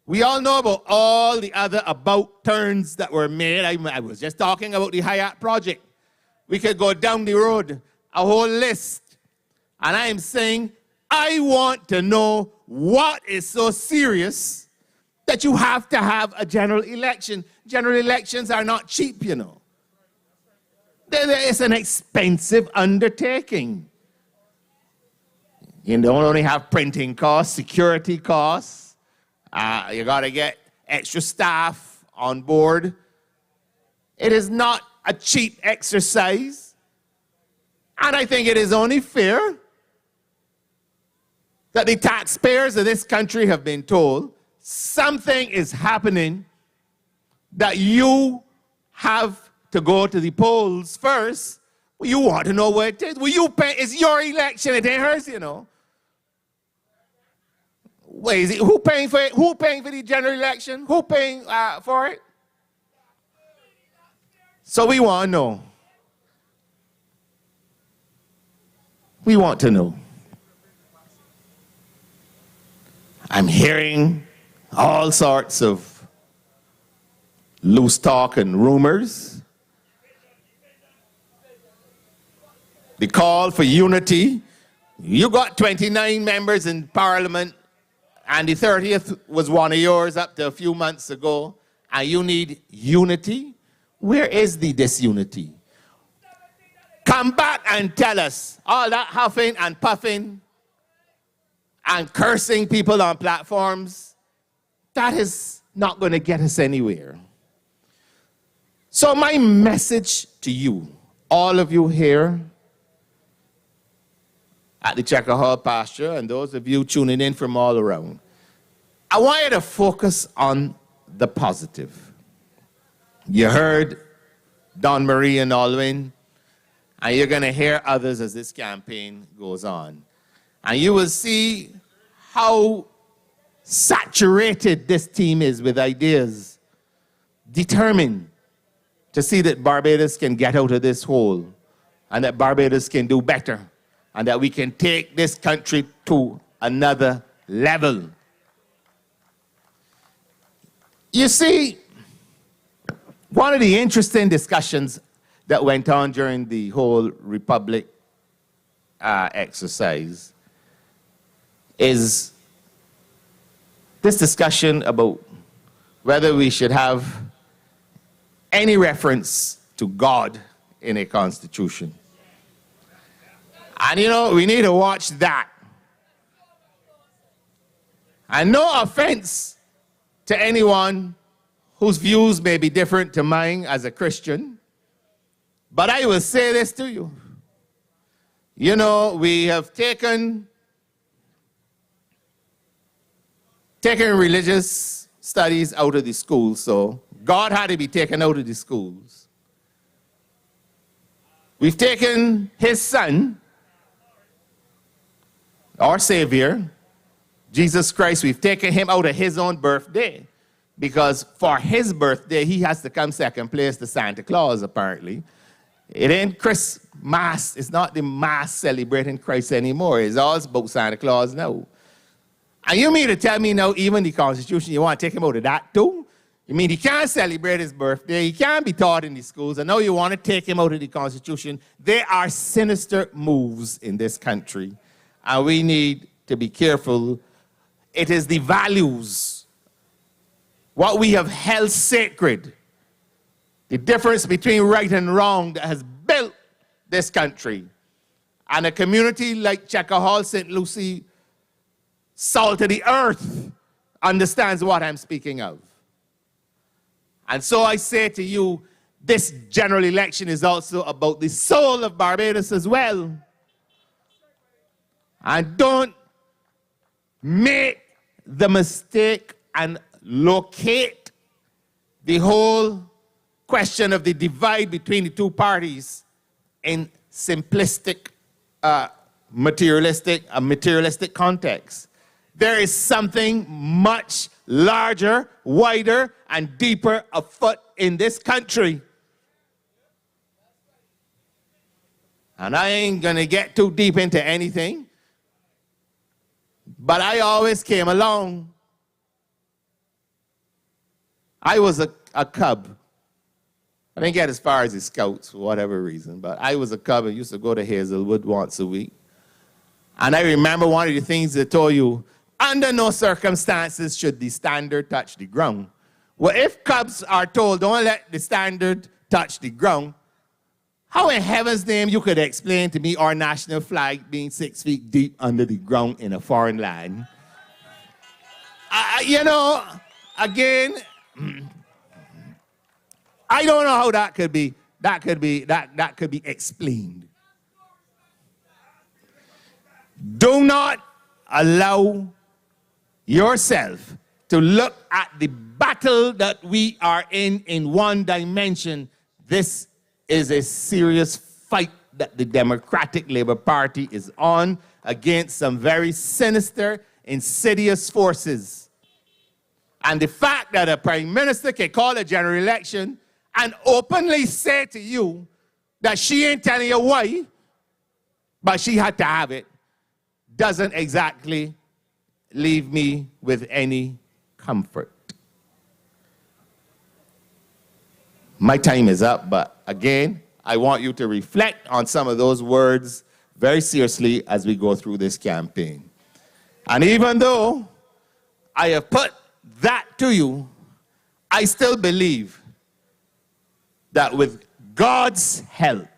We all know about all the other about turns that were made. I was just talking about the Hyatt project. We could go down the road, a whole list. And I am saying, I want to know what is so serious that you have to have a general election. General elections are not cheap, you know. It's an expensive undertaking. You don't only have printing costs, security costs. You got to get extra staff on board. It is not a cheap exercise. And I think it is only fair that the taxpayers of this country have been told something is happening, that you have to go to the polls first. Well, you want to know what it is. Well, you pay, it's your election, it ain't hers, you know. Wait, is it, who paying for it? Who paying for the general election? Who paying for it? So we want to know. We want to know. I'm hearing all sorts of loose talk and rumors. The call for unity. You got 29 members in Parliament, and the 30th was one of yours up to a few months ago, and you need unity? Where is the disunity? Come back and tell us. All that huffing and puffing and cursing people on platforms, that is not going to get us anywhere. So my message to you, all of you here at the Checker Hall pasture, and those of you tuning in from all around, I want you to focus on the positive. You heard Don Marie and Alwyn, and you're going to hear others as this campaign goes on. And you will see how saturated this team is with ideas, determined to see that Barbados can get out of this hole, and that Barbados can do better, and that we can take this country to another level. You see, one of the interesting discussions that went on during the whole Republic exercise is this discussion about whether we should have any reference to God in a constitution. And you know, we need to watch that. And no offense to anyone whose views may be different to mine as a Christian, but I will say this to you. You know, we have taken religious studies out of the schools, so God had to be taken out of the schools. We've taken his son, our Savior, Jesus Christ, we've taken him out of his own birthday, because for his birthday, he has to come second place to Santa Claus, apparently. It ain't Christmas. It's not the mass celebrating Christ anymore. It's all about Santa Claus now. And you mean to tell me now, even the Constitution, you want to take him out of that too? You mean he can't celebrate his birthday, he can't be taught in the schools, and now you want to take him out of the Constitution? There are sinister moves in this country, and we need to be careful. It is the values, what we have held sacred, the difference between right and wrong that has built this country. And a community like Checker Hall, St. Lucie, salt of the earth, understands what I'm speaking of. And so I say to you, this general election is also about the soul of Barbados as well. And don't make the mistake and locate the whole question of the divide between the two parties in simplistic, materialistic context. There is something much larger, wider, and deeper afoot in this country. And I ain't gonna get too deep into anything, but I always came along. I was a cub. I didn't get as far as the Scouts for whatever reason, but I was a cub and used to go to Hazelwood once a week. And I remember one of the things they told you, under no circumstances should the standard touch the ground. Well, if cubs are told don't let the standard touch the ground, how in heaven's name you could explain to me our national flag being 6 feet deep under the ground in a foreign land? You know, again, I don't know how that could be explained. Do not allow yourself to look at the battle that we are in one dimension. This is a serious fight that the Democratic Labour Party is on against some very sinister, insidious forces. And the fact that a prime minister can call a general election and openly say to you that she ain't telling you why, but she had to have it, doesn't exactly leave me with any comfort. My time is up, but again, I want you to reflect on some of those words very seriously as we go through this campaign. And even though I have put that to you, I still believe that with God's help,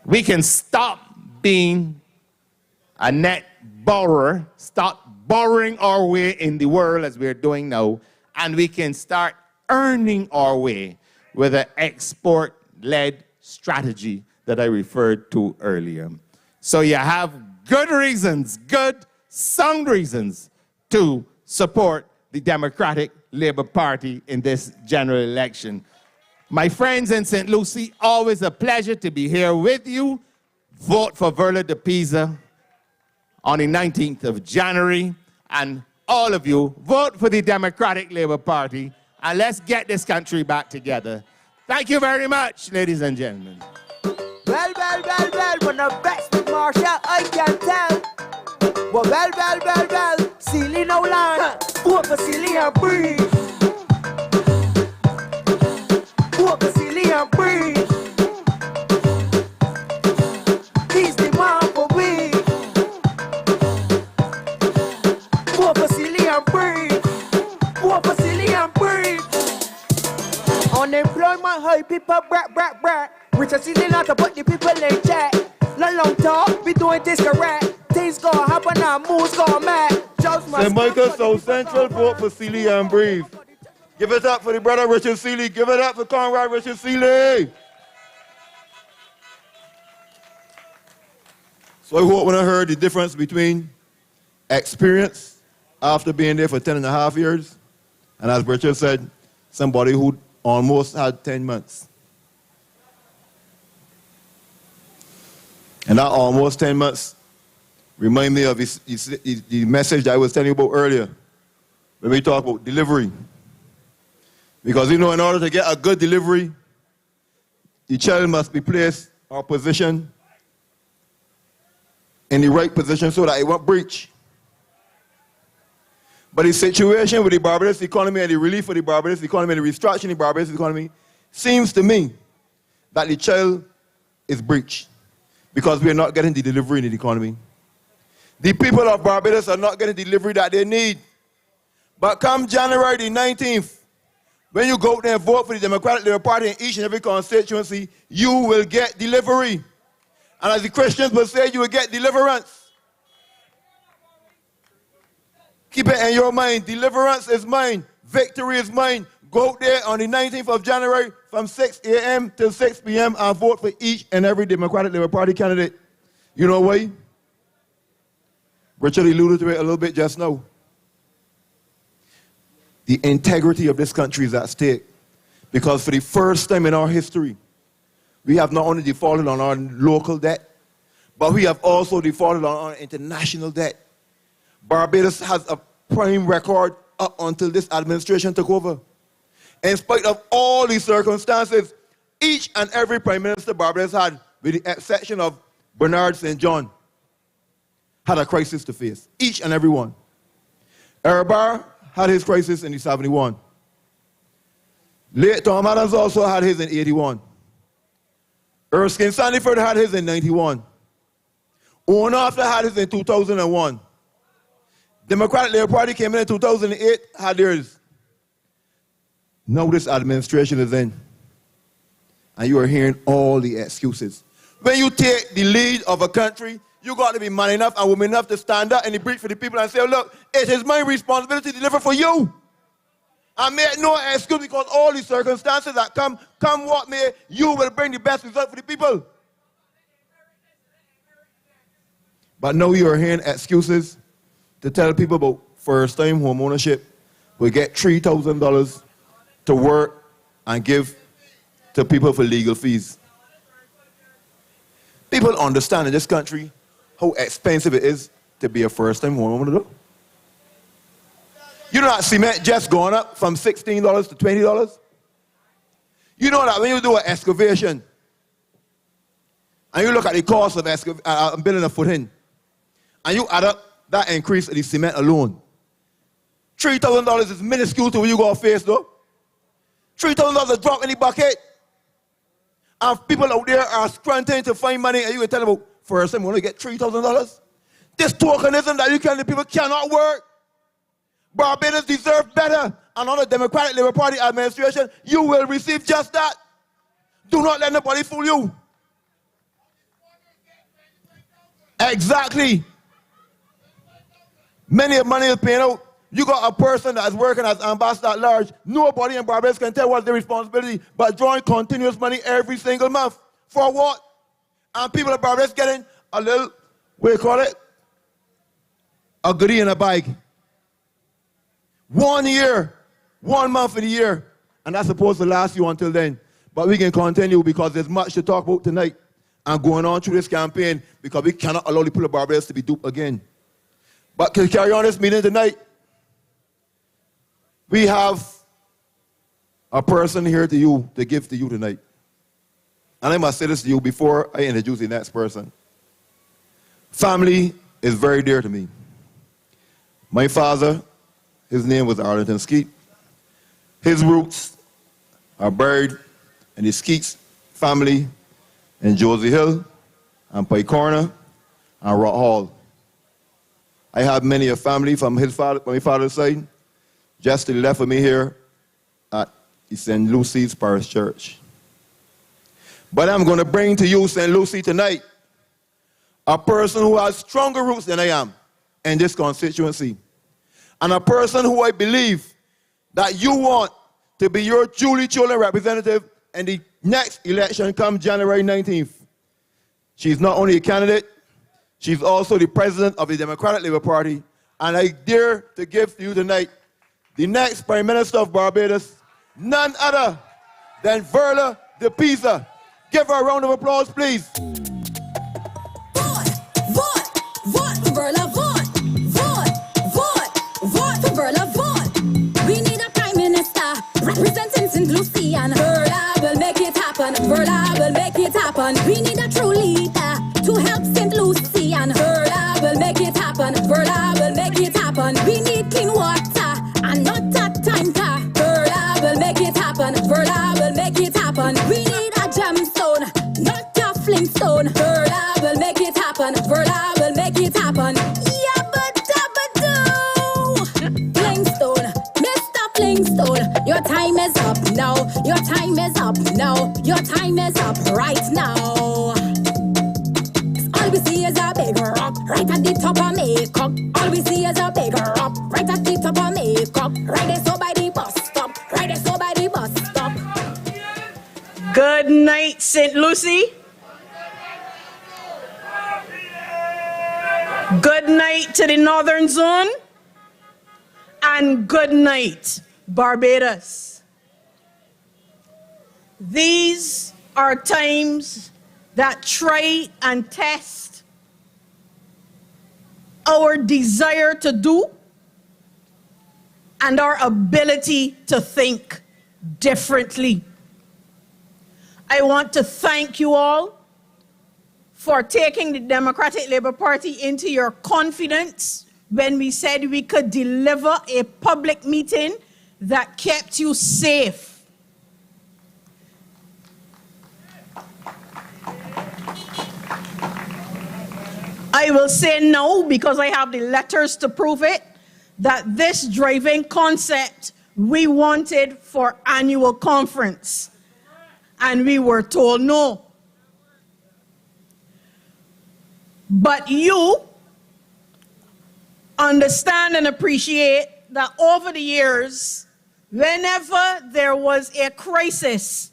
we can stop being a net borrower, stop borrowing our way in the world as we're doing now, and we can start earning our way with an export-led strategy that I referred to earlier. So you have good reasons, good, sound reasons to support the Democratic Labour Party in this general election. My friends in St. Lucie, always a pleasure to be here with you. Vote for Verla DePeiza on the 19th of January. And all of you, vote for the Democratic Labour Party, and let's get this country back together. Thank you very much, ladies and gentlemen. Well, when the best with Marshall, I can tell. Well, Sealy no line. Vote for Sealy and breathe. Vote for Sealy and breathe. He's the man for we. Vote for Sealy and breathe. Vote for Sealy and breathe. Unemployment high, people brat. Richard Sealy not to put the people in check. Long talk, we doing this correct. Things gonna happen and moves gonna mad. St. Michael South Central, vote for Sealy and breathe. Give it up for the brother Richard Sealy. Give it up for Conrad Richard Sealy. So I hope when I heard the difference between experience after being there for 10.5 years, and as Richard said, somebody who almost had 10 months. And that almost 10 months remind me of the message that I was telling you about earlier when we talk about delivery. Because you know, in order to get a good delivery, the child must be placed or positioned in the right position so that it won't breach. But the situation with the Barbados economy and the relief for the Barbados economy and the restructuring of the Barbados economy seems to me that the child is breached because we are not getting the delivery in the economy. The people of Barbados are not getting the delivery that they need. But come January the 19th, when you go out there and vote for the Democratic Labour Party in each and every constituency, you will get delivery. And as the Christians will say, you will get deliverance. Keep it in your mind. Deliverance is mine. Victory is mine. Go out there on the 19th of January from 6 a.m. till 6 p.m. and vote for each and every Democratic Labour Party candidate. You know why? Richard alluded to it a little bit just now. The integrity of this country is at stake. Because for the first time in our history, we have not only defaulted on our local debt, but we have also defaulted on our international debt. Barbados has a prime record up until this administration took over. In spite of all these circumstances, each and every prime minister Barbados had, with the exception of Bernard St. John, had a crisis to face, each and every one. Erbar had his crisis in the 71. Late Tom Adams also had his in 81. Erskine Sandiford had his in 91. Owen Arthur had his in 2001. Democratic Labour Party came in 2008, had theirs. Now this administration is in, and you are hearing all the excuses. When you take the lead of a country, you got to be man enough and woman enough to stand up in the breach for the people and say, look, it is my responsibility to deliver for you. And make no excuse, because all the circumstances that come what may, you will bring the best result for the people. But now you are hearing excuses to tell people about first-time home ownership. We get $3,000 to work and give to people for legal fees. People understand in this country how expensive it is to be a first-time homeowner, though. You know that cement just gone up from $16 to $20? You know that when you do an excavation, and you look at the cost of building a footing, and you add up that increase in the cement alone, $3,000 is minuscule to what you got to face, though. $3,000 a drop in the bucket. And people out there are scrunting to find money, and you can tell them, about, first time, we're going to get $3,000. This tokenism that you can, the people cannot work. Barbados deserve better. And under the Democratic Labour Party administration, you will receive just that. Do not let nobody fool you. Exactly. Many of money is paying out. You got a person that is working as ambassador at large. Nobody in Barbados can tell what's their responsibility, but drawing continuous money every single month. For what? And people in Barbados getting a little, what do you call it? A goodie in a bag. 1 year, 1 month in a year. And that's supposed to last you until then. But we can continue because there's much to talk about tonight and going on through this campaign, because we cannot allow the people of Barbados to be duped again. But to carry on this meeting tonight, we have a person here to give to you tonight. And I must say this to you before I introduce the next person. Family is very dear to me. My father, his name was Arlington Skeete. His roots are buried in the Skeete family in Josie Hill and Pike Corner and Rock Hall. I have many a family from my father's side, just to the left of me here at St. Lucy's Parish Church. But I'm going to bring to you, St. Lucy, tonight, a person who has stronger roots than I am in this constituency. And a person who I believe that you want to be your duly chosen representative in the next election come January 19th. She's not only a candidate, she's also the president of the Democratic Labour Party. And I dare to give to you tonight the next Prime Minister of Barbados, none other than Verla DePeiza. Give her a round of applause, please. Vote for Verla, vote for Verla, vote. We need a Prime Minister representing St. Lucy, and Verla will make it happen. Verla will make it happen. We need a true leader to help St. Lucy, and Verla will make it happen. Verla will make it happen. We need clean water and not a tanker. Verla will make it happen. Verla will make it happen. We need a gemstone, not a flintstone. Verla will make it happen. Verla will make it happen. Flintstone, Mr. Flintstone, your time is up now. Your time is up now. Your time is up right now. All we see is a big rock right at the top of makeup. All we see is a big rock right at the top of makeup. Right there so by the bus stop. Right there so by the bus stop. Good night, St. Lucy. Good night to the Northern Zone. And good night, Barbados. These are times that try and test our desire to do and our ability to think differently. I want to thank you all for taking the Democratic Labour Party into your confidence when we said we could deliver a public meeting that kept you safe. I will say no, because I have the letters to prove it, that this driving concept we wanted for annual conference, and we were told no. But you understand and appreciate that over the years, whenever there was a crisis,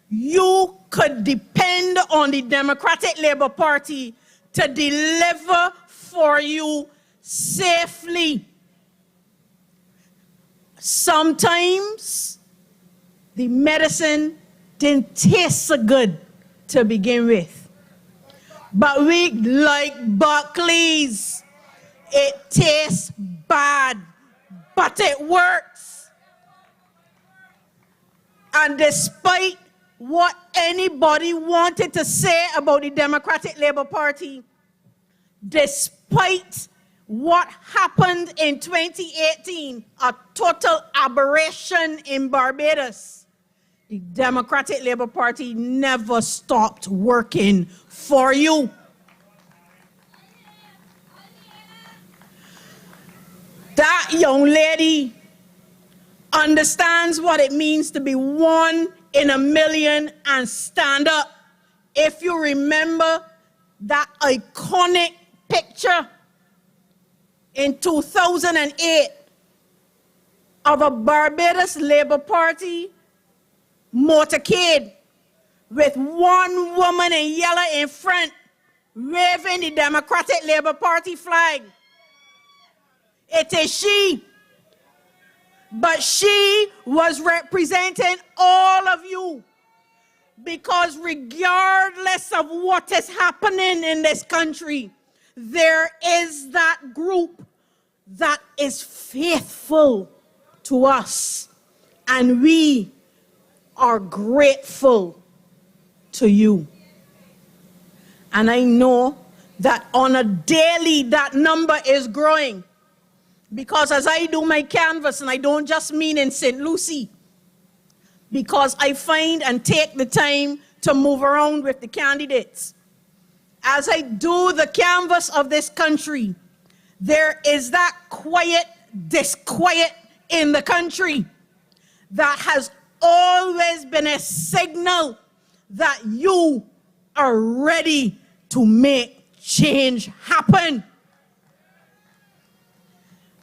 you could depend on the Democratic Labour Party to deliver for you safely. Sometimes the medicine didn't taste so good to begin with. But we like Buckley's. It tastes bad, but it works. And despite what anybody wanted to say about the Democratic Labour Party, despite what happened in 2018, a total aberration in Barbados, the Democratic Labour Party never stopped working for you. That young lady understands what it means to be one in a million and stand up. If you remember that iconic picture in 2008 of a Barbados Labour Party motorcade with one woman in yellow in front waving the Democratic Labour Party flag. It is she. But she was representing all of you, because regardless of what is happening in this country, there is that group that is faithful to us, and we are grateful to you. And I know that on a daily that number is growing, because as I do my canvass, and I don't just mean in St. Lucie, because I find and take the time to move around with the candidates. As I do the canvass of this country, there is that quiet disquiet in the country that has always been a signal that you are ready to make change happen.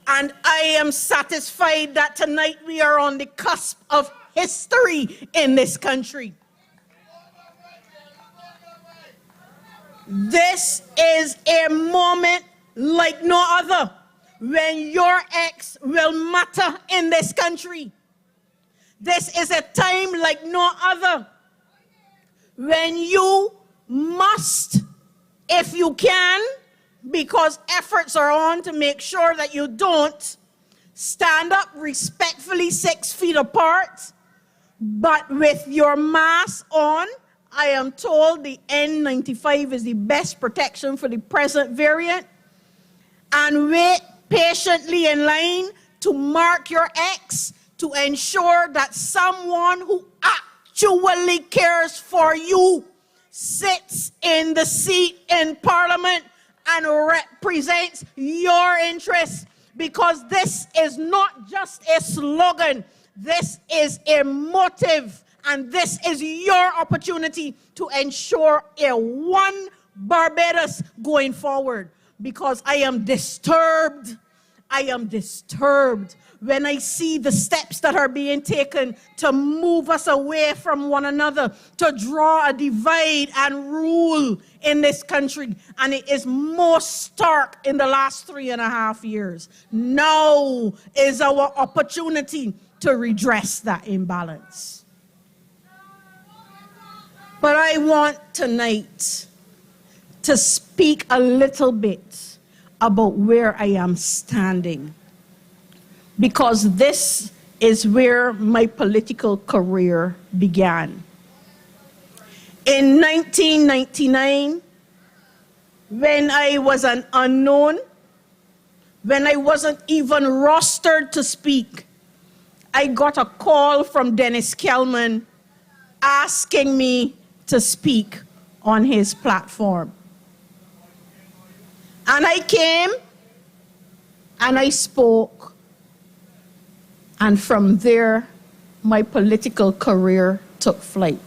And I am satisfied that tonight we are on the cusp of history in this country. This is a moment like no other when your ex will matter in this country. This is a time like no other when you must, if you can, because efforts are on to make sure that you don't, stand up respectfully 6 feet apart, but with your mask on. I am told the N95 is the best protection for the present variant. And wait patiently in line to mark your X to ensure that someone who actually cares for you sits in the seat in Parliament and represents your interests. Because this is not just a slogan, this is a motive. And this is your opportunity to ensure a one Barbados going forward. Because I am disturbed when I see the steps that are being taken to move us away from one another, to draw a divide and rule in this country. And it is most stark in the last 3.5 years. Now is our opportunity to redress that imbalance. But I want tonight to speak a little bit about where I am standing, because this is where my political career began. In 1999, when I was an unknown, when I wasn't even rostered to speak, I got a call from Dennis Kelman asking me to speak on his platform. And I came and I spoke. And from there, my political career took flight.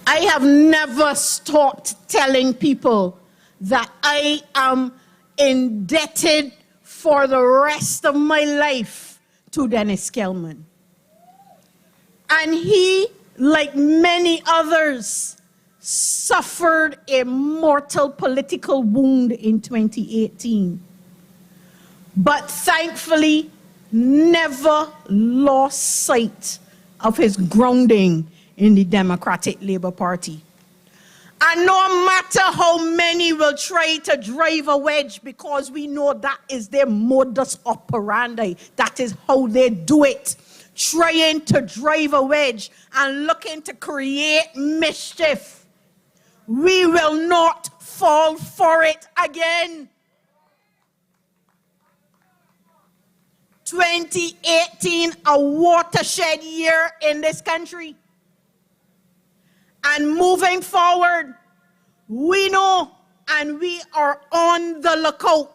I have never stopped telling people that I am indebted for the rest of my life to Dennis Kelman. And he, like many others, suffered a mortal political wound in 2018. But thankfully, never lost sight of his grounding in the Democratic Labour Party. And no matter how many will try to drive a wedge, because we know that is their modus operandi, that is how they do it, trying to drive a wedge and looking to create mischief, we will not fall for it again. 2018, a watershed year in this country. And moving forward, we know and we are on the lookout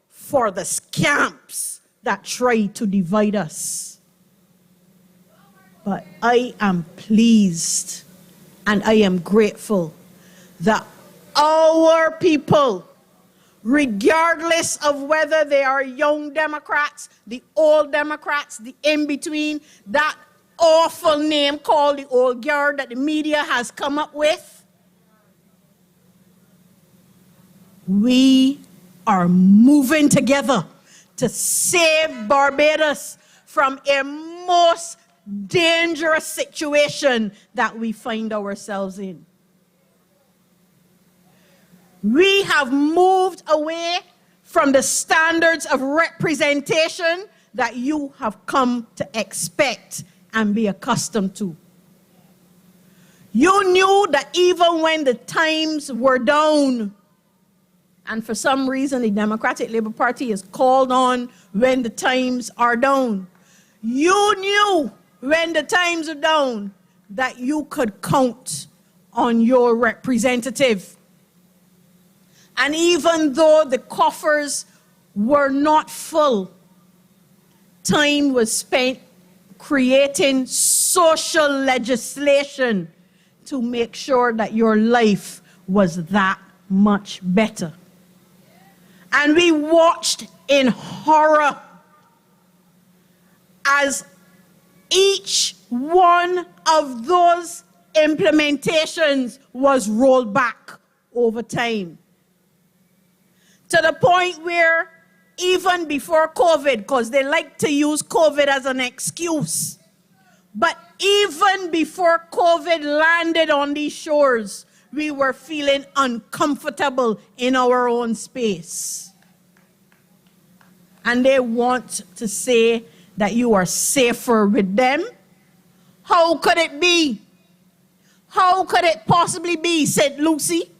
for the scamps that try to divide us. But I am pleased and I am grateful that our people, regardless of whether they are young Democrats, the old Democrats, the in-between, that awful name called the old guard that the media has come up with, we are moving together to save Barbados from a most dangerous situation that we find ourselves in. We have moved away from the standards of representation that you have come to expect and be accustomed to. You knew that even when the times were down, and for some reason the Democratic Labour Party is called on when the times are down, you knew when the times are down that you could count on your representative. And even though the coffers were not full, time was spent creating social legislation to make sure that your life was that much better. And we watched in horror as each one of those implementations was rolled back over time. To the point where even before COVID, because they like to use COVID as an excuse, but even before COVID landed on these shores, we were feeling uncomfortable in our own space. And they want to say that you are safer with them. How could it be? How could it possibly be, St. Lucie,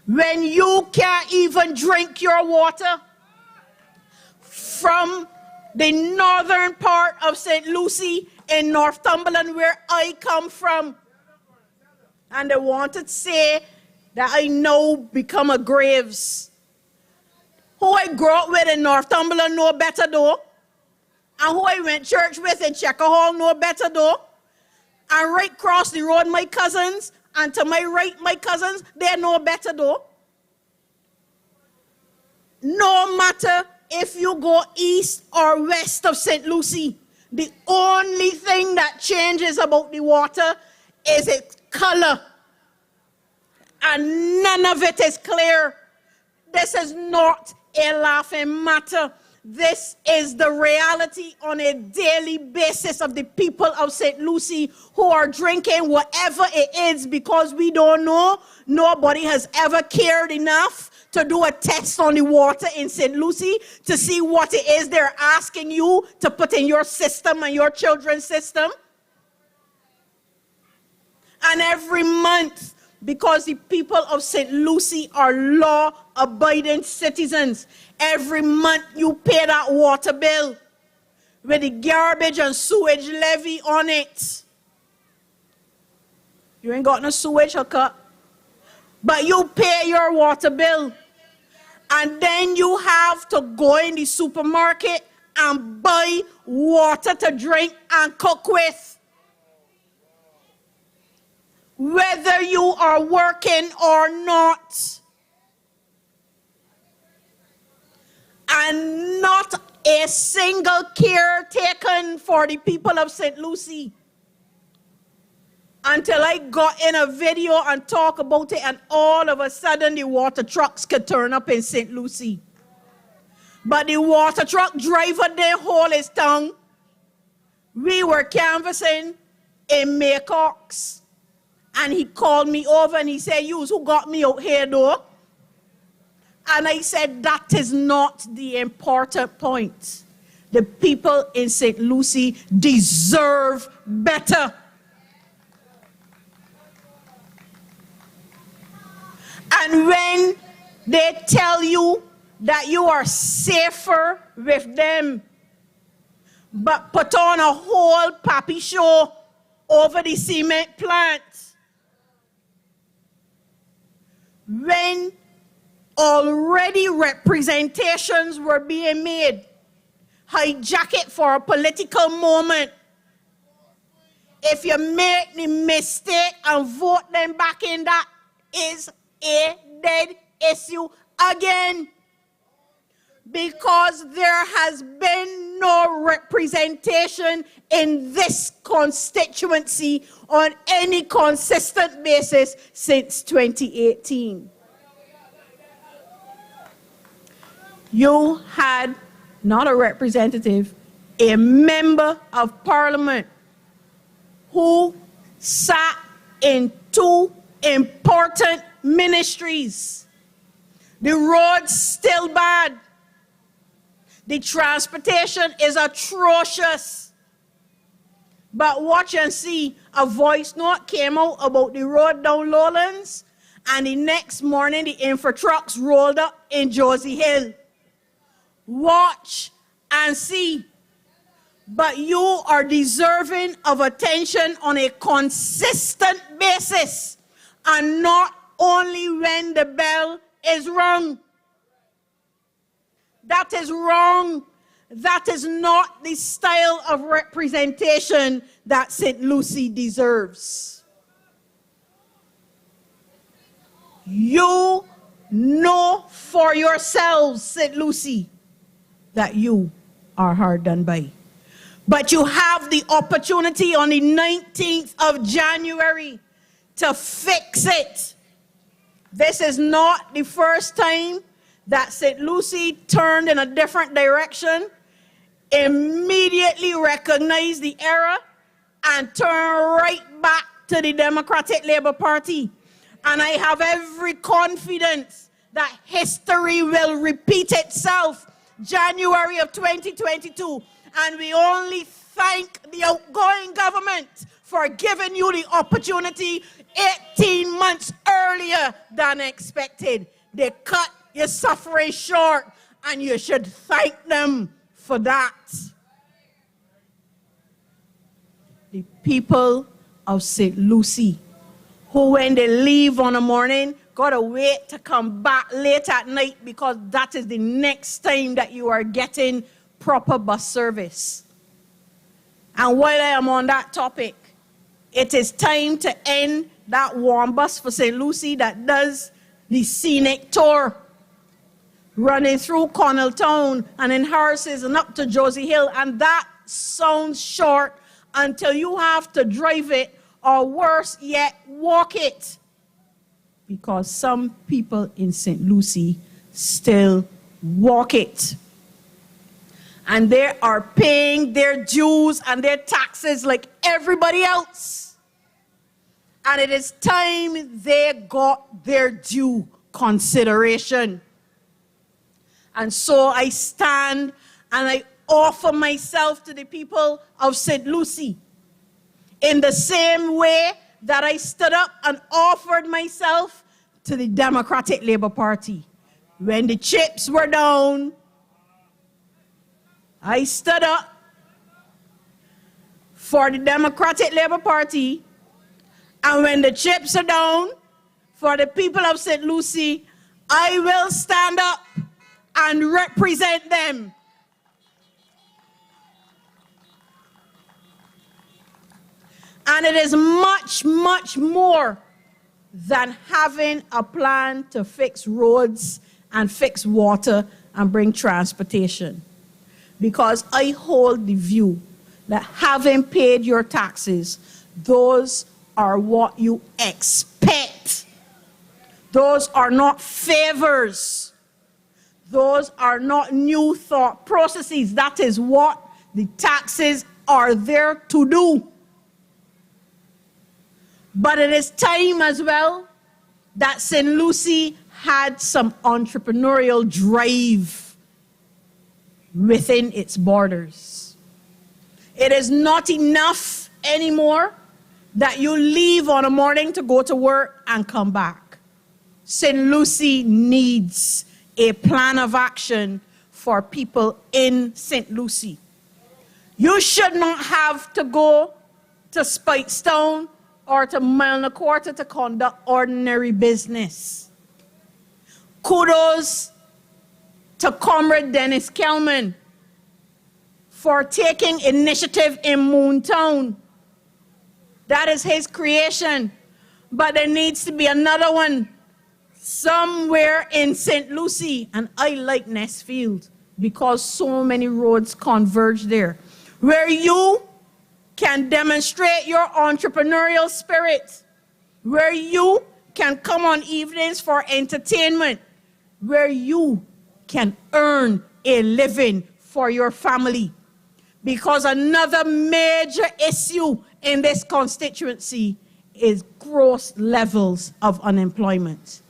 when you can't even drink your water from the northern part of St. Lucie in Northumberland, where I come from? And they wanted to say that I now become a Graves. Who I grew up with in Northumberland know better though. And who I went church with in Checker Hall know better though. And right across the road, my cousins, and to my right, my cousins, they know better though. No matter if you go east or west of St. Lucie, the only thing that changes about the water is its color. And none of it is clear. This is not a laughing matter. This is the reality on a daily basis of the people of St. Lucie who are drinking whatever it is because we don't know. Nobody has ever cared enough to do a test on the water in St. Lucie to see what it is they're asking you to put in your system and your children's system. And every month, because the people of St. Lucie are law-abiding citizens. Every month you pay that water bill with the garbage and sewage levy on it. You ain't got no sewage hookup, but you pay your water bill. And then you have to go in the supermarket and buy water to drink and cook with. Whether you are working or not. And not a single care taken for the people of St. Lucie. Until I got in a video and talk about it, and all of a sudden the water trucks could turn up in St. Lucie. But the water truck driver didn't hold his tongue. We were canvassing in Maycox, and he called me over and he said, "You who got me out here though?" And I said, that is not the important point. The people in St. Lucie deserve better. And when they tell you that you are safer with them, but put on a whole pappy show over the cement plant, when already representations were being made, hijack it for a political moment. If you make the mistake and vote them back in, that is a dead issue again, because there has been no representation in this constituency on any consistent basis since 2018. You had not a representative, a member of parliament who sat in two important ministries. The roads still bad. The transportation is atrocious. But watch and see, a voice note came out about the road down Lowlands, and the next morning the infra trucks rolled up in Josie Hill. Watch and see. But you are deserving of attention on a consistent basis, and not only when the bell is rung. That is wrong. That is not the style of representation that St. Lucie deserves. You know for yourselves, St. Lucie, that you are hard done by. But you have the opportunity on the 19th of January to fix it. This is not the first time that St. Lucie turned in a different direction, immediately recognized the error, and turned right back to the Democratic Labour Party. And I have every confidence that history will repeat itself January of 2022. And we only thank the outgoing government for giving you the opportunity 18 months earlier than expected. They cut your suffering short, and you should thank them for that. The people of St. Lucie, who when they leave on the morning, gotta wait to come back late at night, because that is the next time that you are getting proper bus service. And while I am on that topic, it is time to end that warm bus for St. Lucie that does the scenic tour, running through Connelltown and in Harris's and up to Josie Hill. And that sounds short until you have to drive it, or worse yet, walk it. Because some people in St. Lucie still walk it. And they are paying their dues and their taxes like everybody else. And it is time they got their due consideration. And so I stand and I offer myself to the people of St. Lucie in the same way that I stood up and offered myself to the Democratic Labour Party. When the chips were down, I stood up for the Democratic Labour Party, and when the chips are down for the people of St. Lucie, I will stand up and represent them. And it is much, much more than having a plan to fix roads and fix water and bring transportation. Because I hold the view that having paid your taxes, those are what you expect. Those are not favors. Those are not new thought processes. That is what the taxes are there to do. But it is time as well that St. Lucie had some entrepreneurial drive within its borders. It is not enough anymore that you leave on a morning to go to work and come back. St. Lucie needs a plan of action for people in St. Lucie. You should not have to go to Spitestone or to Mile and a Quarter to conduct ordinary business. Kudos to Comrade Dennis Kelman for taking initiative in Moontown. That is his creation. But there needs to be another one somewhere in St. Lucie. And I like Nestfield because so many roads converge there, where you can demonstrate your entrepreneurial spirit, where you can come on evenings for entertainment, where you can earn a living for your family. Because another major issue in this constituency is gross levels of unemployment.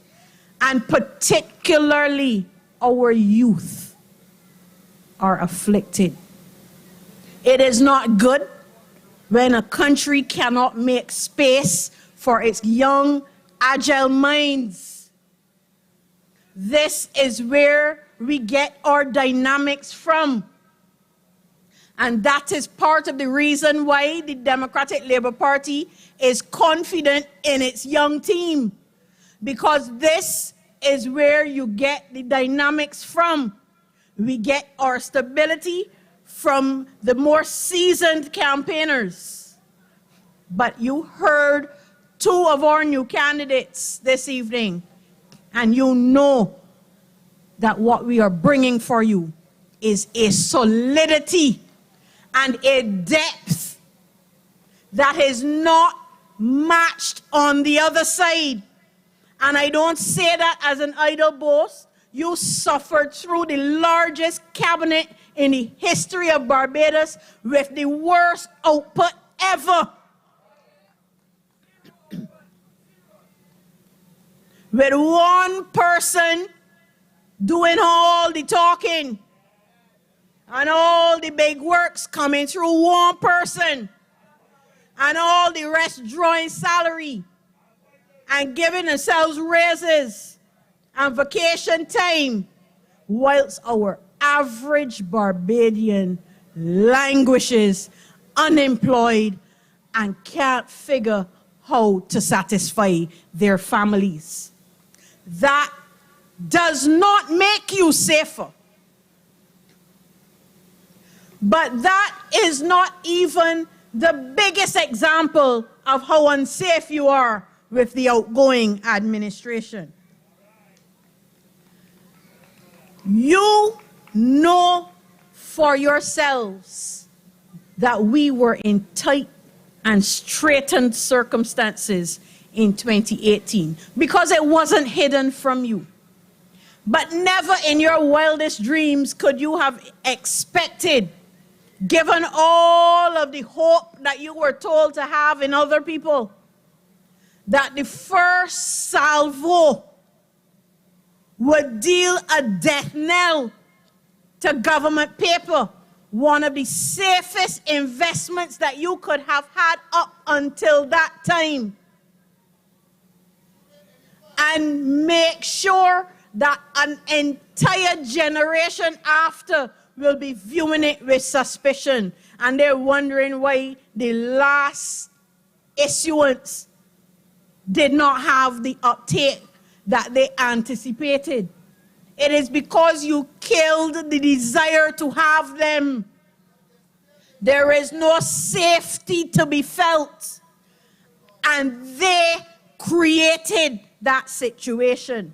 And particularly our youth are afflicted. It is not good when a country cannot make space for its young, agile minds. This is where we get our dynamics from. And that is part of the reason why the Democratic Labour Party is confident in its young team. Because this is where you get the dynamics from. We get our stability from the more seasoned campaigners. But you heard two of our new candidates this evening, and you know that what we are bringing for you is a solidity and a depth that is not matched on the other side. And I don't say that as an idle boast. You suffered through the largest cabinet in the history of Barbados with the worst output ever. With one person doing all the talking and all the big works coming through one person and all the rest drawing salary and giving themselves raises and vacation time, whilst our average Barbadian languishes, unemployed, and can't figure how to satisfy their families. That does not make you safer. But that is not even the biggest example of how unsafe you are with the outgoing administration. You know for yourselves that we were in tight and straitened circumstances in 2018 because it wasn't hidden from you. But never in your wildest dreams could you have expected, given all of the hope that you were told to have in other people, that the first salvo would deal a death knell to government paper, one of the safest investments that you could have had up until that time. and make sure that an entire generation after will be viewing it with suspicion. And they're wondering why the last issuance did not have the uptake that they anticipated. It is because you killed the desire to have them. There is no safety to be felt. And they created that situation.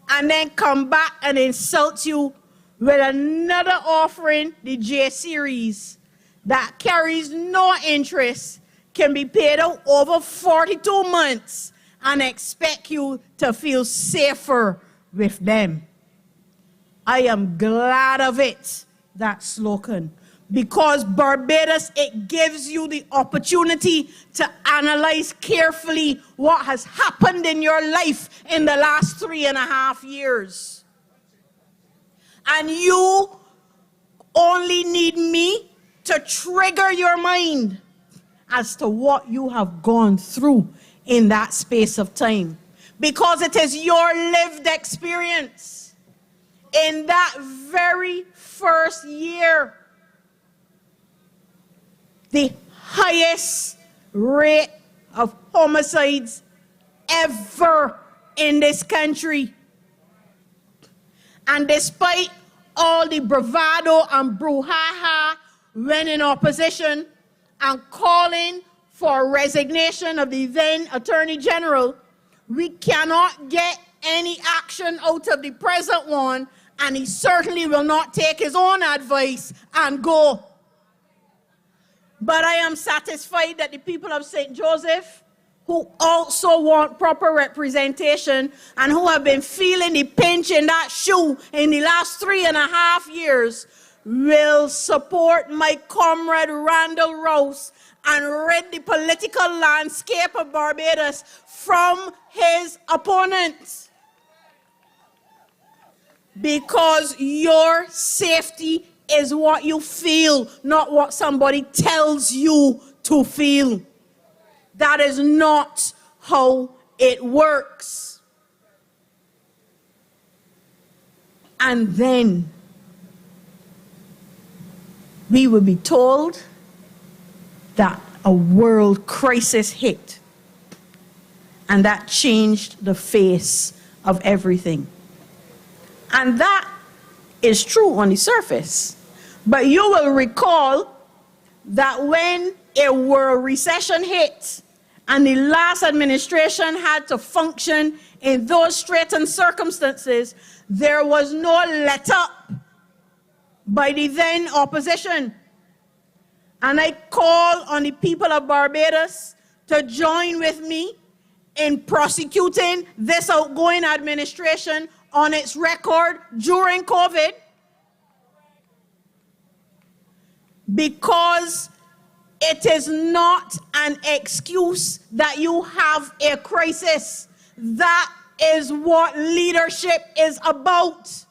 And then come back and insult you with another offering, the J series, that carries no interest, can be paid out over 42 months, and expect you to feel safer with them. I am glad of it, that slogan, because Barbados, it gives you the opportunity to analyze carefully what has happened in your life in the last 3.5 years. And you only need me to trigger your mind as to what you have gone through in that space of time. Because it is your lived experience. In that very first year, the highest rate of homicides ever in this country. And despite all the bravado and brouhaha when in opposition and calling for resignation of the then Attorney General, we cannot get any action out of the present one, and he certainly will not take his own advice and go. But I am satisfied that the people of St. Joseph, who also want proper representation and who have been feeling the pinch in that shoe in the last 3.5 years, will support my comrade Randall Rouse and rid the political landscape of Barbados from his opponents. Because your safety is what you feel, not what somebody tells you to feel. That is not how it works. And then we will be told that a world crisis hit, and that changed the face of everything. And that is true on the surface. But you will recall that when a world recession hit and the last administration had to function in those straitened circumstances, there was no let up by the then opposition. And I call on the people of Barbados to join with me in prosecuting this outgoing administration on its record during COVID, because it is not an excuse that you have a crisis. That is what leadership is about.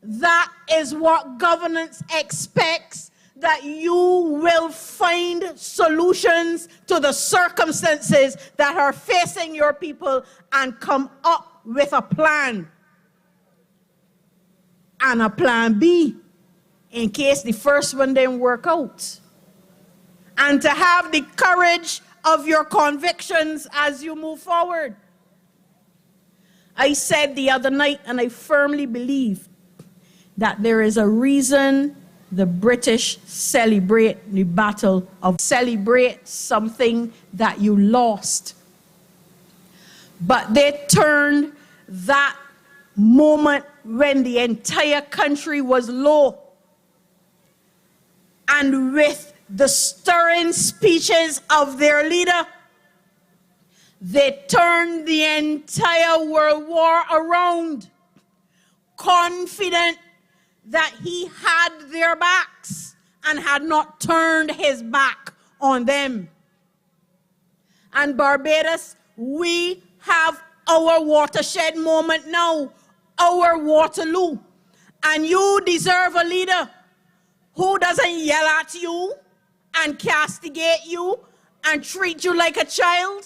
That is what governance expects, that you will find solutions to the circumstances that are facing your people and come up with a plan. And a plan B in case the first one didn't work out. And to have the courage of your convictions as you move forward. I said the other night, and I firmly believe, that there is a reason the British celebrate the battle of celebrate something that you lost. But they turned that moment when the entire country was low, and with the stirring speeches of their leader, they turned the entire world war around, confident that he had their backs and had not turned his back on them. And Barbados, we have our watershed moment now, our Waterloo. And you deserve a leader who doesn't yell at you and castigate you and treat you like a child.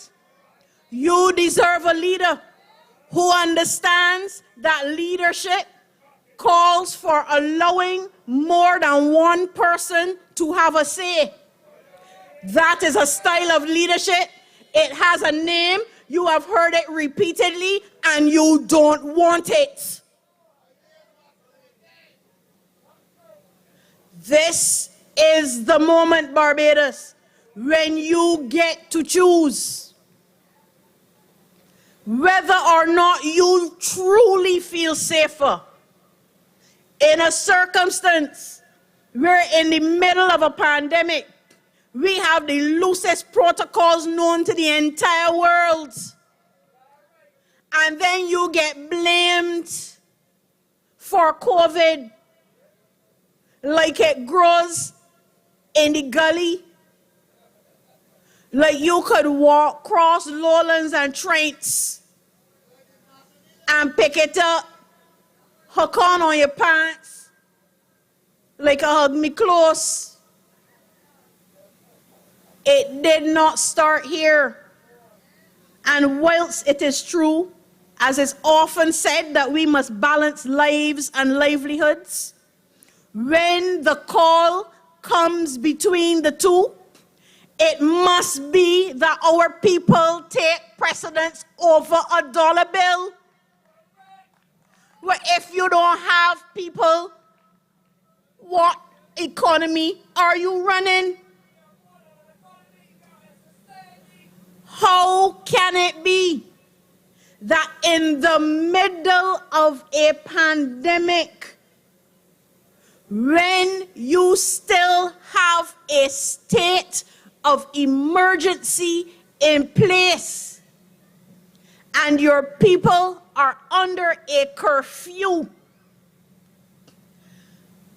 You deserve a leader who understands that leadership calls for allowing more than one person to have a say. That is a style of leadership. It has a name. You have heard it repeatedly, and you don't want it. This is the moment, Barbados, when you get to choose whether or not you truly feel safer in a circumstance where in the middle of a pandemic, we have the loosest protocols known to the entire world. And then you get blamed for COVID like it grows in the gully. Like you could walk across lowlands and Trents and pick it up, hook on your pants, like a hug me close. It did not start here. And whilst it is true, as is often said, that we must balance lives and livelihoods, when the call comes between the two, it must be that our people take precedence over a dollar bill. Well, if you don't have people, what economy are you running? How can it be that in the middle of a pandemic, when you still have a state of emergency in place and your people are under a curfew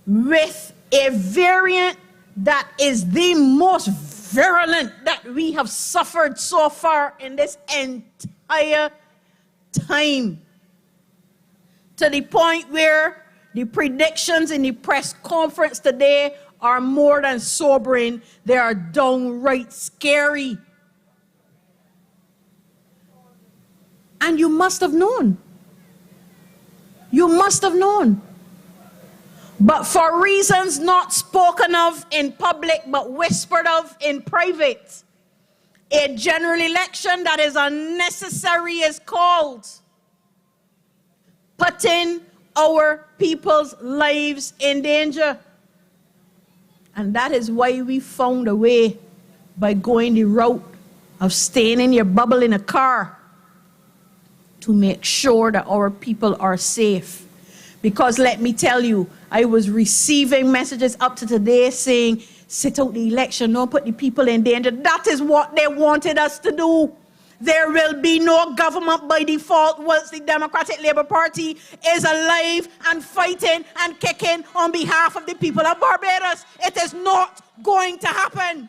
with a variant that is the most virulent that we have suffered so far in this entire time, to the point where the predictions in the press conference today are more than sobering. They are downright scary. And you must have known. You must have known. But for reasons not spoken of in public but whispered of in private, a general election that is unnecessary is called, putting our people's lives in danger. And that is why we found a way by going the route of staying in your bubble in a car to make sure that our people are safe. Because let me tell you, I was receiving messages up to today saying, sit out the election, don't put the people in danger. That is what they wanted us to do. There will be no government by default once the Democratic Labour Party is alive and fighting and kicking on behalf of the people of Barbados. It is not going to happen.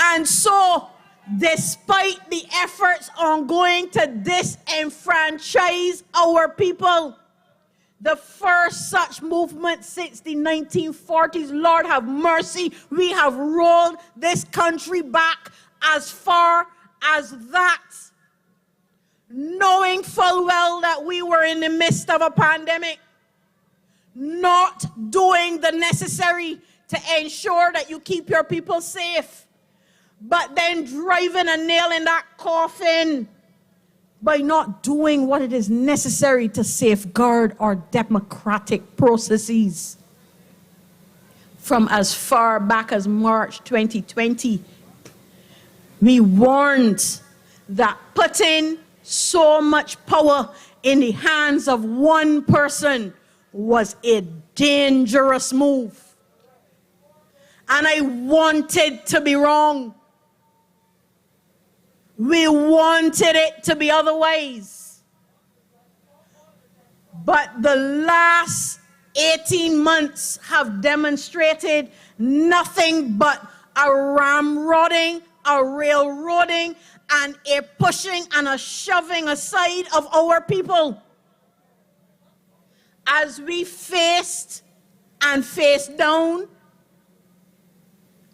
And so, despite the efforts ongoing to disenfranchise our people, the first such movement since the 1940s, Lord have mercy, we have rolled this country back as far as that, knowing full well that we were in the midst of a pandemic, not doing the necessary to ensure that you keep your people safe, but then driving a nail in that coffin by not doing what it is necessary to safeguard our democratic processes. From as far back as March 2020, we warned that putting so much power in the hands of one person was a dangerous move. And I wanted to be wrong. We wanted it to be otherwise. But the last 18 months have demonstrated nothing but a ramrodding, a railroading, and a pushing and a shoving aside of our people. As we faced and faced down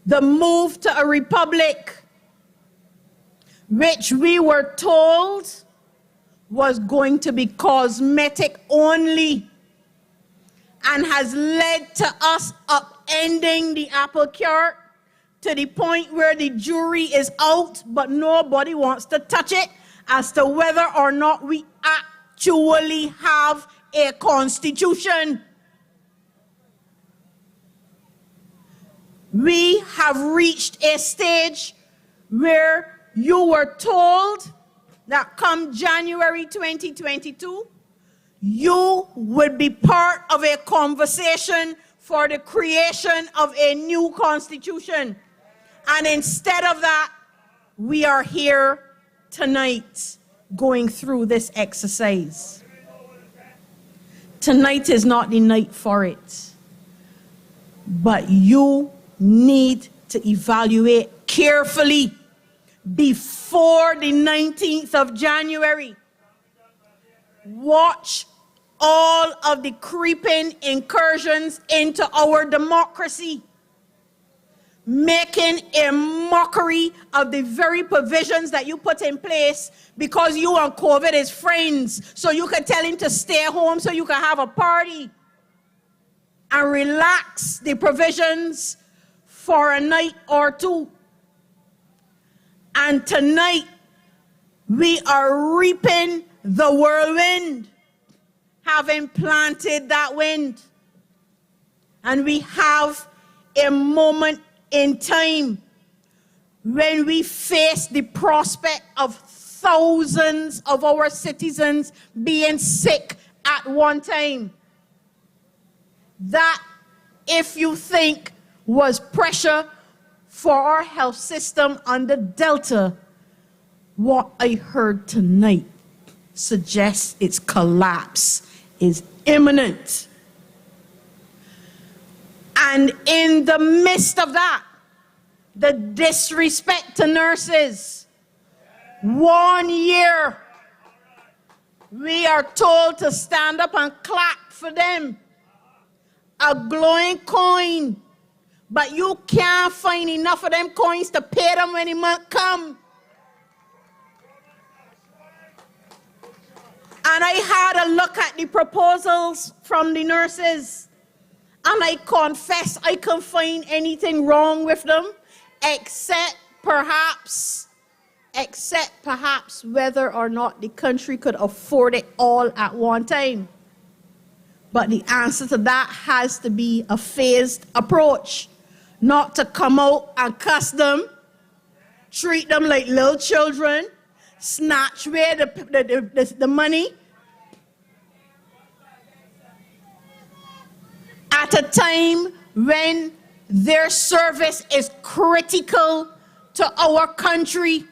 the move to a republic, which we were told was going to be cosmetic only, and has led to us upending the apple cart to the point where the jury is out, but nobody wants to touch it as to whether or not we actually have a constitution. We have reached a stage where you were told that come January 2022, you would be part of a conversation for the creation of a new constitution. And instead of that, we are here tonight going through this exercise. Tonight is not the night for it. But you need to evaluate carefully before the 19th of January. Watch all of the creeping incursions into our democracy, making a mockery of the very provisions that you put in place because you and COVID is friends. So you can tell him to stay home so you can have a party and relax the provisions for a night or two. And tonight, we are reaping the whirlwind, having planted that wind. And we have a moment in time when we face the prospect of thousands of our citizens being sick at one time. That, if you think, was pressure for our health system under Delta, what I heard tonight suggests its collapse is imminent. And in the midst of that, the disrespect to nurses. 1 year, we are told to stand up and clap for them. A glowing coin. But you can't find enough of them coins to pay them when the month come. And I had a look at the proposals from the nurses, and I confess I can't find anything wrong with them, except perhaps whether or not the country could afford it all at one time. But the answer to that has to be a phased approach, not to come out and cuss them, treat them like little children, snatch away the money. At a time when their service is critical to our country,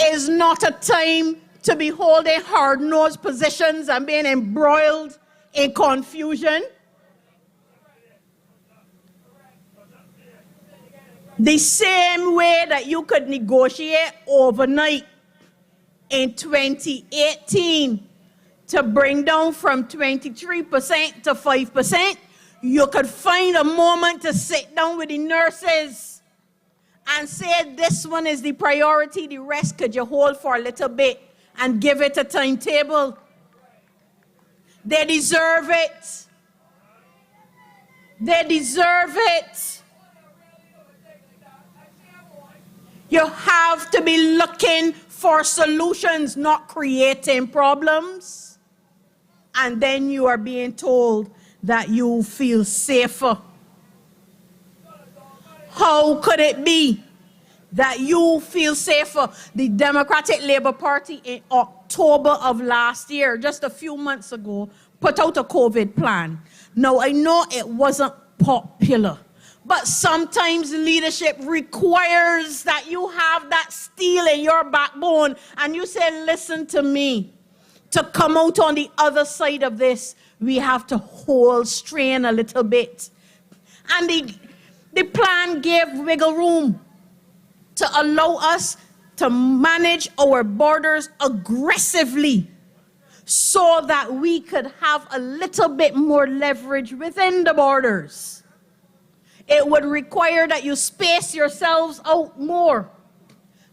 is not a time to be holding hard-nosed positions and being embroiled in confusion. The same way that you could negotiate overnight in 2018 to bring down from 23% to 5%, you could find a moment to sit down with the nurses and say, this one is the priority, the rest could you hold for a little bit and give it a timetable. They deserve it. They deserve it. You have to be looking for solutions, not creating problems. And then you are being told that you feel safer. How could it be that you feel safer? The Democratic Labour Party in October of last year, just a few months ago, put out a COVID plan. Now, I know it wasn't popular, but sometimes leadership requires that you have that steel in your backbone and you say, listen to me. To come out on the other side of this, we have to hold strain a little bit. And the plan gave wiggle room to allow us to manage our borders aggressively so that we could have a little bit more leverage within the borders. It would require that you space yourselves out more.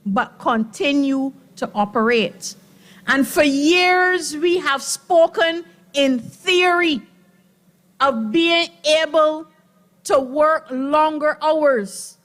but continue to operate. And for years, we have spoken in theory of being able to work longer hours.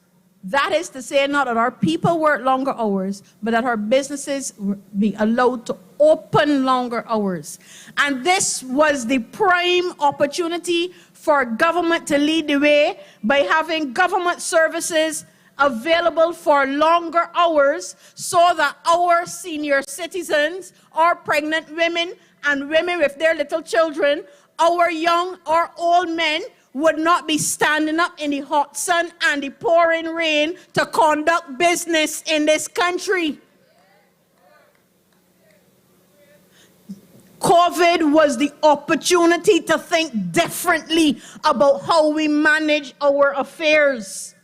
That is to say, not that our people work longer hours, but that our businesses be allowed to open longer hours. And this was the prime opportunity for government to lead the way by having government services available for longer hours so that our senior citizens, our pregnant women and women with their little children, our young or old men would not be standing up in the hot sun and the pouring rain to conduct business in this country. COVID was the opportunity to think differently about how we manage our affairs.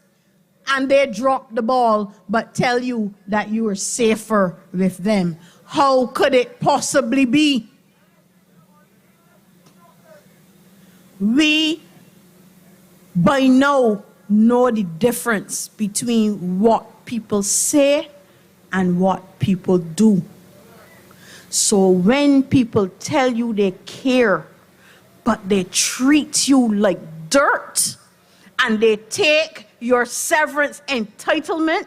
And they dropped the ball, but tell you that you are safer with them. How could it possibly be? We, by now, know the difference between what people say and what people do. So when people tell you they care, but they treat you like dirt, and they take your severance entitlement,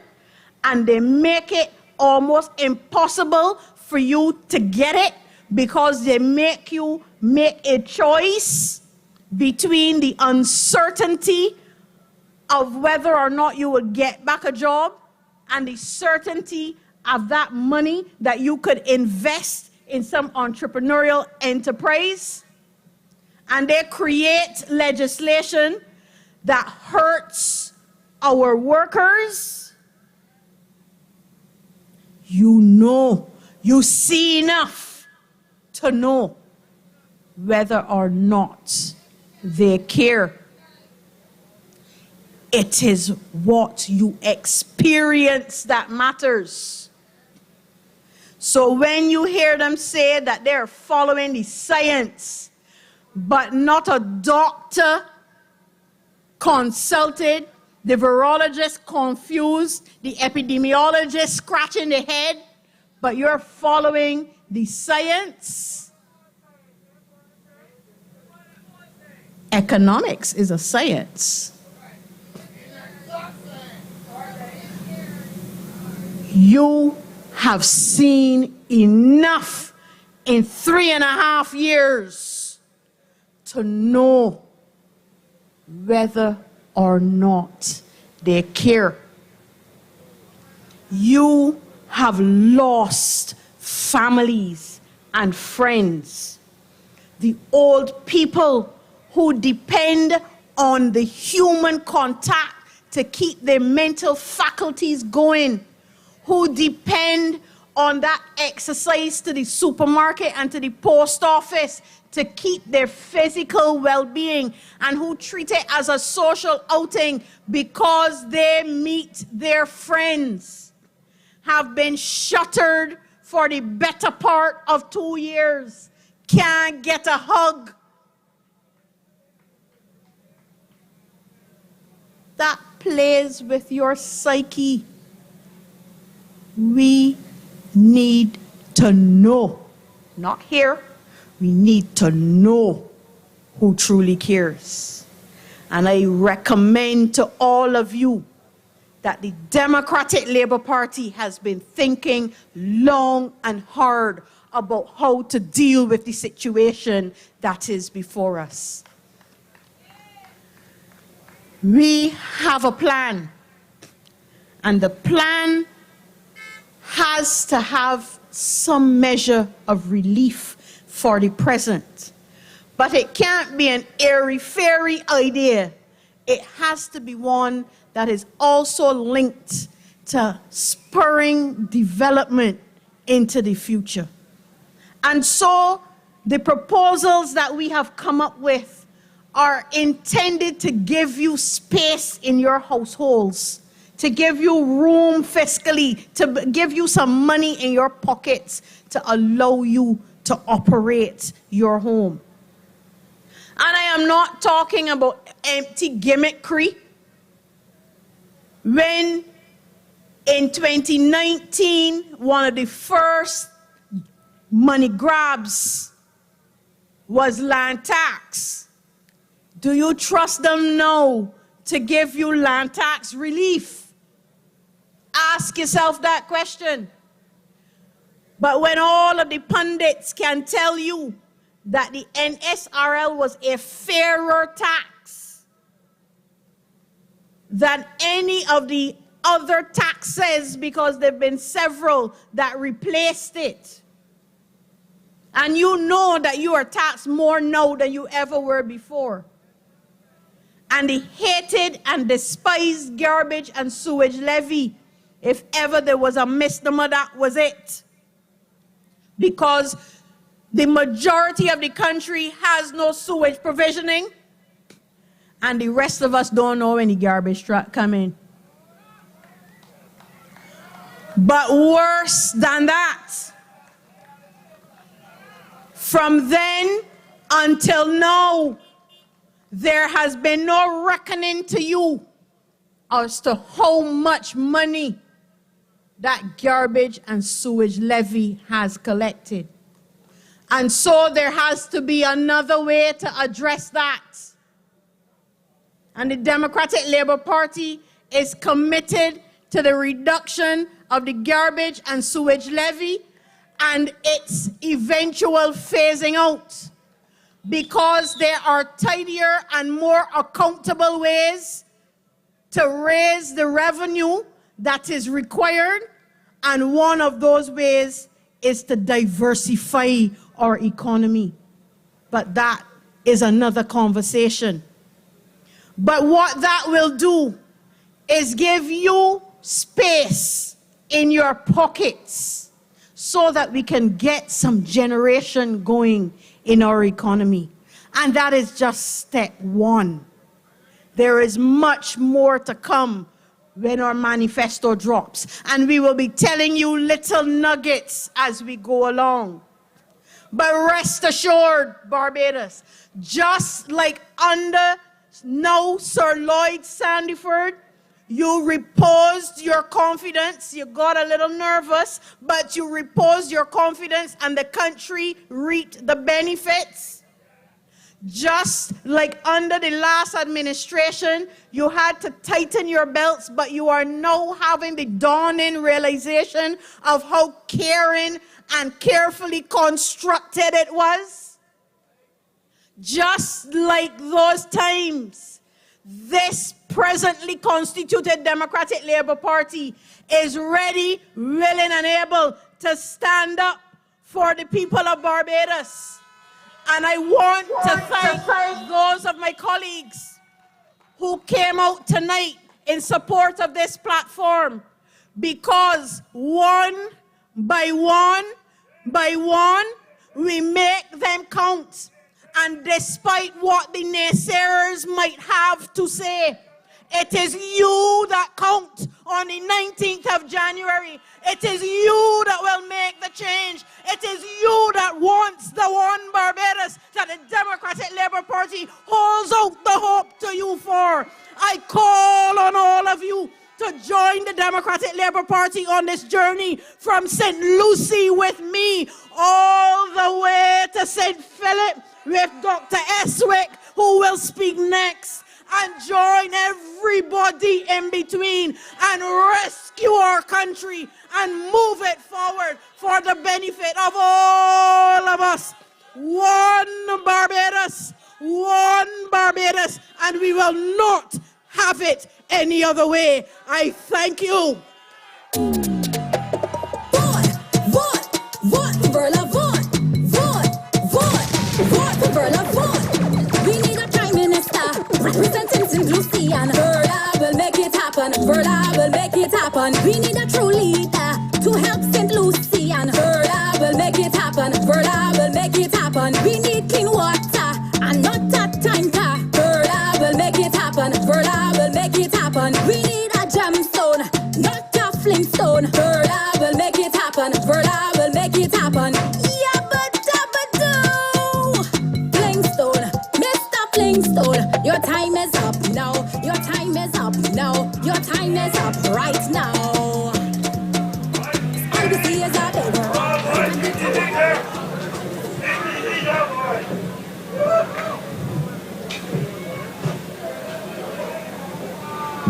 and they make it almost impossible for you to get it because they make you make a choice between the uncertainty of whether or not you will get back a job and the certainty of that money that you could invest in some entrepreneurial enterprise. And they create legislation that hurts our workers. You know, you see enough to know whether or not they care. It is what you experience that matters. So when you hear them say that they're following the science, but not a doctor consulted, the virologist confused, the epidemiologist scratching their head, but you're following the science. Economics is a science. You have seen enough in 3.5 years to know whether or not they care. You have lost families and friends. The old people who depend on the human contact to keep their mental faculties going, who depend on that exercise to the supermarket and to the post office to keep their physical well-being, and who treat it as a social outing because they meet their friends, have been shuttered for the better part of 2 years, can't get a hug. That plays with your psyche. We need to know, not hear, we need to know who truly cares. And I recommend to all of you that the Democratic Labour Party has been thinking long and hard about how to deal with the situation that is before us. We have a plan, and the plan has to have some measure of relief for the present. But it can't be an airy-fairy idea. It has to be one that is also linked to spurring development into the future. And so the proposals that we have come up with are intended to give you space in your households, to give you room fiscally, to give you some money in your pockets to allow you to operate your home. And I am not talking about empty gimmickry. When In 2019, one of the first money grabs was land tax. Do you trust them now to give you land tax relief? Ask yourself that question. But when all of the pundits can tell you that the NSRL was a fairer tax than any of the other taxes, because there have been several that replaced it, and you know that you are taxed more now than you ever were before, and the hated and despised garbage and sewage levy, if ever there was a misnomer, that was it. Because the majority of the country has no sewage provisioning, and the rest of us don't know when the garbage truck come in. But worse than that, from then until now, there has been no reckoning to you as to how much money that garbage and sewage levy has collected. And so there has to be another way to address that. And the Democratic Labour Party is committed to the reduction of the garbage and sewage levy and its eventual phasing out, because there are tidier and more accountable ways to raise the revenue that is required, and one of those ways is to diversify our economy. But that is another conversation. But what that will do is give you space in your pockets so that we can get some generation going in our economy. And that is just step one. There is much more to come when our manifesto drops. And we will be telling you little nuggets as we go along. But rest assured, Barbados, just like under now Sir Lloyd Sandiford, you reposed your confidence. You got a little nervous, but you reposed your confidence and the country reaped the benefits. Just like under the last administration, you had to tighten your belts, but you are now having the dawning realization of how caring and carefully constructed it was. Just like those times, this presently constituted Democratic Labour Party is ready, willing, and able to stand up for the people of Barbados. And I want to thank those of my colleagues who came out tonight in support of this platform, because one by one, we make them count. And despite what the naysayers might have to say, it is you that count on the 19th of January. It is you that will make the change. It is you that wants the one Barbados that the Democratic Labour Party holds out the hope to you for. I call on all of you to join the Democratic Labour Party on this journey from St. Lucie with me all the way to St. Philip with Dr. Estwick, who will speak next, and join everybody in between and rescue our country and move it forward for the benefit of all of us. One Barbados, and we will not have it any other way. I thank you. Vote for Verla, vote for Verla, vote. We need a Prime Minister representing St. Lucie, and Verla will make it happen. Verla will make it happen. We need a true leader to help St. Lucie, and Verla will make it happen. Verla will make it happen. We need clean water and not a tanker. Verla will make it happen. Verla will make it happen. We need a gemstone, not a flintstone. Verla will make it happen. Verla will make it happen. Flintstone, your time is up now. Your time is up now. Your time is up right now.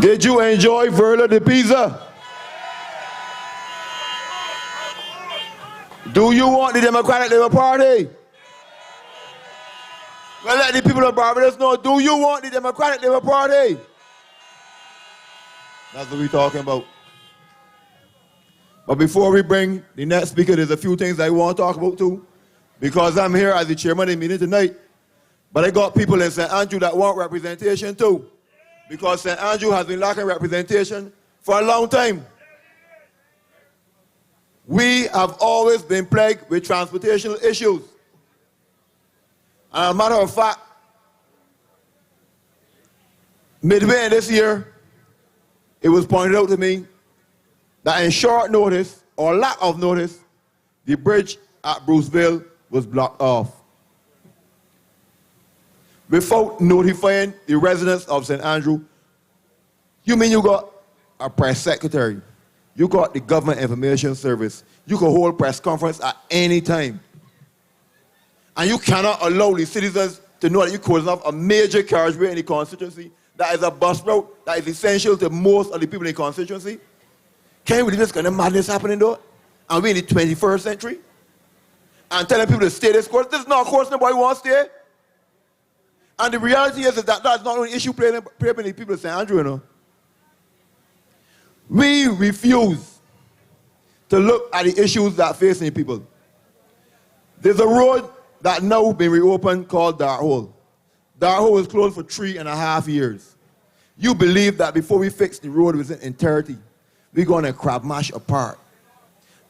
Did you enjoy Verla DePeiza? Do you want the Democratic Labour Party? Well, let the people of Barbados know, do you want the Democratic Labour Party? That's what we're talking about. But before we bring the next speaker, there's a few things I want to talk about too. Because I'm here as the chairman of the meeting tonight. But I got people in St. Andrew that want representation too. Because St. Andrew has been lacking representation for a long time. We have always been plagued with transportation issues. And as a matter of fact, midway this year, it was pointed out to me that in short notice, or lack of notice, the bridge at Bruceville was blocked off. Without notifying the residents of St. Andrew, you mean you got a press secretary, you got the government information service, you can hold press conference at any time. And you cannot allow the citizens to know that you're closing off a major carriageway in the constituency that is a bus route that is essential to most of the people in the constituency. Can you believe this kind of madness happening though? And we're in the 21st century? And telling people to stay this course. This is not a course nobody wants to stay. And the reality is that that's not only an issue playing in the people of St. Andrew, you know. We refuse to look at the issues that are facing the people. There's a road that now been reopened called Darthole. Darthole was closed for 3.5 years. You believe that before we fix the road within entirety, we're going to crab mash apart.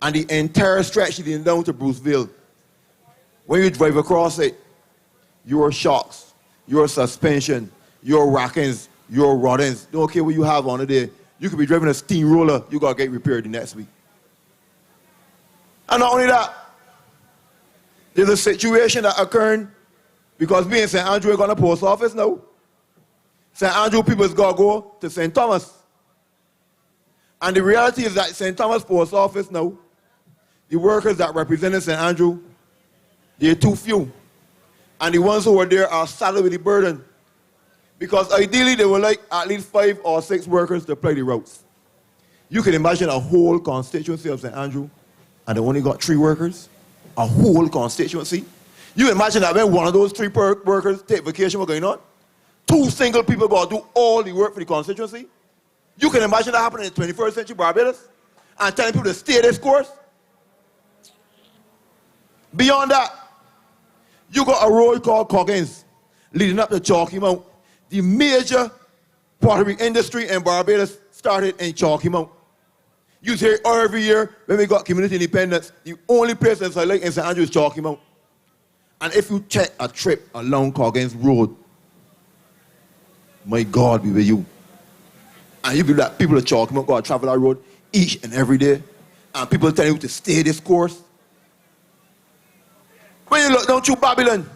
And the entire stretch leading down to Bruceville, when you drive across it, your shocks, your suspension, your rackings, your roddings, don't care what you have on it there. You could be driving a steamroller, you got to get repaired the next week. And not only that, there's a situation that occurred because we in St. Andrew are going to post office now. St. Andrew people is going to go to St. Thomas. And the reality is that St. Thomas post office now, the workers that represent St. Andrew, they're too few. And the ones who are there are saddled with the burden. Because ideally they would like at least 5 or 6 workers to play the routes. You can imagine a whole constituency of St. Andrew and they only got 3 workers. A whole constituency. You imagine that when one of those 3 workers take vacation, what's going on? 2 single people got to do all the work for the constituency. You can imagine that happening in the 21st century Barbados and telling people to stay this course. Beyond that, you got a road called Coggins leading up to Chalky Mount. The major pottery industry in Barbados started in Chalky Mount. You hear every year when we got community independence, the only place that's like in St. Andrew is Chalky Mount. And if you check a trip along Coggins Road, my God be with you. And you believe that people at Chalky Mount got to travel that road each and every day. And people tell you to stay this course. When you look down through Babylon,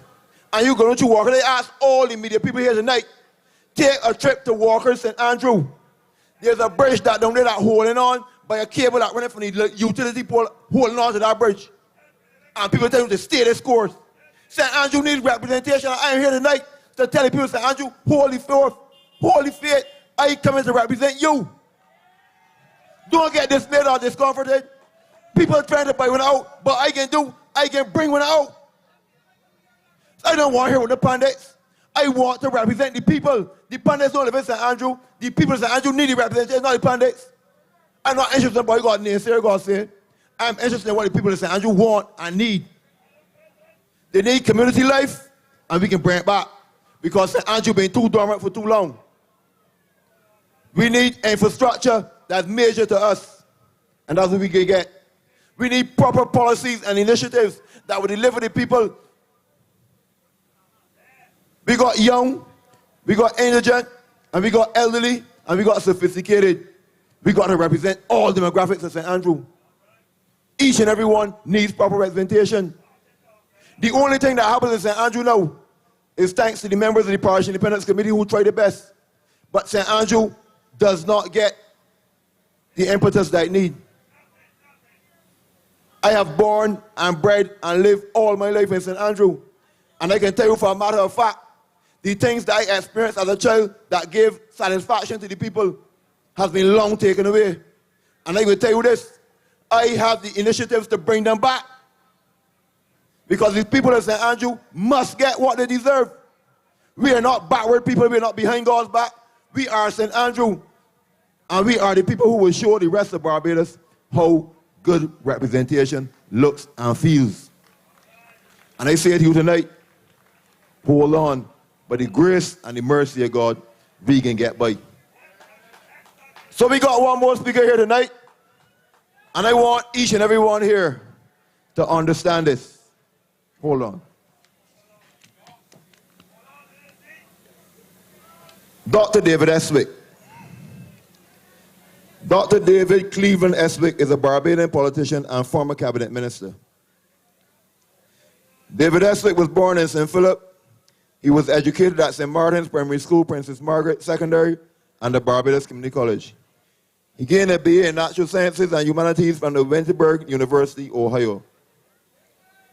and you go down through Walker, they ask all the media people here tonight, take a trip to Walker St. Andrew. There's a bridge that down there that holding on by a cable that running from the utility pole holding on to that bridge. And people tell you to stay this course. St. Andrew needs representation. I am here tonight to tell the people, St. Andrew, holy forth, holy faith, I come to represent you. Don't get dismayed or discomforted. People are trying to buy one out, but I can bring one out. I don't want to hear with the pundits. I want to represent the people. The pundits don't live in St. Andrew. The people of St. Andrew need the representation, not the pundits. I'm not interested in what God needs, God said. I'm interested in what the people of St. Andrew want and need. They need community life, and we can bring it back. Because St. Andrew been too dormant for too long. We need infrastructure that's major to us, and that's what we can get. We need proper policies and initiatives that will deliver the people. We got young, we got indigent, and we got elderly, and we got sophisticated. We got to represent all demographics of St. Andrew. Each and every one needs proper representation. The only thing that happens in St. Andrew now is thanks to the members of the Parish Independence Committee who try their best. But St. Andrew does not get the impetus that it needs. I have born and bred and lived all my life in St. Andrew. And I can tell you for a matter of fact, the things that I experienced as a child that gave satisfaction to the people has been long taken away. And I will tell you this, I have the initiatives to bring them back. Because these people in St. Andrew must get what they deserve. We are not backward people, we are not behind God's back. We are St. Andrew. And we are the people who will show the rest of Barbados how good representation looks and feels. And I say to you tonight, hold on. By the grace and the mercy of God, we can get by. So we got one more speaker here tonight. And I want each and every one here to understand this. Hold on. Dr. David Estwick. Dr. David Cleveland Estwick is a Barbadian politician and former cabinet minister. David Estwick was born in St. Philip. He was educated at St. Martin's Primary School, Princess Margaret Secondary, and the Barbados Community College. He gained a BA in Natural Sciences and Humanities from the Wittenberg University, Ohio.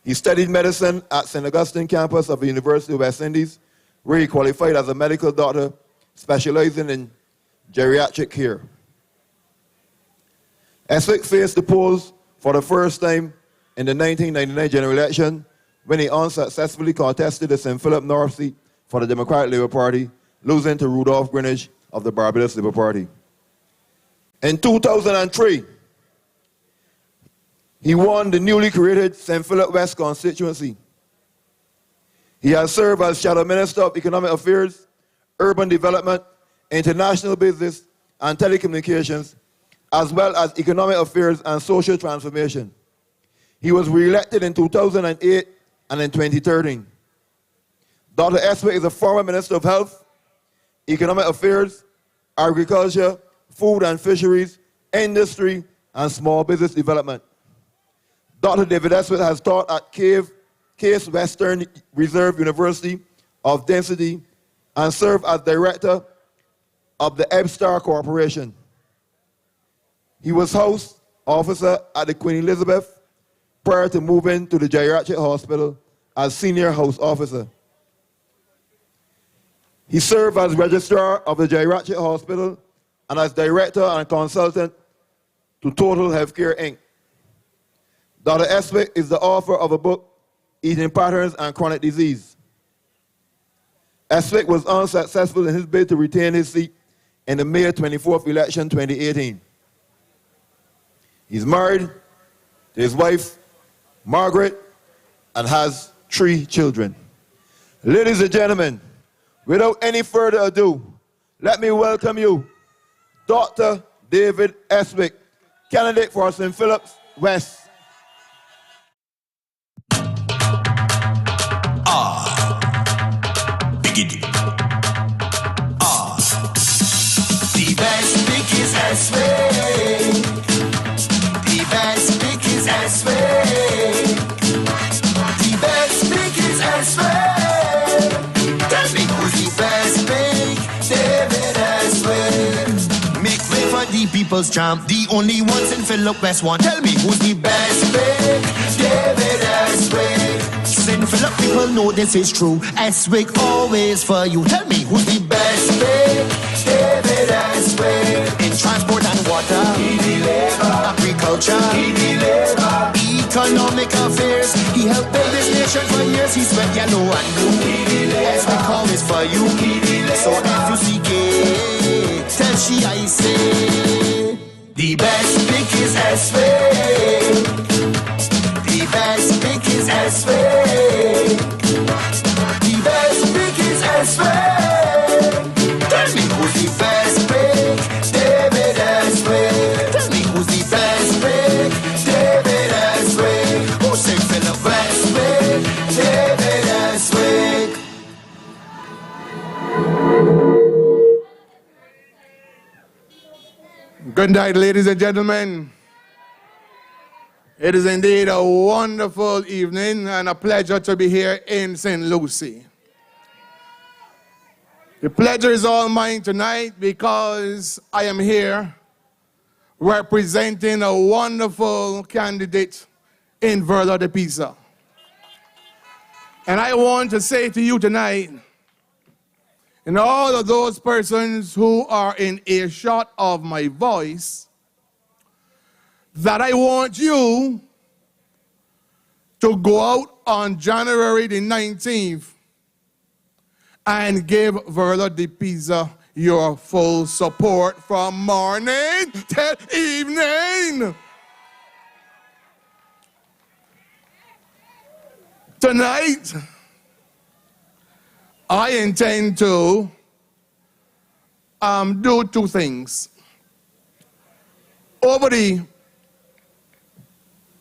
He studied medicine at St. Augustine campus of the University of West Indies, where he qualified as a medical doctor specializing in geriatric care. Estwick faced the polls for the first time in the 1999 general election when he unsuccessfully contested the St. Philip North seat for the Democratic Labour Party, losing to Rudolph Greenwich of the Barbados Labour Party. In 2003, he won the newly created St. Philip West constituency. He has served as Shadow Minister of Economic Affairs, Urban Development, International Business, and Telecommunications, as well as Economic Affairs and Social Transformation. He was re-elected in 2008 and in 2013. Dr. Estwick is a former Minister of Health, Economic Affairs, Agriculture, Food and Fisheries, Industry, and Small Business Development. Dr. David Estwick has taught at Case Western Reserve University of Density and served as Director of the EBSTAR Corporation. He was House Officer at the Queen Elizabeth prior to moving to the Geriatric Hospital as Senior House Officer. He served as Registrar of the Geriatric Hospital and as Director and Consultant to Total Healthcare, Inc. Dr. Estwick is the author of a book, Eating Patterns and Chronic Disease. Estwick was unsuccessful in his bid to retain his seat in the May 24th election 2018. He's married to his wife, Margaret, and has 3 children. Ladies and gentlemen, without any further ado, let me welcome you, Dr. David Estwick, candidate for St. Philip's West. The best pick is Estwick. The best pick is Estwick. The best pick is Estwick. Tell me who's the best pick? David Estwick. Make way for the people's champ, the only ones in Philip West one. Tell me who's the best pick? David Estwick. St. Philip people know this is true. Estwick always for you. Tell me who's the best pick? David Estwick. In transport and water, he deliver. Agriculture, he deliver. Economic affairs, he helped build this nation for years. He sweat yellow and blue. He deliver. Estwick always for you. He deliver. So if you see gay, tell she I say the best pick is Estwick. The best pick is Estwick. The best pick is Estwick. Tell me who's the best pick? David Estwick. Tell me who's the best pick? David Estwick. Who's St. Philip Westwick? David Estwick. Good night, ladies and gentlemen. It is indeed a wonderful evening and a pleasure to be here in St. Lucie. The pleasure is all mine tonight because I am here representing a wonderful candidate in Verla, DePeiza. And I want to say to you tonight, and all of those persons who are in earshot of my voice, that I want you to go out on January the 19th and give Verla DePeiza your full support from morning till evening. Tonight, I intend to do two things. Over the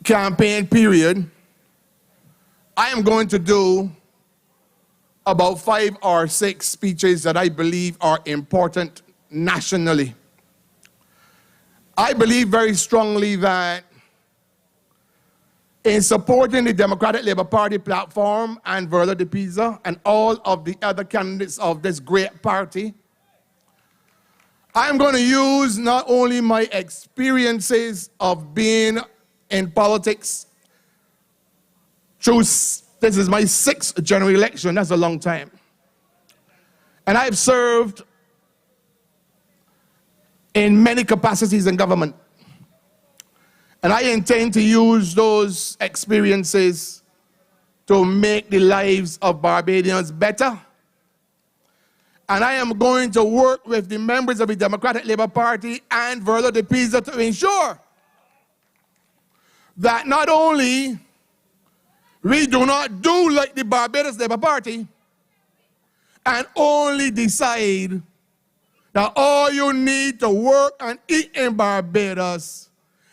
campaign period, I am going to do about 5 or 6 speeches that I believe are important nationally. I believe very strongly that in supporting the Democratic Labour Party platform and Verla DePeiza and all of the other candidates of this great party, I'm going to use not only my experiences of being in politics through, this is my 6th general election, that's a long time. And I've served in many capacities in government. And I intend to use those experiences to make the lives of Barbadians better. And I am going to work with the members of the Democratic Labour Party and Verla DePeiza to ensure that not only we do not do like the Barbados Labour Party and only decide that all you need to work and eat in Barbados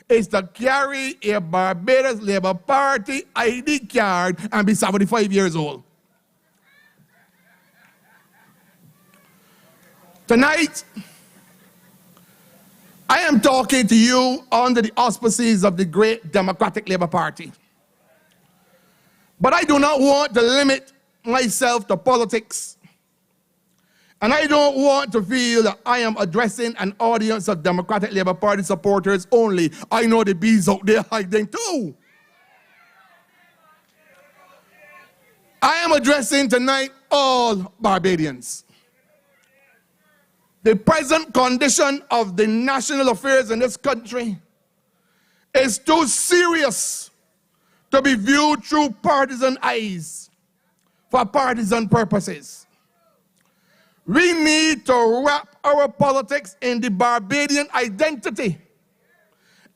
is to carry a Barbados Labour Party ID card and be 75 years old. Tonight, I am talking to you under the auspices of the great Democratic Labour Party. But I do not want to limit myself to politics. And I don't want to feel that I am addressing an audience of Democratic Labour Party supporters only. I know the bees out there hiding too. I am addressing tonight all Barbadians. The present condition of the national affairs in this country is too serious to be viewed through partisan eyes for partisan purposes. We need to wrap our politics in the Barbadian identity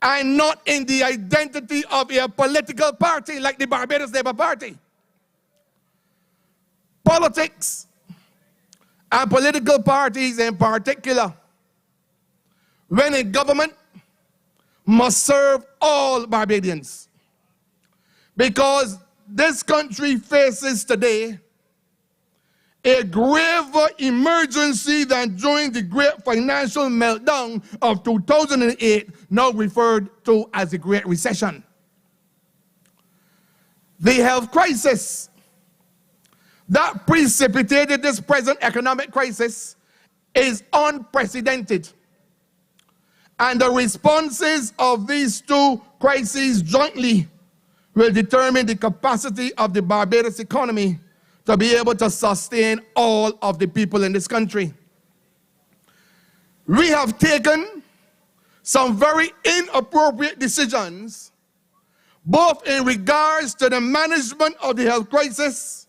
and not in the identity of a political party like the Barbados Labour Party. Politics and political parties in particular, when in government, must serve all Barbadians. Because this country faces today a graver emergency than during the great financial meltdown of 2008, now referred to as the Great Recession. The health crisis that precipitated this present economic crisis is unprecedented. And the responses of these two crises jointly will determine the capacity of the Barbados economy to be able to sustain all of the people in this country. We have taken some very inappropriate decisions, both in regards to the management of the health crisis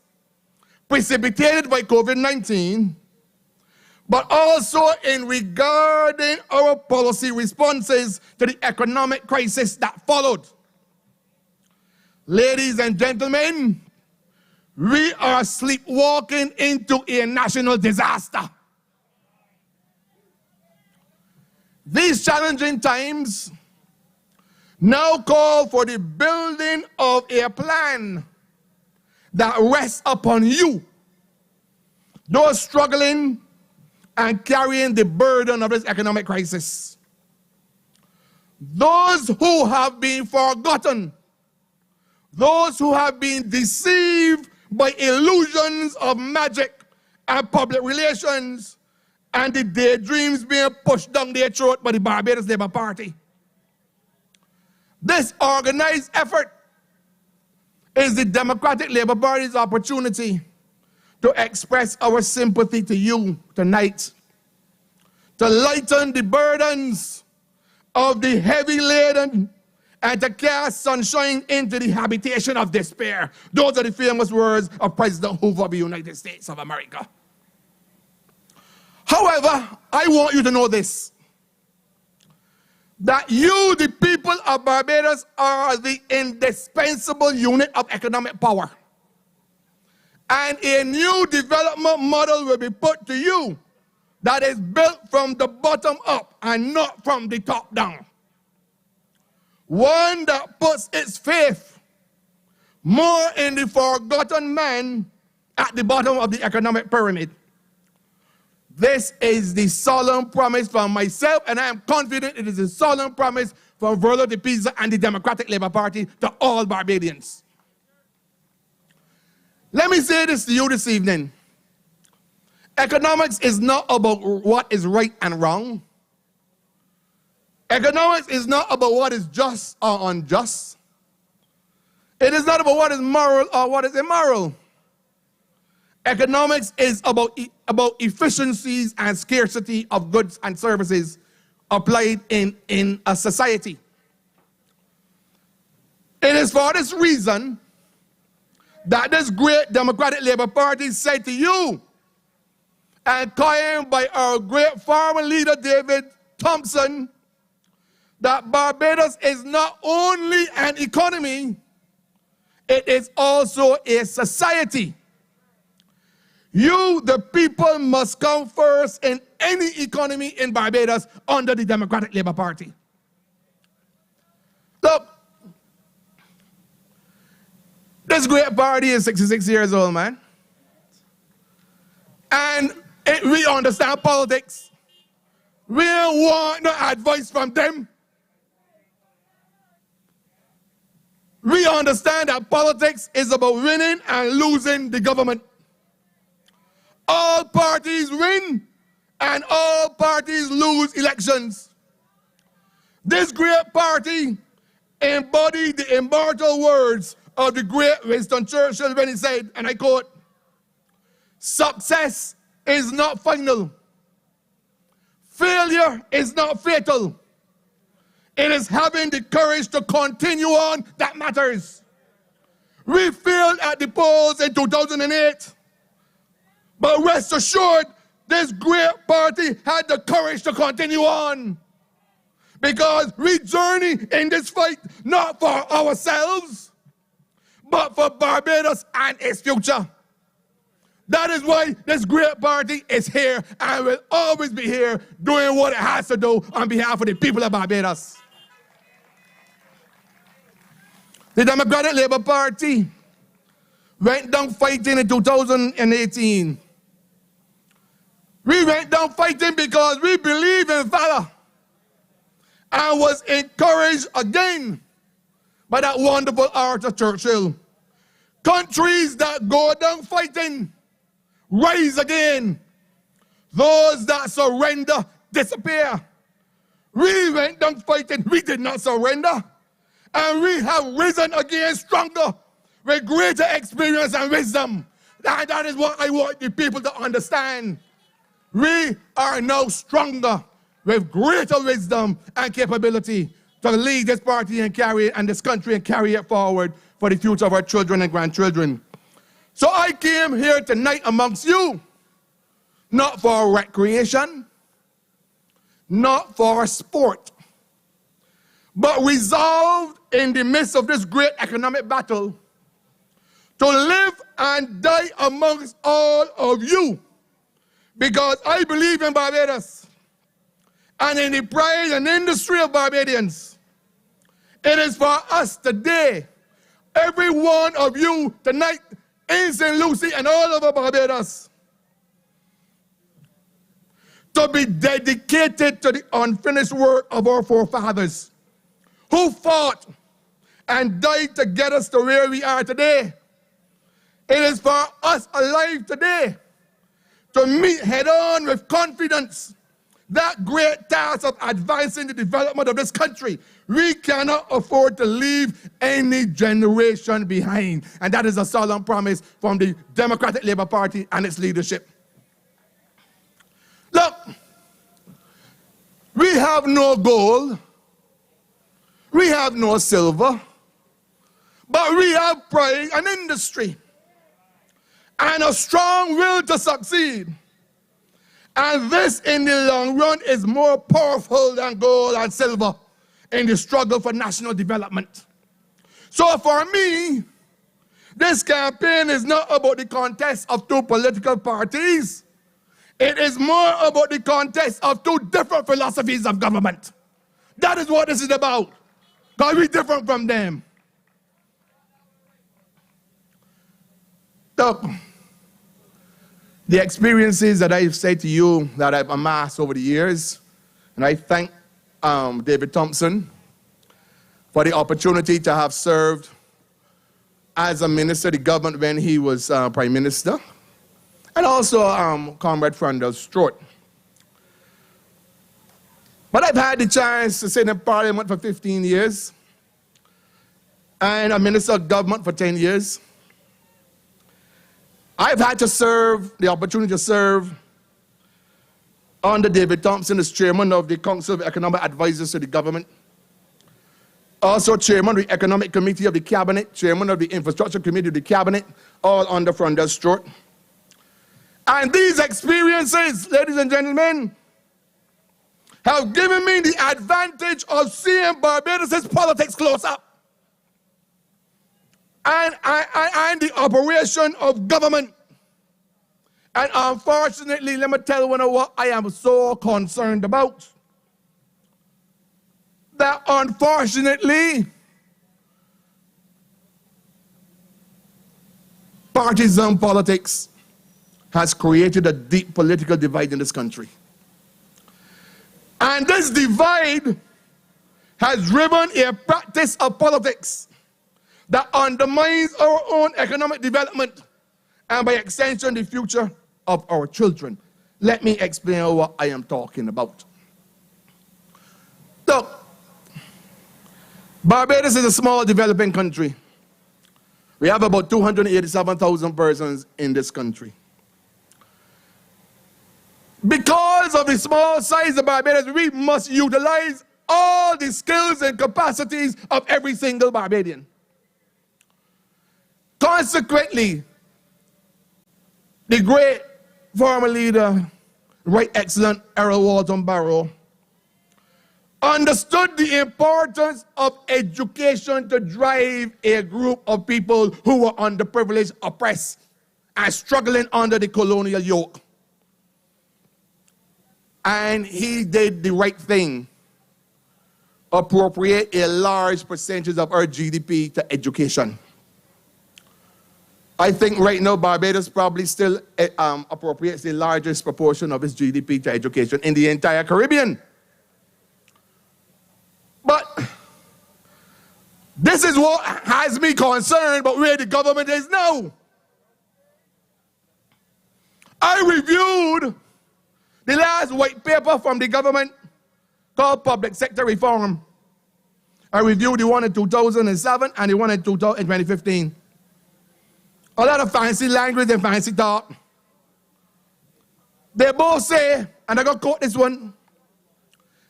precipitated by COVID-19, but also in regarding our policy responses to the economic crisis that followed. Ladies and gentlemen, we are sleepwalking into a national disaster. These challenging times now call for the building of a plan that rests upon you, those struggling and carrying the burden of this economic crisis. Those who have been forgotten, those who have been deceived by illusions of magic and public relations and the daydreams being pushed down their throat by the Barbados Labour Party. This organized effort is the Democratic Labour Party's opportunity to express our sympathy to you tonight, to lighten the burdens of the heavy laden and to cast sunshine into the habitation of despair. Those are the famous words of President Hoover of the United States of America. However, I want you to know this, that you, the people of Barbados, are the indispensable unit of economic power. And a new development model will be put to you that is built from the bottom up and not from the top down. One that puts its faith more in the forgotten man at the bottom of the economic pyramid. This is the solemn promise from myself, and I am confident it is a solemn promise from Verla, DePeiza, and the Democratic Labour Party to all Barbadians. Let me say this to you this evening. Economics is not about what is right and wrong. Economics is not about what is just or unjust. It is not about what is moral or what is immoral. Economics is about efficiencies and scarcity of goods and services applied in a society. It is for this reason that this great Democratic Labour Party said to you, and coined by our great former leader David Thompson, that Barbados is not only an economy, it is also a society. You, the people, must come first in any economy in Barbados under the Democratic Labour Party. Look, this great party is 66 years old, man. And we understand politics. We don't want no advice from them. We understand that politics is about winning and losing the government. All parties win and all parties lose elections. This great party embodied the immortal words of the great Winston Churchill when he said, and I quote, "Success is not final. Failure is not fatal. It is having the courage to continue on that matters." We failed at the polls in 2008. But rest assured, this great party had the courage to continue on. Because we journey in this fight not for ourselves, but for Barbados and its future. That is why this great party is here and will always be here doing what it has to do on behalf of the people of Barbados. The Democratic Labour Party went down fighting in 2018. We went down fighting because we believe in valor and was encouraged again by that wonderful Arthur Churchill. Countries that go down fighting rise again. Those that surrender disappear. We went down fighting, we did not surrender. And we have risen again stronger with greater experience and wisdom. That is what I want the people to understand. We are now stronger with greater wisdom and capability to lead this party and this country and carry it forward for the future of our children and grandchildren. So I came here tonight amongst you, not for recreation, not for sport, but resolved in the midst of this great economic battle to live and die amongst all of you. Because I believe in Barbados and in the pride and industry of Barbadians. It is for us today, every one of you tonight in St. Lucie and all over Barbados, to be dedicated to the unfinished work of our forefathers who fought and died to get us to where we are today. It is for us alive today to meet head on with confidence that great task of advancing the development of this country. We cannot afford to leave any generation behind. And that is a solemn promise from the Democratic Labour Party and its leadership. Look, we have no gold, we have no silver, but we have pride and industry and a strong will to succeed. And this, in the long run, is more powerful than gold and silver in the struggle for national development. So for me, this campaign is not about the contest of two political parties. It is more about the contest of two different philosophies of government. That is what this is about, because we're different from them. Look, the experiences that I've said to you that I've amassed over the years, and I thank David Thompson for the opportunity to have served as a minister of the government when he was Prime Minister, and also Comrade Frandel Strott. But I've had the chance to sit in Parliament for 15 years, and a Minister of Government for 10 years. I've had to serve, the opportunity to serve under David Thompson as chairman of the Council of Economic Advisors to the government. Also chairman of the Economic Committee of the Cabinet, chairman of the Infrastructure Committee of the Cabinet, all under Frandel Strott. And these experiences, ladies and gentlemen, have given me the advantage of seeing Barbados' politics close up. And the operation of government. And unfortunately, let me tell you what I am so concerned about. That unfortunately, partisan politics has created a deep political divide in this country. And this divide has driven a practice of politics that undermines our own economic development and by extension the future of our children. Let me explain what I am talking about. Look, Barbados is a small developing country. We have about 287,000 persons in this country. Because of the small size of Barbados, we must utilize all the skills and capacities of every single Barbadian. Consequently, the great former leader, Right Excellent Errol Walton Barrow, understood the importance of education to drive a group of people who were underprivileged, oppressed, and struggling under the colonial yoke. And he did the right thing, appropriate a large percentage of our GDP to education. I think right now Barbados probably still appropriates the largest proportion of its GDP to education in the entire Caribbean. But this is what has me concerned about where the government is now. I reviewed the last white paper from the government called Public Sector Reform. I reviewed the one in 2007 and the one in 2015. A lot of fancy language and fancy talk. They both say, and I'm going to quote this one,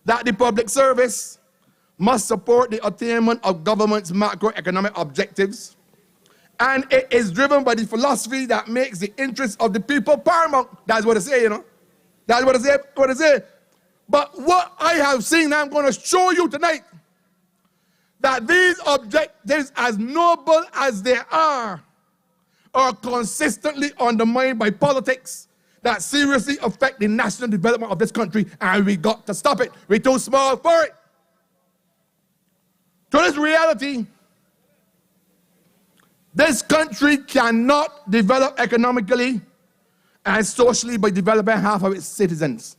that the public service must support the attainment of government's macroeconomic objectives, and it is driven by the philosophy that makes the interests of the people paramount. That's what it say, you know. That's what it say. But what I have seen, I'm going to show you tonight, that these objectives, as noble as they are consistently undermined by politics that seriously affect the national development of this country, and we got to stop it. We're too small for it. To this reality, this country cannot develop economically and socially by developing half of its citizens.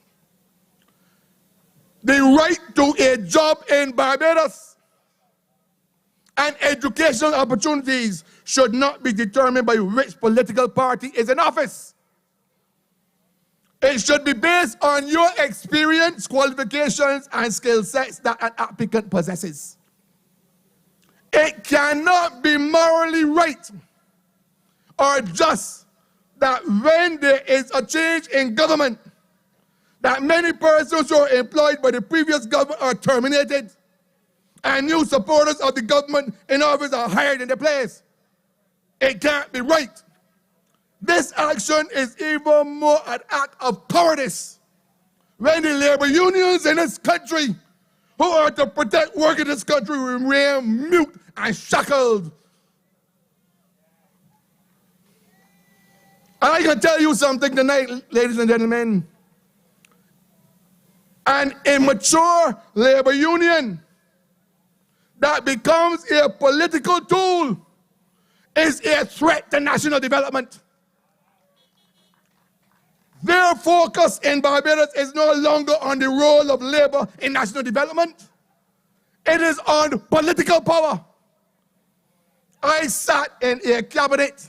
The right to a job in Barbados and educational opportunities should not be determined by which political party is in office. It should be based on your experience, qualifications, and skill sets that an applicant possesses. It cannot be morally right or just that when there is a change in government, that many persons who are employed by the previous government are terminated and new supporters of the government in office are hired in their place. It can't be right. This action is even more an act of cowardice when the labor unions in this country who are to protect work in this country remain mute and shackled. And I can tell you something tonight, ladies and gentlemen. An immature labor union that becomes a political tool is a threat to national development. Their focus in Barbados is no longer on the role of labor in national development. It is on political power. I sat in a cabinet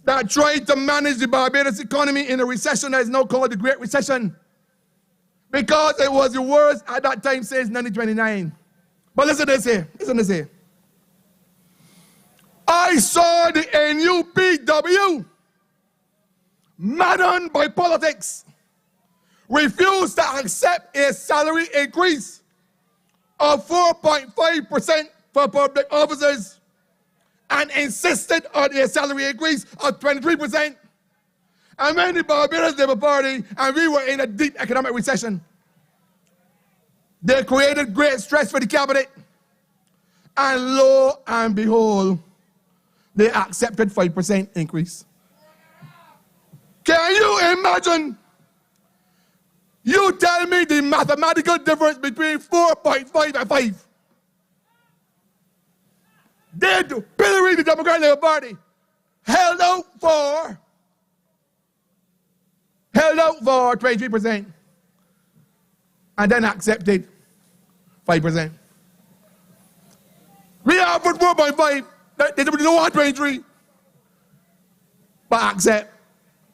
that tried to manage the Barbados economy in a recession that is now called the Great Recession, because it was the worst at that time since 1929. But listen to this here. Listen to this here. I saw the NUPW, maddened by politics, refused to accept a salary increase of 4.5% for public officers and insisted on a salary increase of 23%. And when the Barbados Labour Party and we were in a deep economic recession, they created great stress for the cabinet. And lo and behold, they accepted 5% increase. Can you imagine? You tell me the mathematical difference between 4.5 and 5. Did Hillary, the Democratic Labour Party, held out for 23% and then accepted 5%. We offered 4.5. They don't want 23, but accept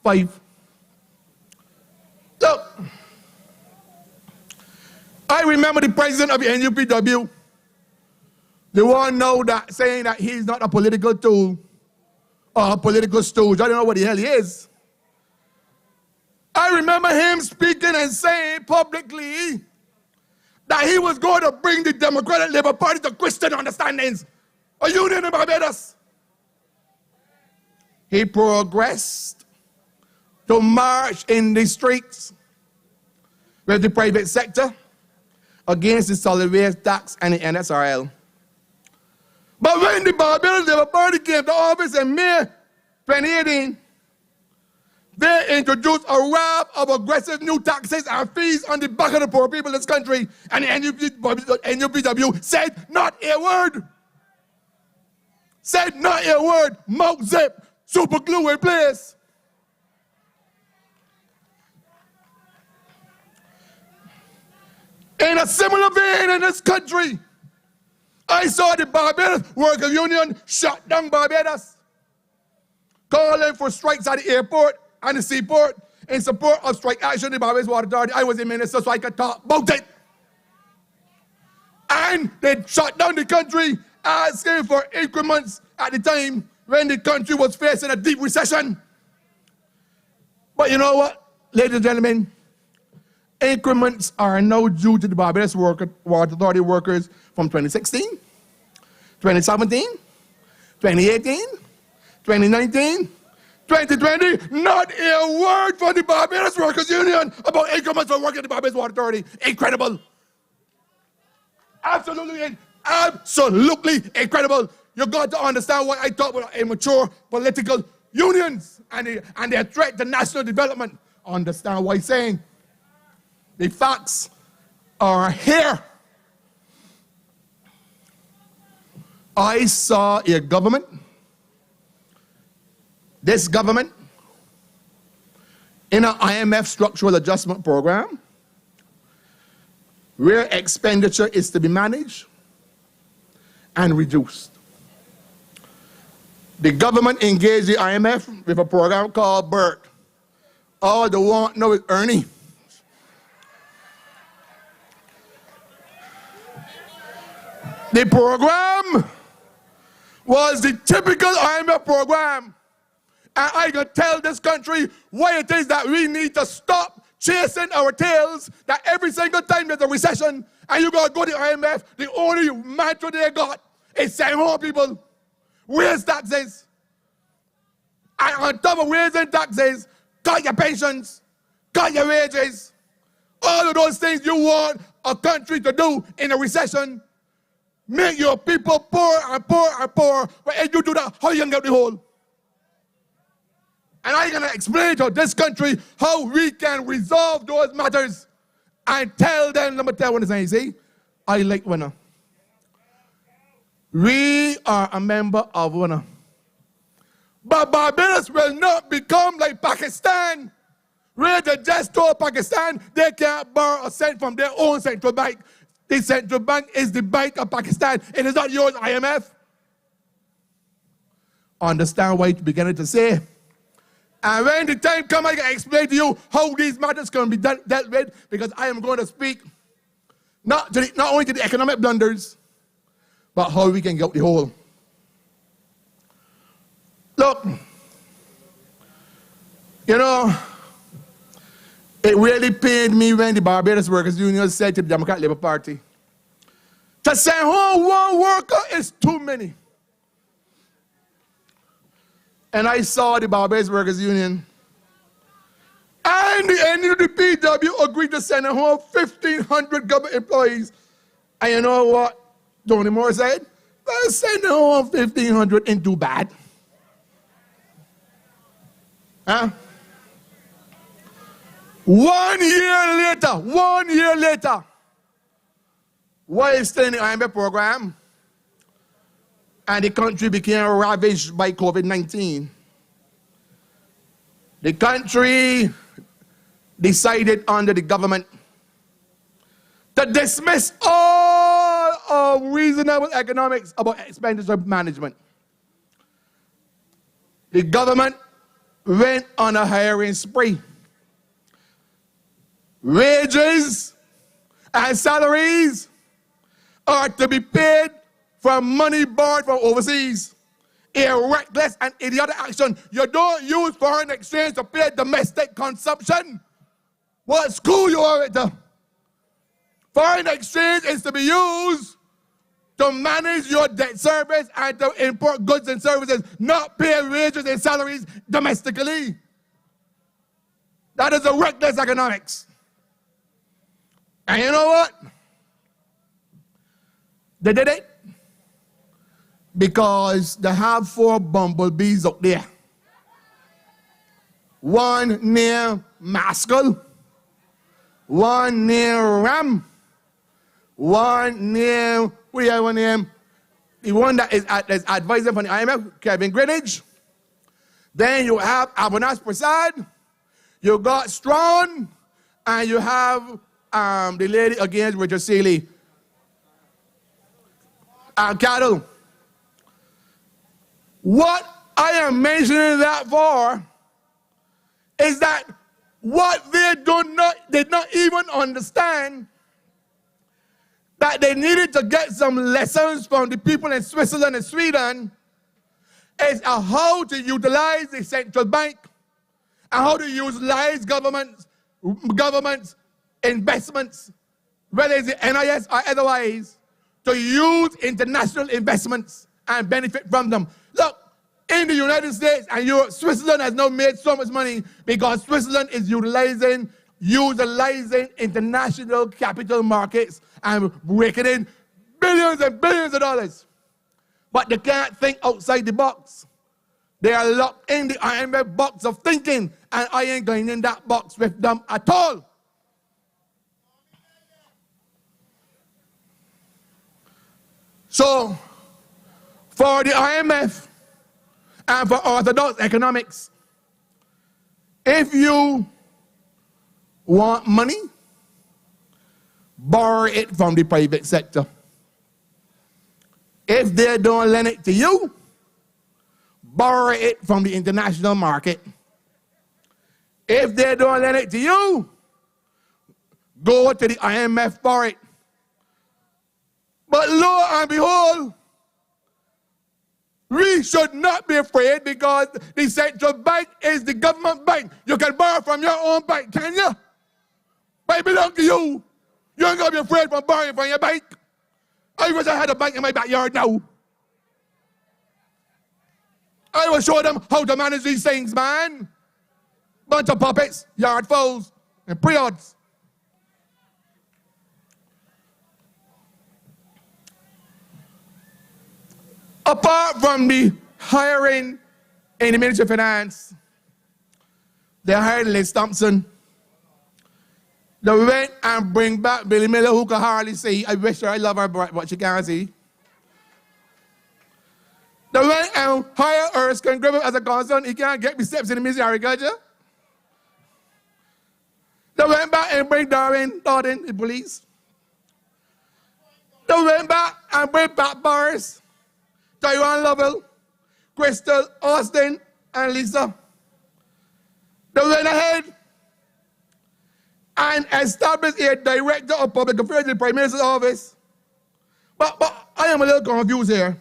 5. Look, I remember the president of the NUPW, the one now that saying that he's not a political tool or a political stooge. I don't know what the hell he is. I remember him speaking and saying publicly that he was going to bring the Democratic Labour Party to Christian understandings, a union in Barbados. He progressed to march in the streets with the private sector against the solid waste tax and the NSRL. But when the Barbados Labour Party came to office in May 2018, they introduced a raft of aggressive new taxes and fees on the back of the poor people in this country, and the NUPW said not a word. Said not a word. Mouth zip, super glue in place. In a similar vein in this country, I saw the Barbados Workers Union shut down Barbados, calling for strikes at the airport and the seaport in support of strike action in the Barbados Water Authority. I was a minister, so I could talk about it. And they shut down the country, asking for increments at the time when the country was facing a deep recession. But you know what, ladies and gentlemen? Increments are now due to the Barbados Water Authority workers from 2016, 2017, 2018, 2019, 2020. Not a word from the Barbados Workers Union about increments for working at the Barbados Water Authority. Incredible. Absolutely incredible. You got to understand why I talk about immature political unions and their threat to national development. Understand what I'm saying. The facts are here. I saw a government, this government, in an IMF structural adjustment program where expenditure is to be managed and reduced. The government engaged the IMF with a program called BERT, All the want know is Ernie. The program was the typical IMF program. And I can tell this country why it is that we need to stop chasing our tails, that every single time there's a recession and you gotta go to the IMF, the only mantra they got is send home people, raise taxes. And on top of raising taxes, cut your pensions, cut your wages. All of those things you want a country to do in a recession. Make your people poor and poor and poor. But if you do that, how you gonna get the whole? And I'm gonna explain to this country how we can resolve those matters and tell them, let me tell you what I'm saying, I like winner. We are a member of winner. But Barbados will not become like Pakistan, where they just told Pakistan they can't borrow a cent from their own central bank. The central bank is the bank of Pakistan. It is not yours, IMF. Understand what I'm beginning to say. And when the time comes, I can explain to you how these matters can be dealt with, because I am going to speak not only to the economic blunders, but how we can get the whole. Look, you know, it really pained me when the Barbados Workers Union said to the Democratic Labour Party, to send home one worker is too many. And I saw the Barbados Workers Union and the NUDPW agreed to send home 1,500 government employees. And you know what Tony Moore said? Well, send home 1,500 ain't too bad. Huh? 1 year later, while still in the IMF program, and the country became ravaged by COVID-19, the country decided under the government to dismiss all of reasonable economics about expenditure management. The government went on a hiring spree. Wages and salaries are to be paid from money borrowed from overseas. A reckless and idiotic action. You don't use foreign exchange to pay domestic consumption. What school you are at? Foreign exchange is to be used to manage your debt service and to import goods and services, not pay wages and salaries domestically. That is a reckless economics. And you know what? They did it because they have 4 bumblebees out there. One near Maskell, one near Ram, one near, what do you have one name? The one that is advisor from the IMF, Kevin Greenwich. Then you have Avinash Prasad, you got Strawn, and you have the lady against Richard Seeley. Cattle. What I am mentioning that for is that what they did not even understand, that they needed to get some lessons from the people in Switzerland and Sweden, is how to utilize the central bank and how to utilize government's investments, whether it's the NIS or otherwise, to use international investments and benefit from them. Look, in the United States and Europe, Switzerland has now made so much money because Switzerland is utilizing international capital markets and raking in billions and billions of dollars. But they can't think outside the box. They are locked in the IMF box of thinking, and I ain't going in that box with them at all. So, for the IMF and for orthodox economics, if you want money, borrow it from the private sector. If they don't lend it to you, borrow it from the international market. If they don't lend it to you, go to the IMF for it. But lo and behold, we should not be afraid because the central bank is the government bank. You can borrow from your own bank, can you? But it belongs to you. You ain't gonna be afraid from borrowing from your bank. I wish I had a bank in my backyard now. I will show them how to manage these things, man. Bunch of puppets, yard fowls, and priods. Apart from the hiring in the Ministry of Finance, they hired Liz Thompson. They went and bring back Billy Miller, who can hardly see. I wish her, I love her, but she can't see. They went and hired Erskine Griffith as a consultant. He can't get me steps in the Ministry of Agriculture. They went back and bring Darwin Thornton, the police. They went back and bring Pat Barris, Tyrone Lovell, Crystal, Austin, and Lisa. They went ahead and established a director of public affairs in the Prime Minister's office. But I am a little confused here.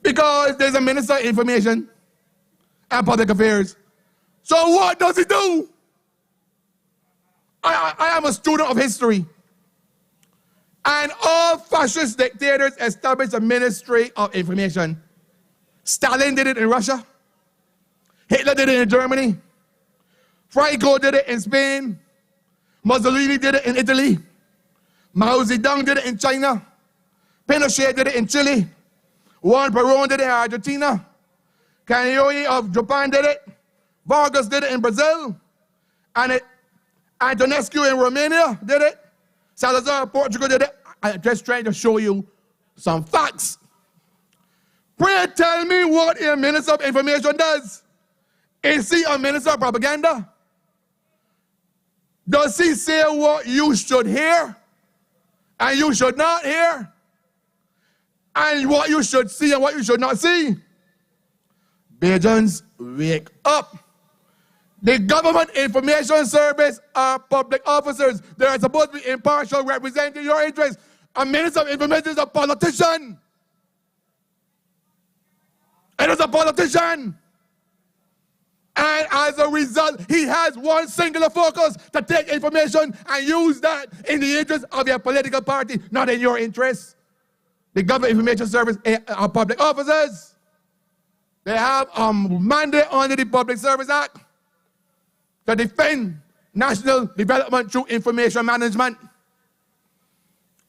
Because there's a Minister of Information and Public Affairs. So what does he do? I am a student of history. And all fascist dictators established a Ministry of Information. Stalin did it in Russia. Hitler did it in Germany. Franco did it in Spain. Mussolini did it in Italy. Mao Zedong did it in China. Pinochet did it in Chile. Juan Perón did it in Argentina. Kanyeoye of Japan did it. Vargas did it in Brazil. And Antonescu in Romania did it. Salazar of Portugal did it. I'm just trying to show you some facts. Pray tell me what a Minister of Information does. Is he a Minister of Propaganda? Does he say what you should hear and you should not hear? And what you should see and what you should not see? Bajans, wake up. The Government Information Service are public officers. They are supposed to be impartial, representing your interests. A Minister of Information is a politician. It is a politician. And as a result, he has one singular focus: to take information and use that in the interest of your political party, not in your interests. The Government Information Service are public officers. They have a mandate under the Public Service Act to defend national development through information management.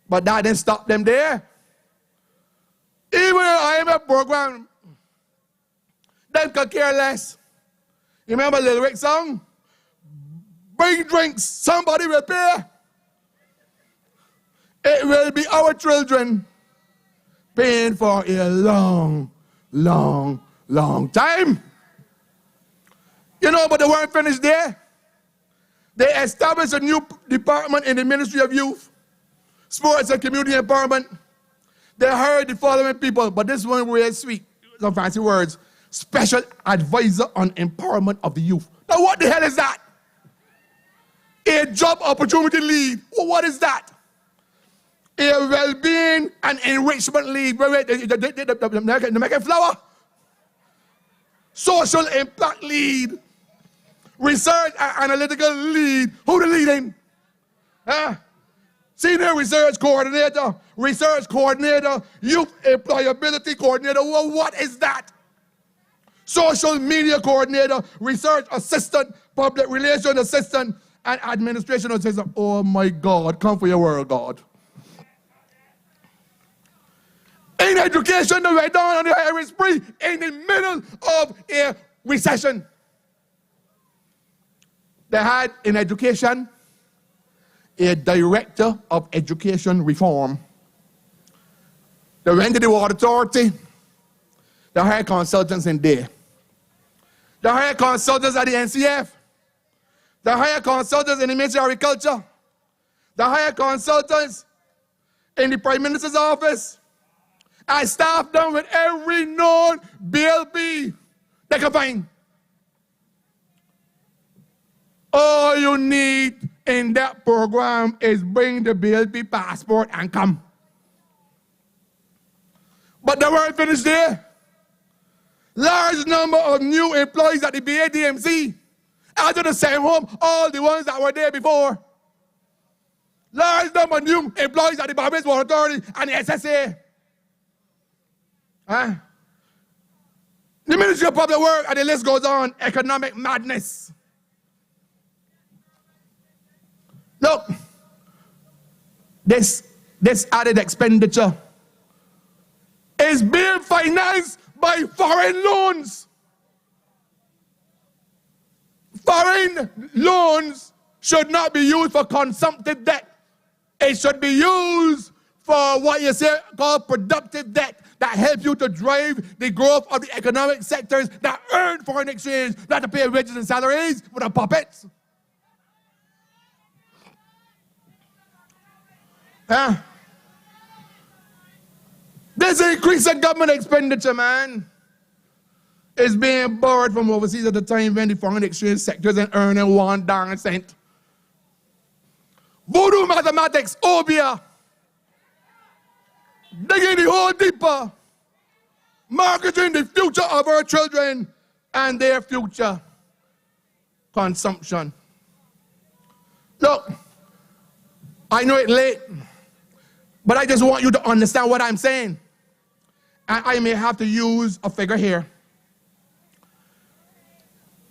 But that didn't stop them there. Even the IMF program, them could care less. You remember Lil Rick's song? Bring drinks, somebody will pay. It will be our children paying for a long, long, long time. You know, but they weren't finished there. They established a new department in the Ministry of Youth, Sports and Community Empowerment. They hired the following people, but this one was sweet, some fancy words. Special Advisor on Empowerment of the Youth. Now what the hell is that? A job opportunity lead. Well, what is that? A well-being and enrichment lead. The making flower. Social impact lead. Research and analytical lead. Who the leading? Senior research coordinator, youth employability coordinator. Well, what is that? Social media coordinator, research assistant, public relations assistant, and administration assistant. Oh my God, come for your world, God. In education, they went down on the hiring spree in the middle of a recession. They had in education a director of education reform. They went to the Water Authority. They hired consultants in there. They hired consultants at the NCF. They hired consultants in the Ministry of Agriculture. They hired consultants in the Prime Minister's office. I staffed them with every known BLP they could find. All you need in that program is bring the BLP passport and come. But they weren't finished there. Large number of new employees at the BADMC out of the same home, all the ones that were there before. Large number of new employees at the Barbados Water Authority and the SSA. Huh? The Ministry of Public Works, and the list goes on. Economic madness. Look, this added expenditure is being financed by foreign loans. Foreign loans should not be used for consumptive debt. It should be used for what you say called productive debt that help you to drive the growth of the economic sectors that earn foreign exchange, not to pay wages and salaries with the puppets. This increase in government expenditure, man, is being borrowed from overseas at the time when the foreign exchange sectors ain't earning one darn cent. Voodoo mathematics, obia, digging the hole deeper, marketing the future of our children and their future consumption. Look, I know it's late, but I just want you to understand what I'm saying. And I may have to use a figure here.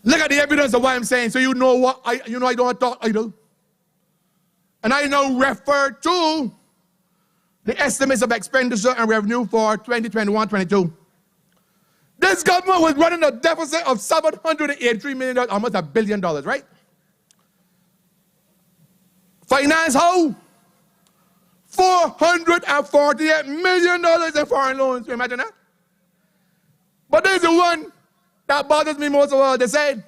Look at the evidence of what I'm saying so you know what I don't talk idle. And I now refer to the estimates of expenditure and revenue for 2021-22. This government was running a deficit of $783 million, almost $1 billion, right? Finance how? $448 million in foreign loans. You imagine that? But there's the one that bothers me most of all. They said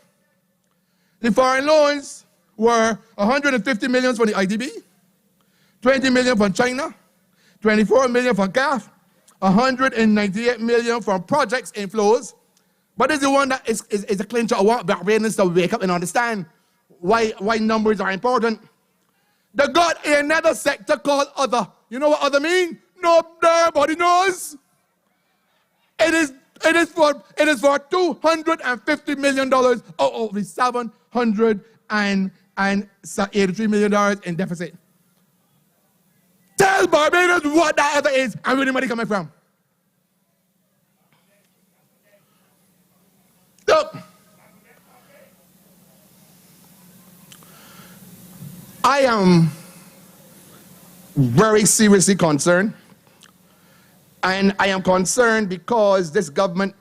the foreign loans were $150 million from the IDB, $20 million from China, $24 million from CAF, $198 million from projects inflows. But it's the one that is a clincher. I want Barbadians to wake up and understand why numbers are important. They got another sector called other. You know what other mean? Nobody knows. It is for $250 million out of the $783 million in deficit. Tell Barbados what that other is and where the money coming from. Look, I am very seriously concerned, and I am concerned because this government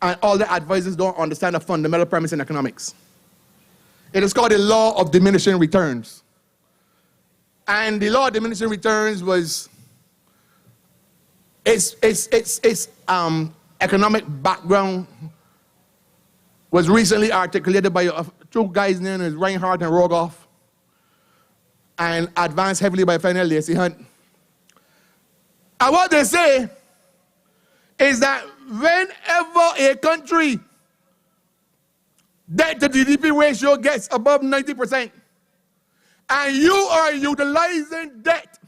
and all the advisors don't understand a fundamental premise in economics. It is called the law of diminishing returns. And the law of diminishing returns was its economic background was recently articulated by two guys named Reinhardt and Rogoff, and advanced heavily by Fannie Lacey Hunt. And what they say is that whenever a country debt to GDP ratio gets above 90%, and you are utilizing debt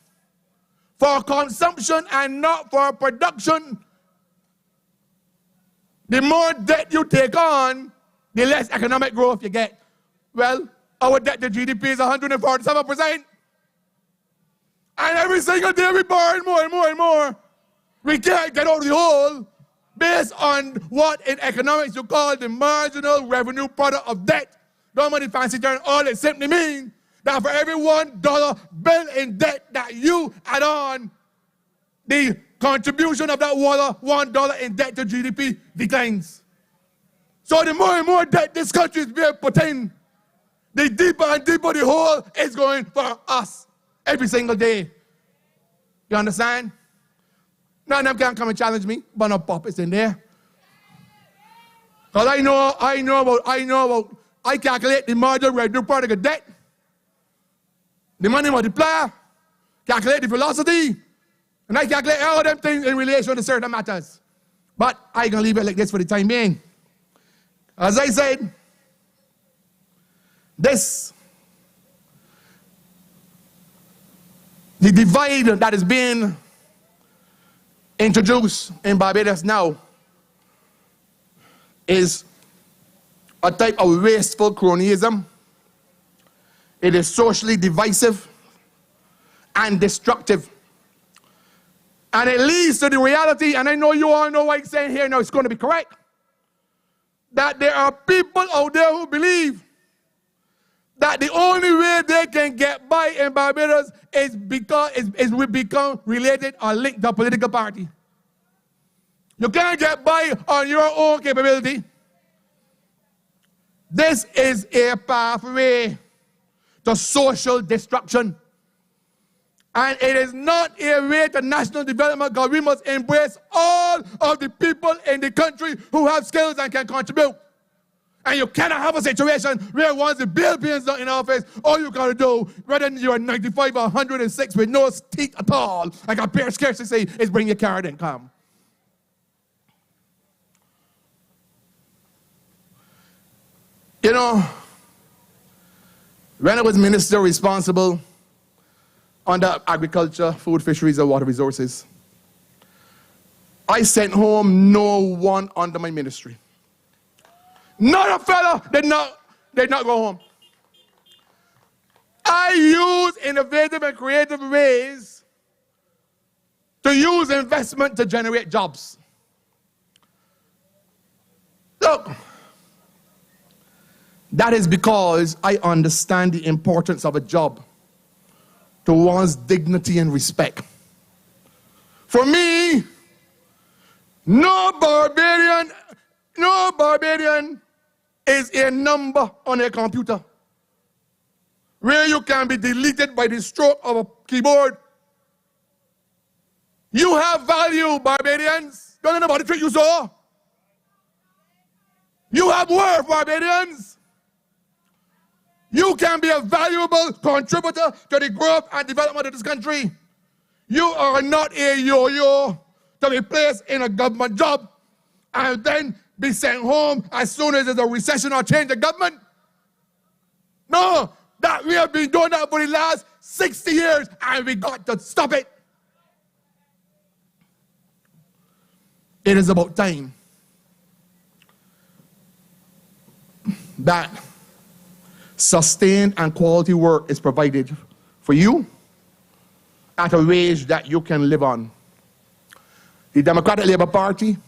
for consumption and not for production, the more debt you take on, the less economic growth you get. Well, our debt to GDP is 147%. And every single day we borrow more and more and more. We can't get out of the hole based on what in economics you call the marginal revenue product of debt. Don't money fancy term. All it simply means that for every $1 bill in debt that you add on, the contribution of that $1 in debt to GDP declines. So the more and more debt this country is being put in, the deeper and deeper the hole is going for us every single day. You understand? None of them can come and challenge me, but no puppets in there. Because I calculate the marginal revenue product of debt, the money multiplier, calculate the velocity, and I calculate all them things in relation to certain matters. But I can leave it like this for the time being. As I said, the divide that is being introduced in Barbados now is a type of wasteful cronyism. It is socially divisive and destructive. And it leads to the reality, and I know you all know what I'm saying here now, it's going to be correct, that there are people out there who believe that the only way they can get by in Barbados is because we become related or linked to a political party. You can't get by on your own capability. This is a pathway to social destruction. And it is not a way to national development, because we must embrace all of the people in the country who have skills and can contribute. And you cannot have a situation where once the bill beings not in office, all you gotta do, whether you're 95 or 106 with no teeth at all, like a pair scarcely say, is bring your card and come. You know, when I was minister responsible under agriculture, food, fisheries, and water resources, I sent home no one under my ministry. Not a fellow did not go home. I use innovative and creative ways to use investment to generate jobs. Look, that is because I understand the importance of a job to one's dignity and respect. For me, no Barbadian is a number on a computer where you can be deleted by the stroke of a keyboard. You have value, Barbadians. Don't know about the trick you saw. You have worth, Barbadians. You can be a valuable contributor to the growth and development of this country. You are not a yo-yo to be placed in a government job and then be sent home as soon as there's a recession or change of government. No, that we have been doing that for the last 60 years and we got to stop it. It is about time that sustained and quality work is provided for you at a wage that you can live on. The Democratic Labour Party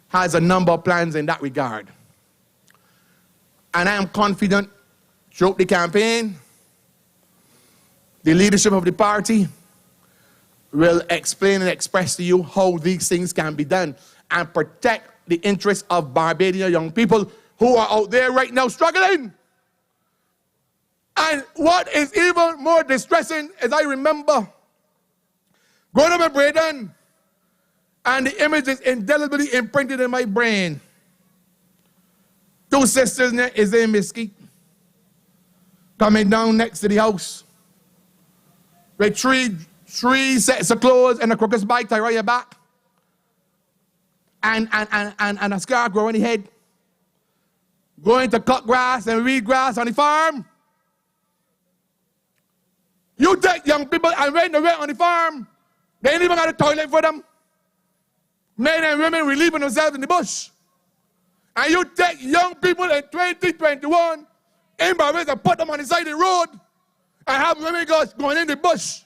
has a number of plans in that regard. And I am confident throughout the campaign, the leadership of the party will explain and express to you how these things can be done and protect the interests of Barbadian young people who are out there right now struggling. And what is even more distressing is I remember growing up in Braden, and the image is indelibly imprinted in my brain. Two sisters is in Skeete, coming down next to the house with three sets of clothes and a crocus bike tied around your back, and a scarf growing the head, going to cut grass and weed grass on the farm. You take young people and rent the rent on the farm. They ain't even got a toilet for them. Men and women relieving themselves in the bush. And you take young people in 2021 in Barbados and put them on the side of the road and have women going in the bush.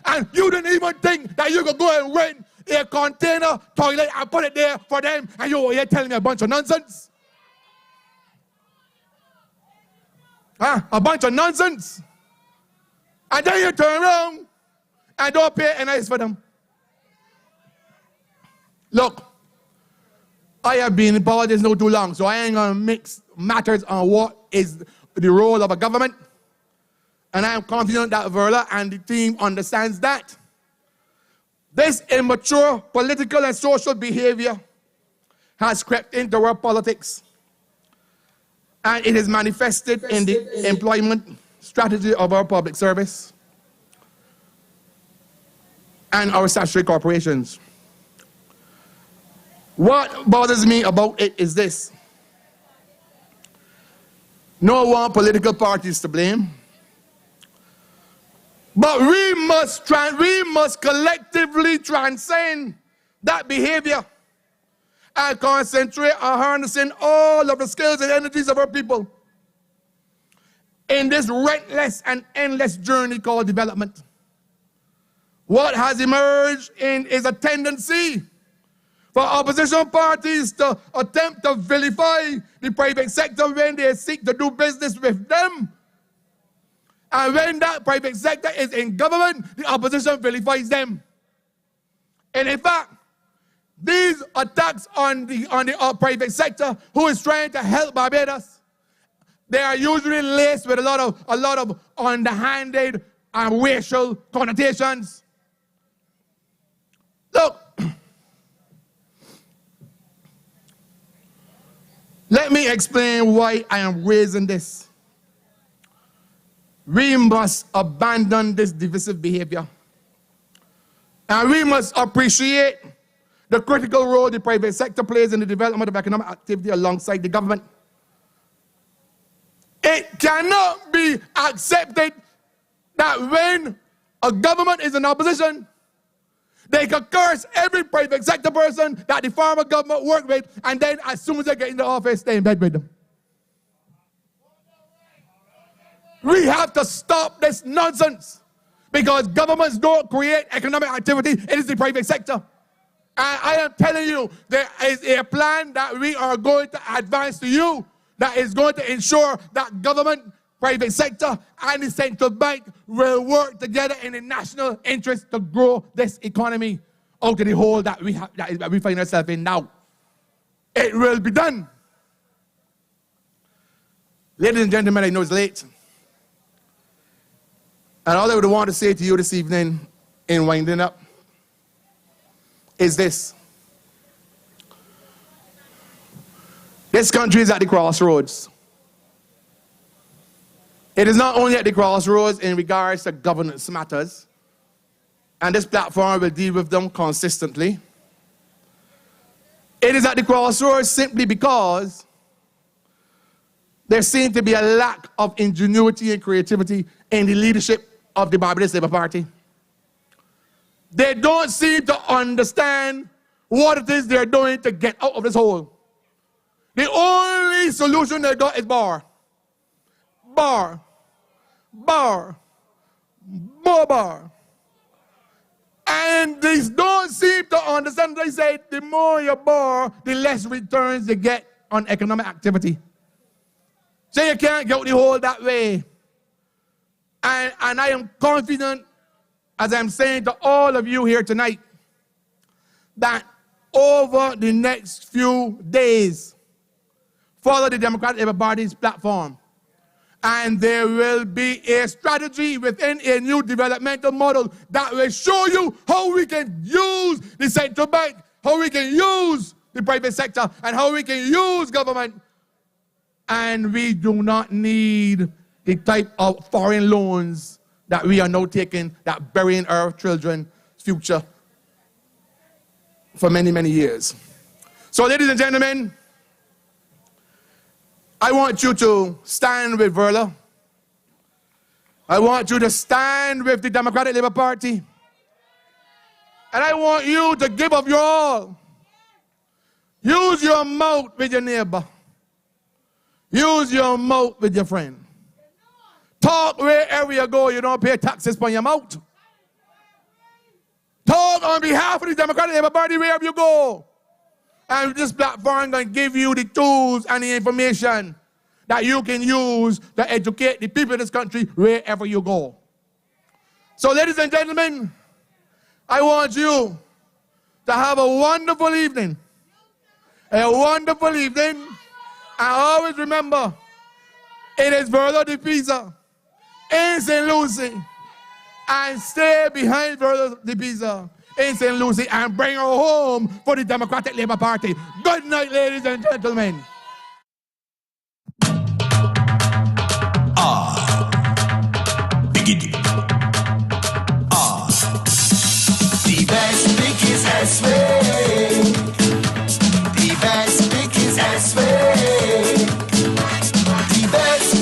And you didn't even think that you could go and rent a container toilet and put it there for them, and you're telling me a bunch of nonsense? A bunch of nonsense. And then you turn around and don't pay NIS for them. Look, I have been in politics no too long, so I ain't gonna mix matters on what is the role of a government. And I am confident that Verla and the team understands that. This immature political and social behavior has crept into our politics. And it is manifested in the employment strategy of our public service and our statutory corporations. What bothers me about it is this. No one political parties to blame. But we must collectively transcend that behavior and concentrate on harnessing all of the skills and energies of our people in this relentless and endless journey called development. What has emerged is a tendency for opposition parties to attempt to vilify the private sector when they seek to do business with them. And when that private sector is in government, the opposition vilifies them. And in fact, these attacks on the private sector who is trying to help Barbados, they are usually laced with a lot of underhanded and racial connotations. Look, let me explain why I am raising this. We must abandon this divisive behavior. And we must appreciate the critical role the private sector plays in the development of economic activity alongside the government. It cannot be accepted that when a government is in opposition, they can curse every private sector person that the former government worked with, and then as soon as they get in the office, stay in bed with them. We have to stop this nonsense because governments don't create economic activity, it is the private sector. And I am telling you, there is a plan that we are going to advance to you that is going to ensure that government, private sector, and the central bank will work together in the national interest to grow this economy out of the hole that we find ourselves in now. It will be done. Ladies and gentlemen, I know it's late. And all I would want to say to you this evening in winding up is this. This country is at the crossroads. It is not only at the crossroads in regards to governance matters, and this platform will deal with them consistently. It is at the crossroads simply because there seems to be a lack of ingenuity and creativity in the leadership of the Barbados Labour Party. They don't seem to understand what it is they're doing to get out of this hole. The only solution they got is bar. Bar. Bar. More bar. And they don't seem to understand. They say the more you bar, the less returns you get on economic activity. So you can't get out the hole that way. And I am confident, as I'm saying to all of you here tonight, that over the next few days, follow the Democratic Labour Party's platform. And there will be a strategy within a new developmental model that will show you how we can use the central bank, how we can use the private sector, and how we can use government. And we do not need the type of foreign loans that we are now taking that burying our children's future for many, many years. So, ladies and gentlemen, I want you to stand with Verla. I want you to stand with the Democratic Labour Party. And I want you to give of your all. Use your mouth with your neighbor. Use your mouth with your friend. Talk wherever you go. You don't pay taxes on your mouth. Talk on behalf of the Democratic Labour Party wherever you go. And this platform is going to give you the tools and the information that you can use to educate the people in this country wherever you go. So, ladies and gentlemen, I want you to have a wonderful evening. A wonderful evening. And always remember, it is Verla DePeiza in St. Lucie. And stay behind Verla DePeiza in St. Lucie and bring her home for the Democratic Labour Party. Good night, ladies and gentlemen. Biggity. The best pick is Estwick. The best pick is Estwick. The best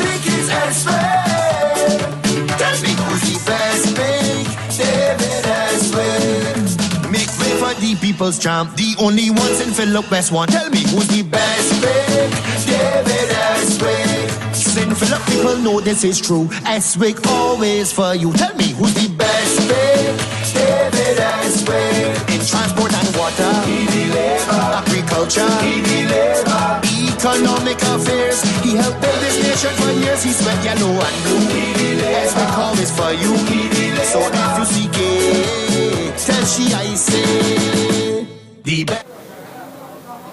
people's champ, the only ones in Philip West one. Tell me who's the best big? David Estwick. St. Philip people know this is true. Estwick always for you. Tell me who's the best big? David Estwick. In transport and water, agriculture, economic affairs. He helped build this nation for years. He sweat yellow and blue. Estwick always for you. So if you seek it, tell she I say the best.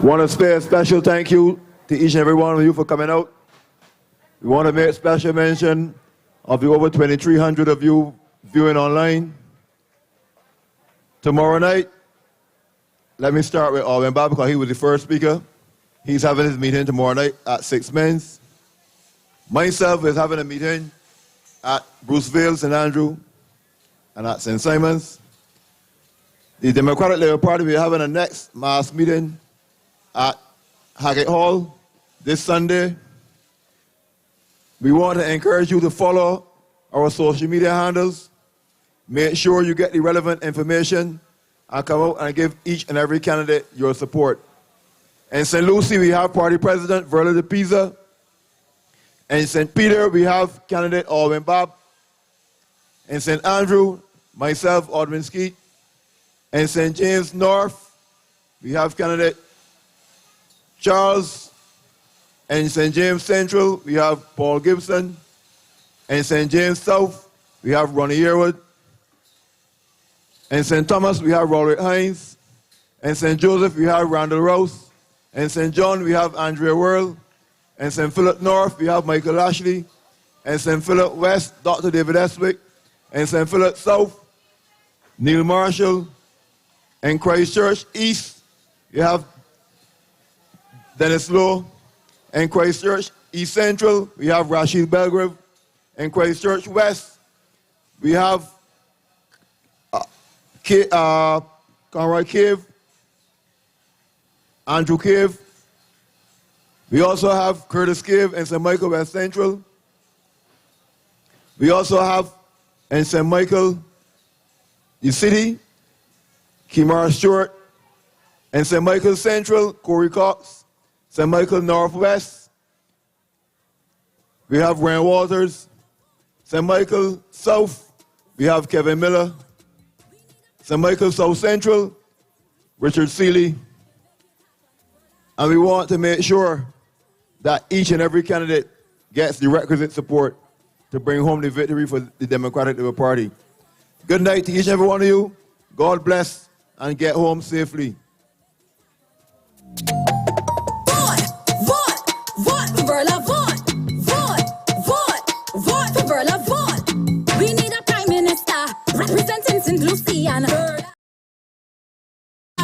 Want to say a special thank you to each and every one of you for coming out. We want to make special mention of the over 2,300 of you viewing online. Tomorrow night, let me start with Alwyn Babb because he was the first speaker. He's having his meeting tomorrow night at 6 Men's. Myself is having a meeting at Bruceville, St. Andrew, and at St. Simon's. The Democratic Labour Party will be having a next mass meeting at Hackett Hall this Sunday. We want to encourage you to follow our social media handles. Make sure you get the relevant information and come out and give each and every candidate your support. In St. Lucie, we have Party President Verla DePeiza. In St. Peter, we have candidate Alwyn Babb. In St. Andrew, myself, Oldwin Skeete. In St. James North, we have candidate Charles. In St. James Central, we have Paul Gibson. In St. James South, we have Ronnie Yearwood. In St. Thomas, we have Roderick Hines. In St. Joseph, we have Randall Rouse. In St. John, we have Andrea Worrell. In St. Philip North, we have Michael Ashley. In St. Philip West, Dr. David Estwick. In St. Philip South, Neil Marshall. In Christchurch East, you have Dennis Lowe. In Christchurch East Central, we have Rashid Belgrave. In Christchurch West, we have Conroy Cave, Andrew Cave. We also have Curtis Cave in St. Michael West Central. We also have in St. Michael, the city, Kimara Stewart. In St. Michael Central, Corey Cox. St. Michael Northwest, we have Ryan Walters. St. Michael South, we have Kevin Miller. St. Michael South Central, Richard Seeley. And we want to make sure that each and every candidate gets the requisite support to bring home the victory for the Democratic Labour Party. Good night to each and every one of you. God bless and get home safely. Vote for Verla, vote for Verla, vote. We need a prime minister representing St. Lucie and Verla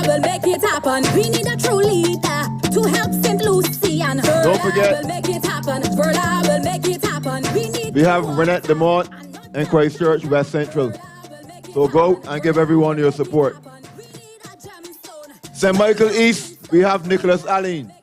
will make it happen. We need a true leader to help St. Lucie and Verla. Don't forget, will make it happen. Verla will make it happen. We have Renette DeMont and Christchurch West Central. So go and give everyone your support. St. Michael East, we have Nicholas Allen.